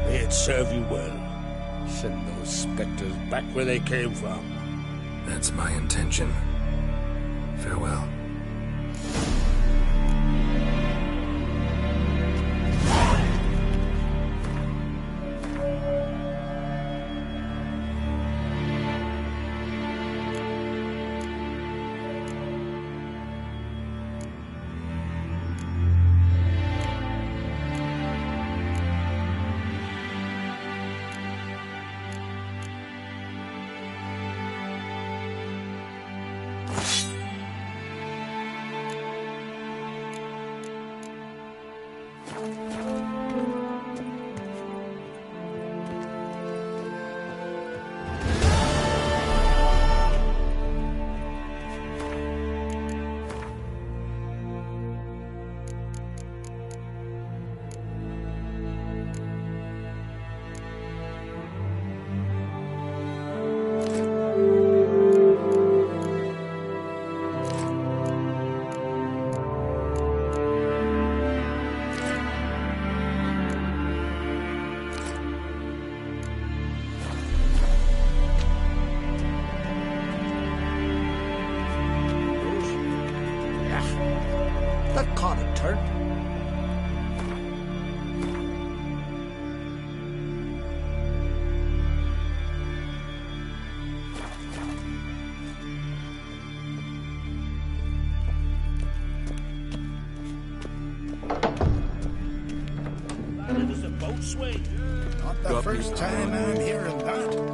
May it serve you well. Send those specters back where they came from. That's my intention. Farewell. That caught a turn. There's a boat swing. Not the first time I'm hearing that.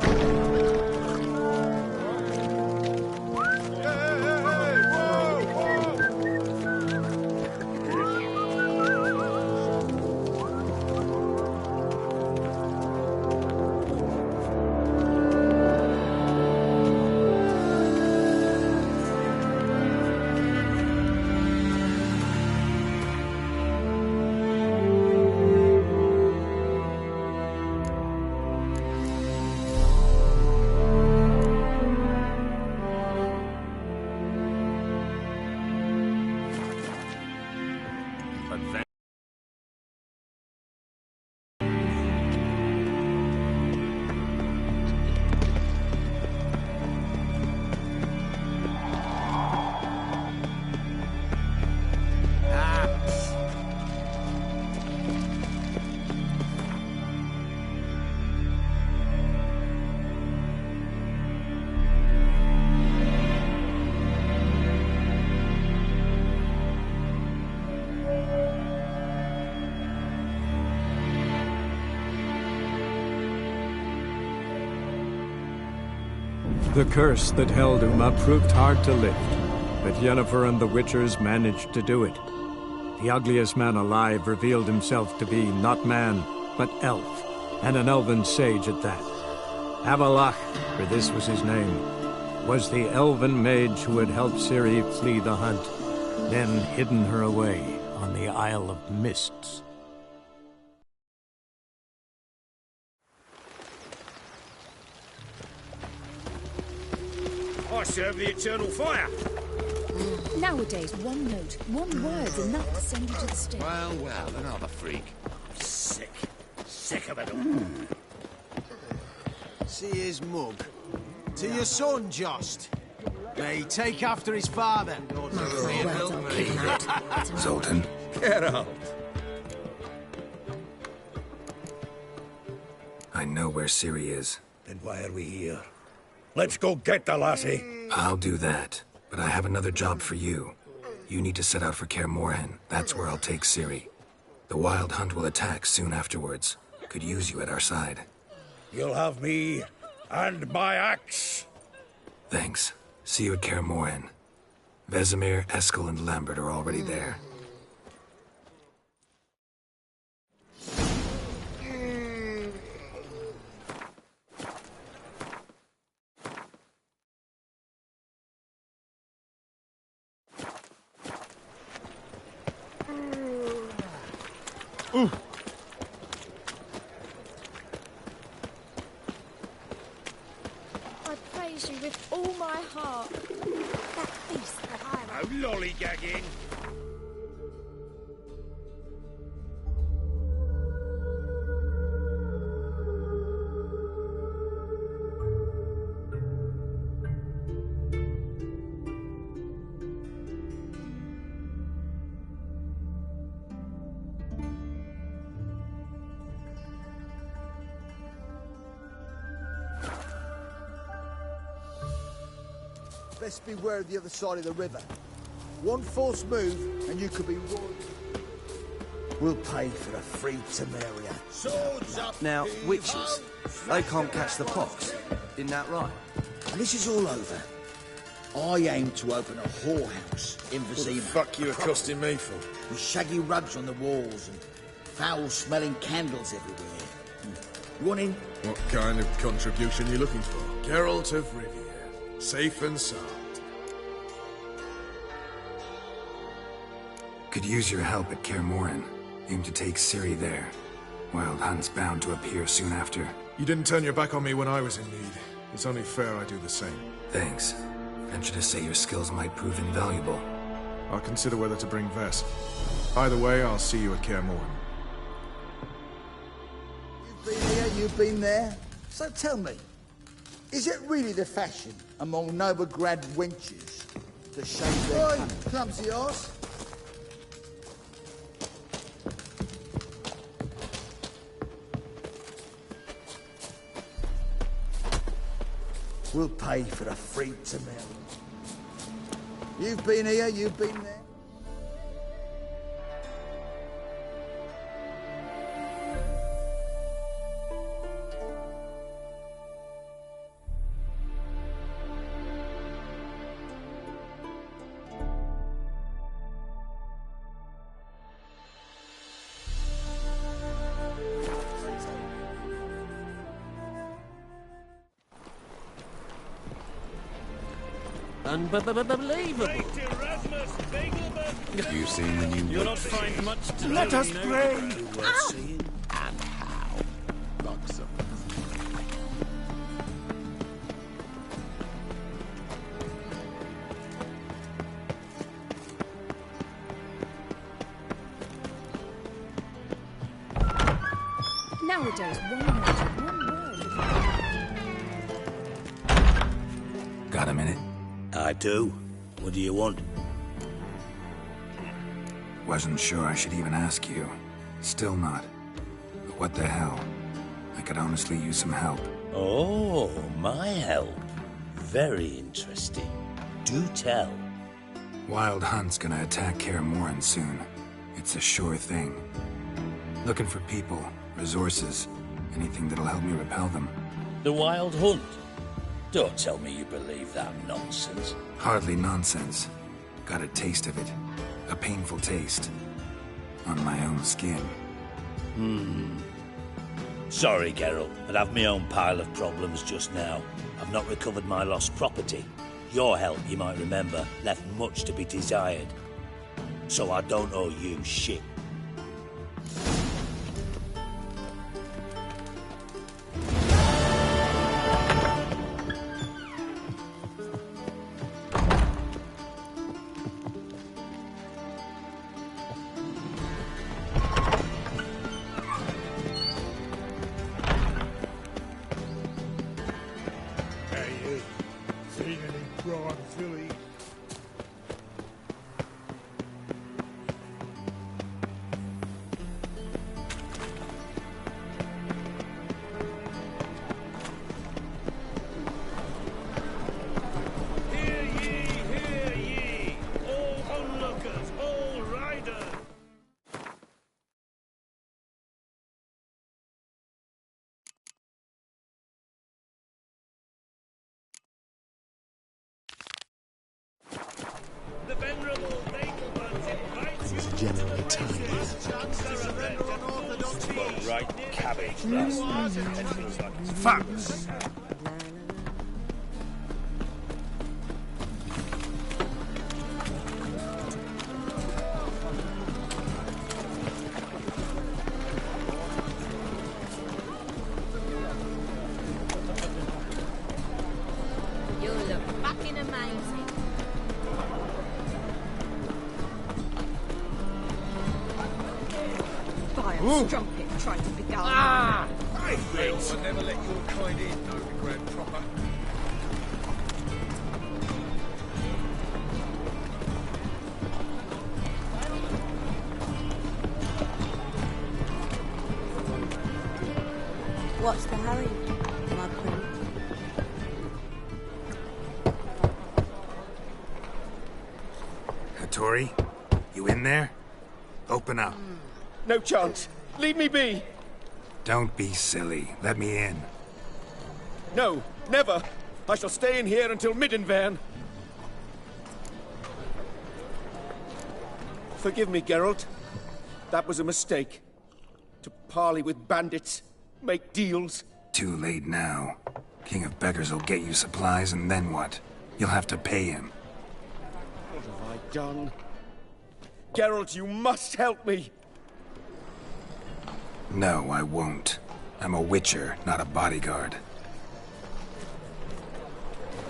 The curse that held Uma proved hard to lift, but Yennefer and the Witchers managed to do it. The ugliest man alive revealed himself to be not man, but elf, and an elven sage at that. Avalach, for this was his name, was the elven mage who had helped Ciri flee the hunt, then hidden her away on the Isle of Mists. I serve the eternal fire. Nowadays, one note, one word's enough to send you to the stake. Well, well, another freak. Sick. Sick of it all. See his mug. To your son, Jost. May he take after his father. Zoltan. Geralt. I know where Ciri is. Then why are we here? Let's go get the lassie. I'll do that, but I have another job for you. You need to set out for Kaer Morhen. That's where I'll take Ciri. The Wild Hunt will attack soon afterwards. Could use you at our side. You'll have me and my axe. Thanks. See you at Kaer Morhen. Vesemir, Eskel, and Lambert are already there. I praise you with all my heart. That feast that I... No lollygagging. best beware of the other side of the river. One false move, and you could be royal. We'll pay for a free Temeria. Swords up! Now, witches, they can't catch the pox. Isn't that right? And this is all over. I aim to open a whorehouse in Vizima. What the fuck you accosting me for? With shaggy rugs on the walls and foul-smelling candles everywhere. You want in? What kind of contribution you looking for? Geralt of Rivia. Safe and sound. Could use your help at Kaer Morhen. Aim to take Ciri there. Wild Hunt's bound to appear soon after. You didn't turn your back on me when I was in need. It's only fair I do the same. Thanks. Venture to say your skills might prove invaluable. I'll consider whether to bring Vess. Either way, I'll see you at Kaer Morhen. You've been here, you've been there. So tell me, is it really the fashion among Novigrad wenches to shave their cunning? Clumsy arse. We'll pay for a free Temeria. You've been here, you've been there. Unbelievable. Have you seen the new You'll not find much to do. Let us now. pray. And how? Buxom. Nowadays, one word. Got a minute? I do. What do you want? Wasn't sure I should even ask you. Still not. But what the hell? I could honestly use some help. Oh, my help. Very interesting. Do tell. Wild Hunt's gonna attack Kaer Morhen soon. It's a sure thing. Looking for people, resources, anything that'll help me repel them. The Wild Hunt? Don't tell me you believe that nonsense. Hardly nonsense. Got a taste of it. A painful taste. On my own skin. Sorry, Geralt, but I've my own pile of problems just now. I've not recovered my lost property. Your help, you might remember, left much to be desired. So I don't owe you shit. Generally tiny. Right cabbage, that's it feels like it's facts. You look fucking amazing. Vile strumpet tried to beguile me. I will never let your kind in, Novigrad proper. What's the hurry, my queen? Tori? You in there? Open up. No chance. Leave me be. Don't be silly. Let me in. No, never. I shall stay in here until Middenvern. Forgive me, Geralt. That was a mistake. To parley with bandits, make deals. Too late now. King of Beggars will get you supplies, and then what? You'll have to pay him. What have I done? Geralt, you must help me! No, I won't. I'm a witcher, not a bodyguard.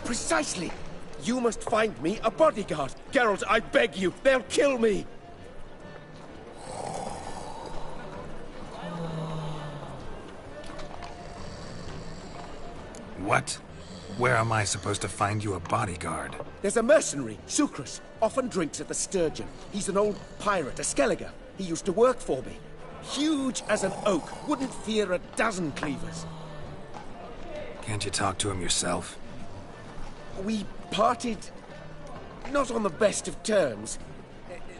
Precisely! You must find me a bodyguard. Geralt, I beg you, they'll kill me! What? Where am I supposed to find you a bodyguard? There's a mercenary, Sucrus, often drinks at the Sturgeon. He's an old pirate, a Skelliger. He used to work for me. Huge as an oak, wouldn't fear a dozen cleavers. Can't you talk to him yourself? We parted not on the best of terms.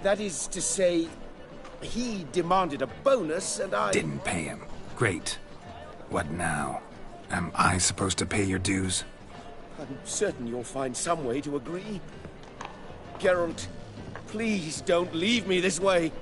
That is to say, he demanded a bonus and I... Didn't pay him. Great. What now? Am I supposed to pay your dues? I'm certain you'll find some way to agree. Geralt, please don't leave me this way.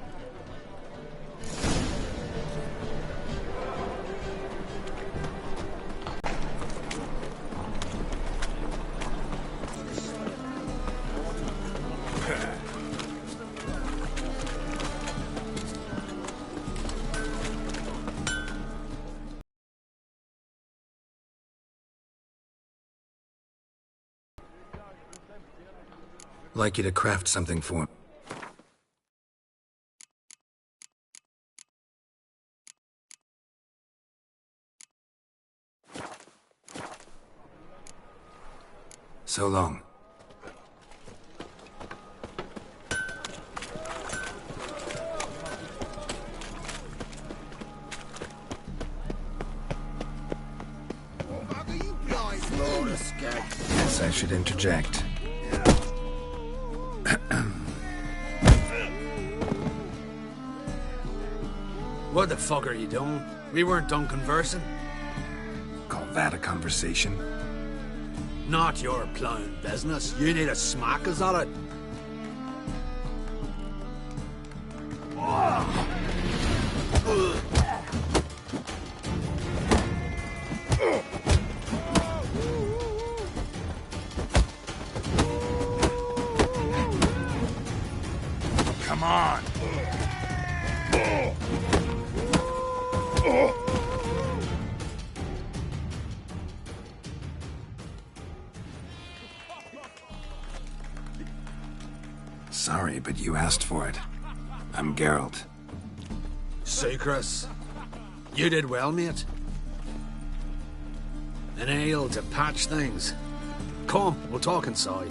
Like you to craft something for me. So long. Guess I should interject. What the fuck are you doing? We weren't done conversing. Call that a conversation? Not your plowing business. You need a smack us at it. Come on! Sorry, but you asked for it. I'm Geralt. Sucrus, you did well, mate. An ale to patch things. Come, we'll talk inside.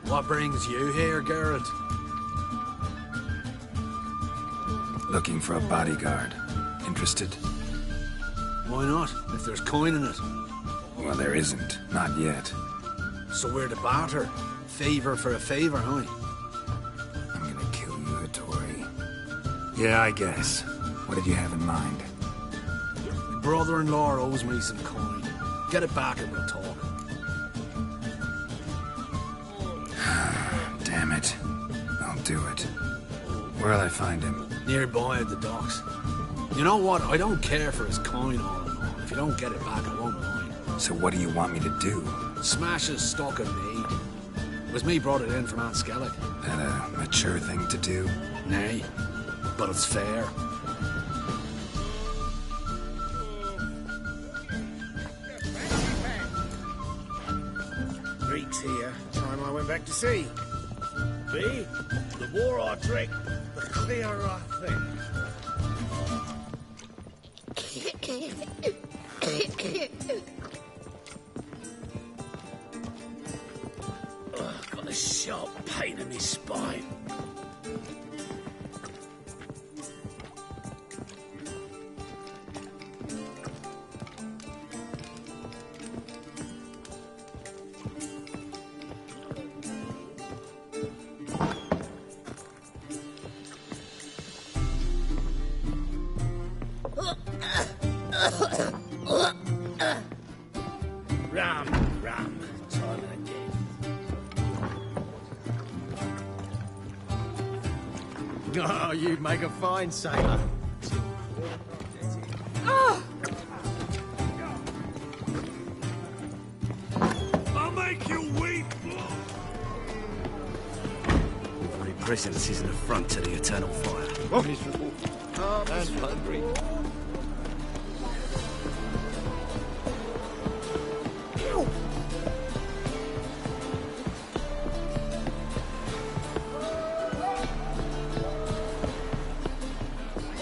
What brings you here, Geralt? Looking for a bodyguard. Interested? Why not, if there's coin in it? Well, there isn't. Not yet. So we're to barter. Favor for a favor, huh? I'm gonna kill you, Tori. Yeah, I guess. What did you have in mind? My brother-in-law owes me some coin. Get it back and we'll talk. Damn it. I'll do it. Where'll I find him? Nearby at the docks. You know what? I don't care for his coin all in all. If you don't get it back, I won't mind. So what do you want me to do? Smash his stock of mead. It was me brought it in from Aunt Skellig. That a mature thing to do? Nay, but it's fair. Greeks here. Time I went back to sea. Me? The more I drink, the clearer I think. Got a sharp pain in my spine. Oh, you'd make a fine sailor. Oh! I'll make you weep! Every presence is an affront to the eternal fire. Miserable. And hungry.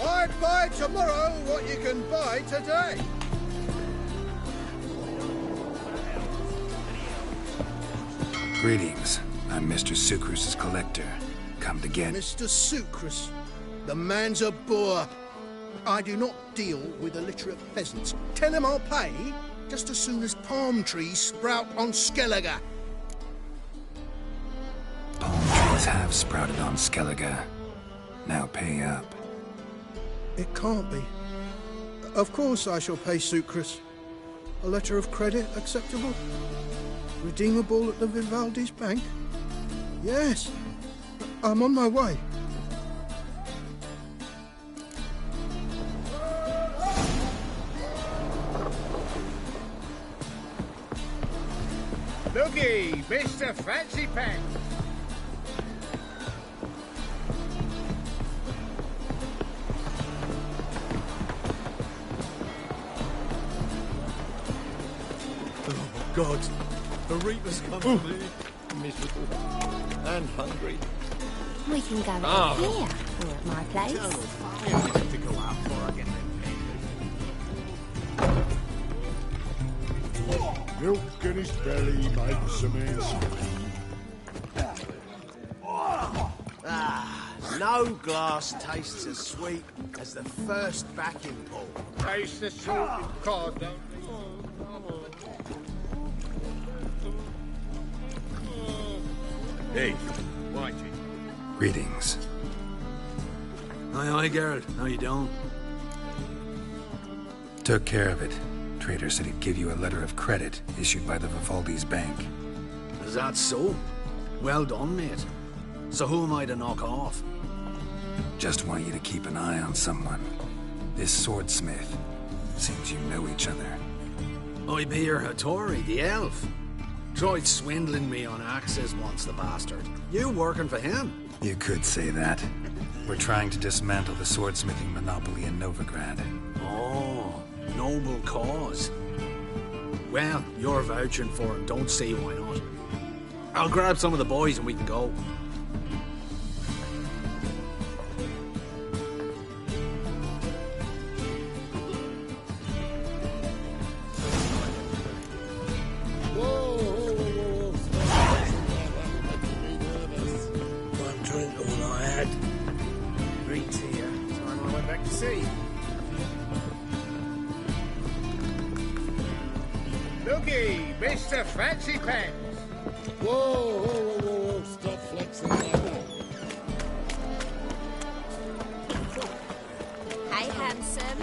I'd buy tomorrow what you can buy today. Greetings. I'm Mr. Sucrus's collector. Come to get... Mr. Sucrus, the man's a boor. I do not deal with illiterate peasants. Tell him I'll pay just as soon as palm trees sprout on Skellige. Palm trees have sprouted on Skellige. Now pay up. It can't be. Of course I shall pay Sucrus. A letter of credit acceptable? Redeemable at the Vivaldi's bank? Yes. I'm on my way. Looky, Mr. Fancy Pants. Oh, God. The Reaper's come for me. Miserable. And hungry. We can go Oh. here, or at my place. To go out before I get Milk in his belly makes a man no glass tastes as sweet as the first backing pull. Taste the salted cod, don't Hey, Whitey. Greetings. Aye, Geralt. How you doing? Took care of it. Trader said he'd give you a letter of credit issued by the Vivaldi's bank. Is that so? Well done, mate. So who am I to knock off? Just want you to keep an eye on someone. This swordsmith. Seems you know each other. I be your Hattori, the elf. Tried swindling me on axes once, the bastard. You working for him? You could say that. We're trying to dismantle the swordsmithing monopoly in Novigrad. Oh, noble cause. Well, you're vouching for him. Don't see why not. I'll grab some of the boys and we can go. One drink, all I had. Greet to you. Time I went back to sea. Looky, Mr. Fancy Pants. Whoa, stop flexing like that. Hey, handsome.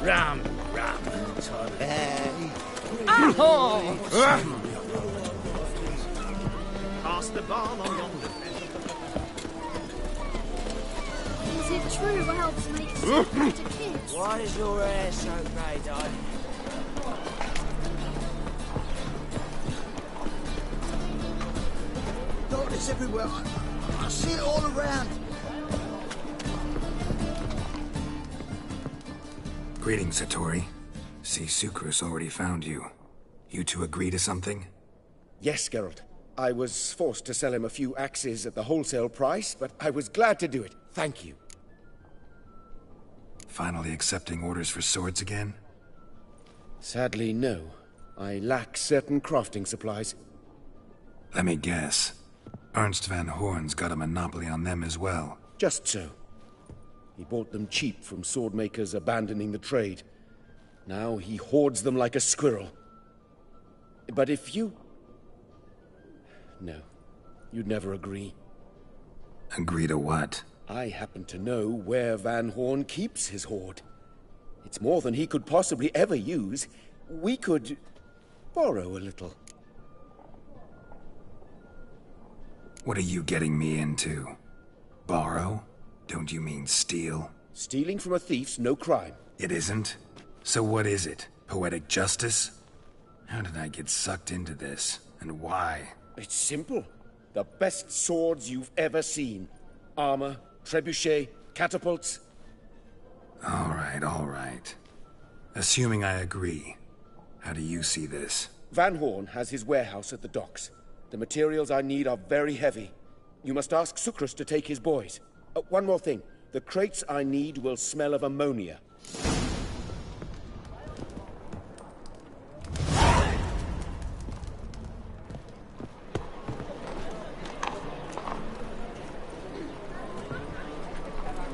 Rum, Todd. Pass the bomb on yonder. Is it true elves make secret to kids? Why is your hair so grey, darling? Darkness everywhere. I see it all around. Greetings, Hattori. See, Sucrus already found you. You two agree to something? Yes, Geralt. I was forced to sell him a few axes at the wholesale price, but I was glad to do it. Thank you. Finally accepting orders for swords again? Sadly, no. I lack certain crafting supplies. Let me guess. Ernst van Horn's got a monopoly on them as well. Just so. He bought them cheap from swordmakers abandoning the trade. Now he hoards them like a squirrel. But if you... No, you'd never agree. Agree to what? I happen to know where Van Horn keeps his hoard. It's more than he could possibly ever use. We could borrow a little. What are you getting me into? Borrow? Don't you mean steal? Stealing from a thief's no crime. It isn't? So what is it? Poetic justice? How did I get sucked into this? And why? It's simple. The best swords you've ever seen. Armor, trebuchet, catapults. All right. Assuming I agree, how do you see this? Van Horn has his warehouse at the docks. The materials I need are very heavy. You must ask Sucrus to take his boys. One more thing. The crates I need will smell of ammonia.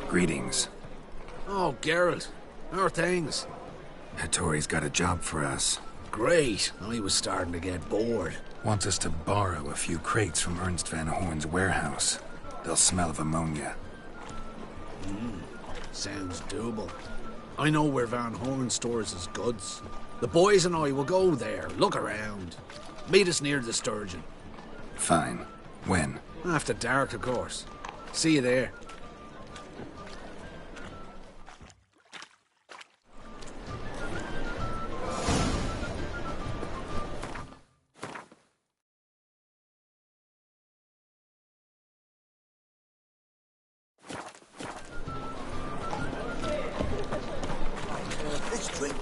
Greetings. Oh, Geralt. How are things? Hattori's got a job for us. Great. I was starting to get bored. Wants us to borrow a few crates from Ernst Van Horn's warehouse. They'll smell of ammonia. Sounds doable. I know where Van Horn stores his goods. The boys and I will go there, look around. Meet us near the Sturgeon. Fine. When? After dark, of course. See you there. Sleep.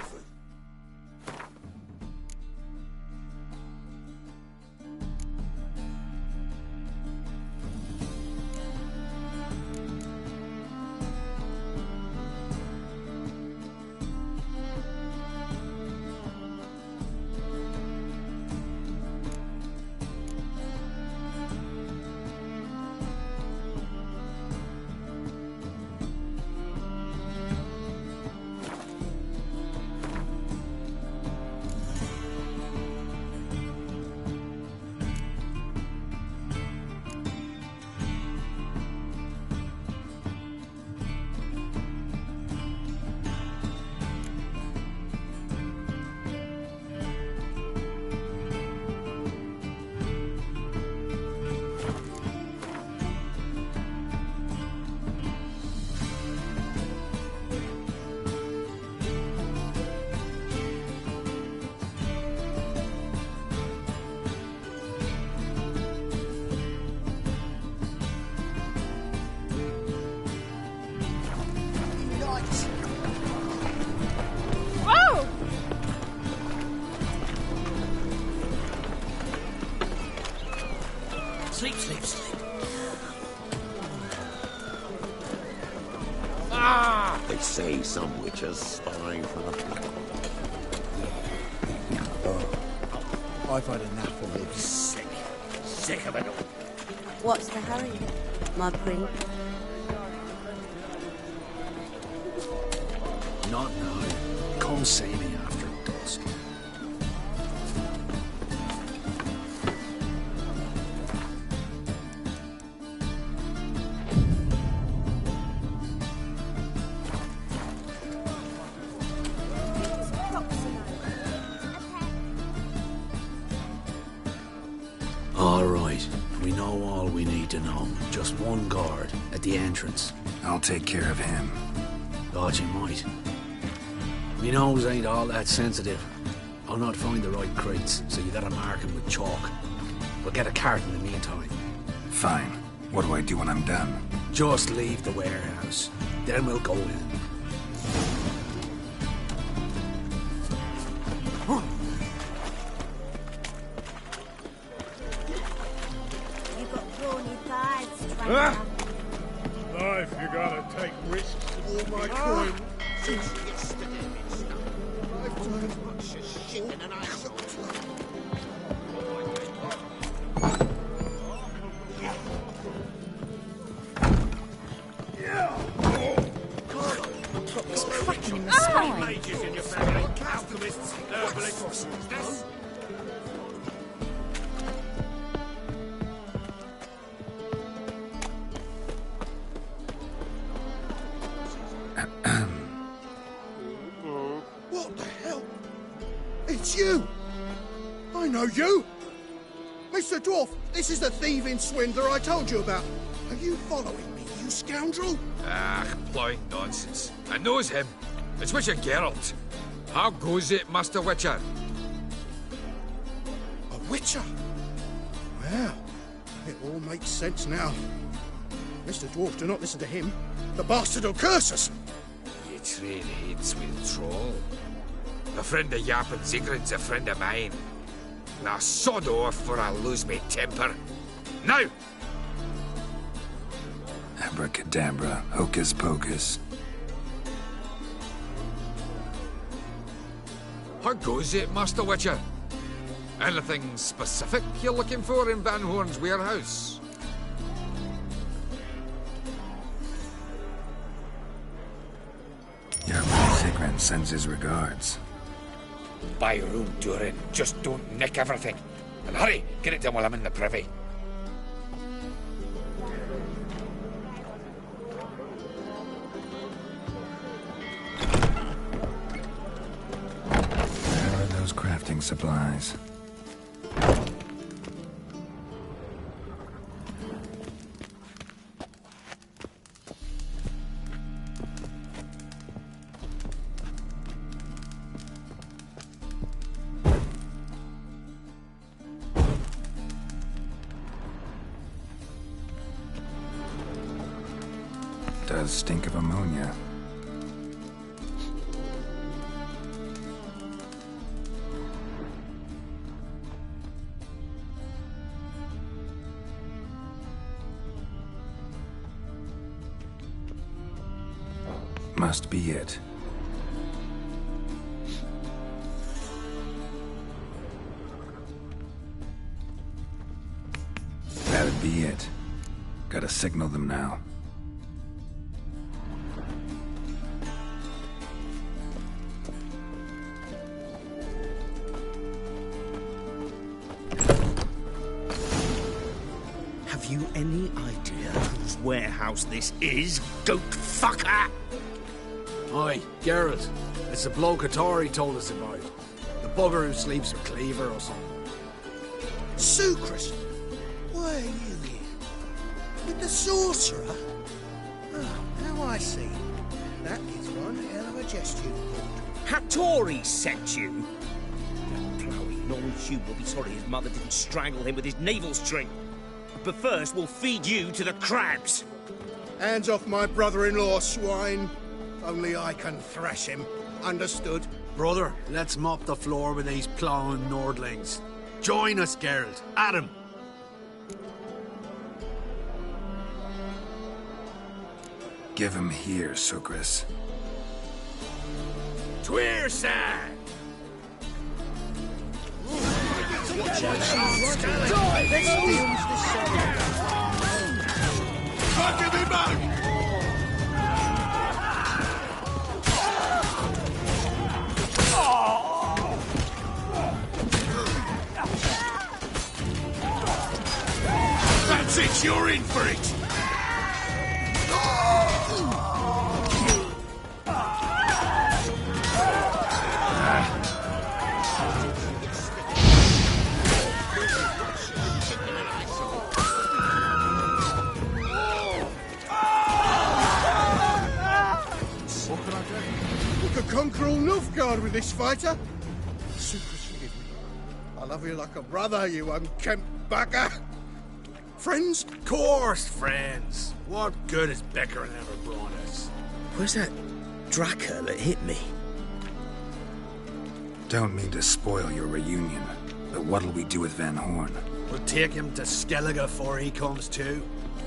They say some witches spy for the black. I've had enough of this. Sick of it all. What's the hurry, my prince? Not now. Come see me after dusk. All right. We know all we need to know. Just one guard at the entrance. I'll take care of him. God, you might. Me nose ain't all that sensitive. I'll not find the right crates, so you gotta mark him with chalk. We'll get a cart in the meantime. Fine. What do I do when I'm done? Just leave the warehouse. Then we'll go in. You got brawny thighs, stranger. Life, you gotta take risks with all my coin. Since yesterday, I've done as much as shit in an ice It's cracking in the spine. Mages in your family, alchemists, herbalists. This. What the hell? It's you! I know you! Mr. Dwarf, this is the thieving swindler I told you about. Are you following me, you scoundrel? Ah, ploying nonsense. I knows him. It's Witcher Geralt. How goes it, Master Witcher? A witcher? Well, it all makes sense now. Mr. Dwarf, do not listen to him. The bastard will curse us. You trade heads with troll. A friend of Yap and Zigrin's a friend of mine. Now sod off for I lose me temper. Now! Abracadabra, hocus pocus. How goes it, Master Witcher? Anything specific you're looking for in Van Horn's warehouse? Your Zigrin sends his regards. Buy room, Durin. Just don't nick everything. And hurry, get it done while I'm in the privy. Where are those crafting supplies? Does stink of ammonia. Must be it. That'd be it. Gotta signal them now. Have you any idea whose warehouse this is, goat fucker? Aye, Geralt. It's the bloke Atari told us about. The bugger who sleeps with Cleaver or something. Sucrus! Why are you here? With the sorcerer? Oh, now I see. That is one hell of a gesture you pulled. Hattori sent you? That ploughing non-Hugh will be sorry his mother didn't strangle him with his navel string. But first, we'll feed you to the crabs. Hands off my brother-in-law, swine. Only I can thrash him. Understood? Brother, let's mop the floor with these ploughing Nordlings. Join us, Geralt. Adam. Give him here, Sucrus. Tweerside! Give me back! That's it, you're in for it! Conquer all Nilfgaard with this fighter. Sucrus, forgive me. I love you like a brother, you unkempt bugger. Friends? Course, friends. What good has Beckerin ever brought us? Where's that Draka that hit me? Don't mean to spoil your reunion, but what'll we do with Van Horn? We'll take him to Skellige before he comes to.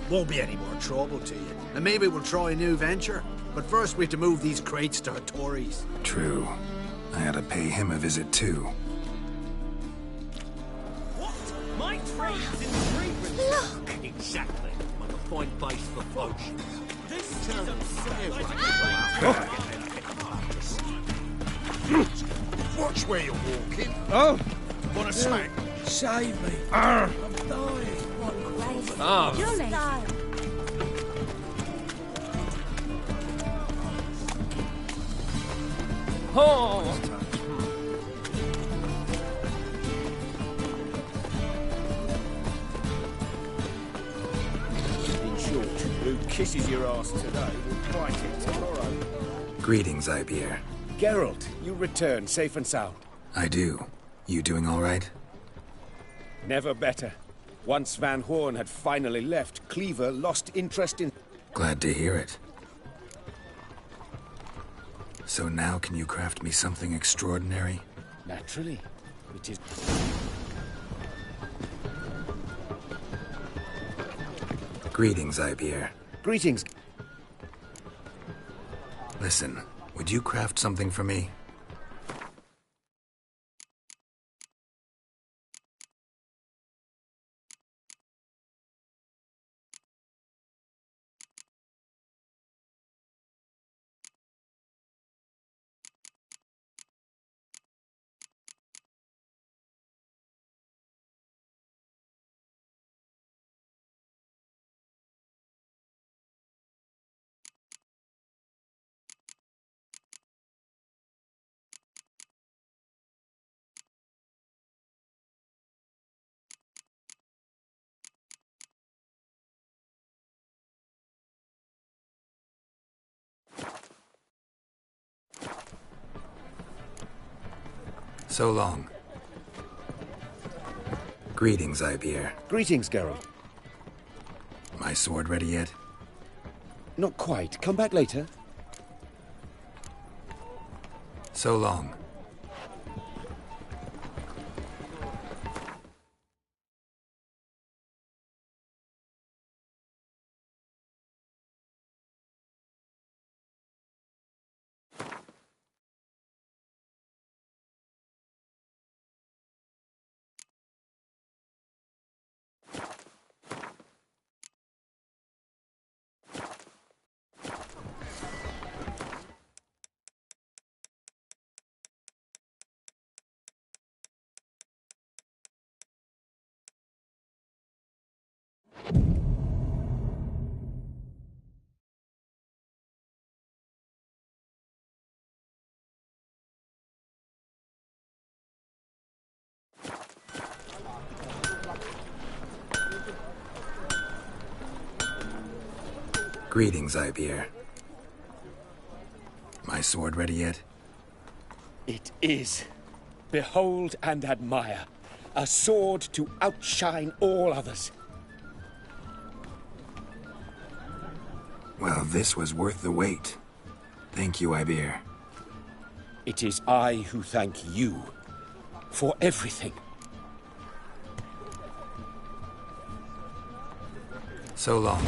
Won't be any more trouble to you. And maybe we'll try a new venture. But first we have to move these crates to Hattori's. True. I ought to pay him a visit too. What? My trade's in the trade room. Look! Exactly. Like a point base for poaching. This is Watch where you're walking. Oh! Want a smack? Save me. Arr. I'm dying. Oh. Johnny! Oh! In short, Luke kisses your ass today will bite it tomorrow. Greetings, Ibeer. Geralt, you return safe and sound. I do. You doing all right? Never better. Once Van Horn had finally left, Cleaver lost interest in... Glad to hear it. So now can you craft me something extraordinary? Naturally. It is... Greetings, Ibeer. Greetings. Listen, would you craft something for me? So long. Greetings, Ibeer. Greetings, Geralt. My sword ready yet? Not quite. Come back later. So long. Greetings, Ibeer. My sword ready yet? It is. Behold and admire. A sword to outshine all others. Well, this was worth the wait. Thank you, Ibeer. It is I who thank you for everything. So long.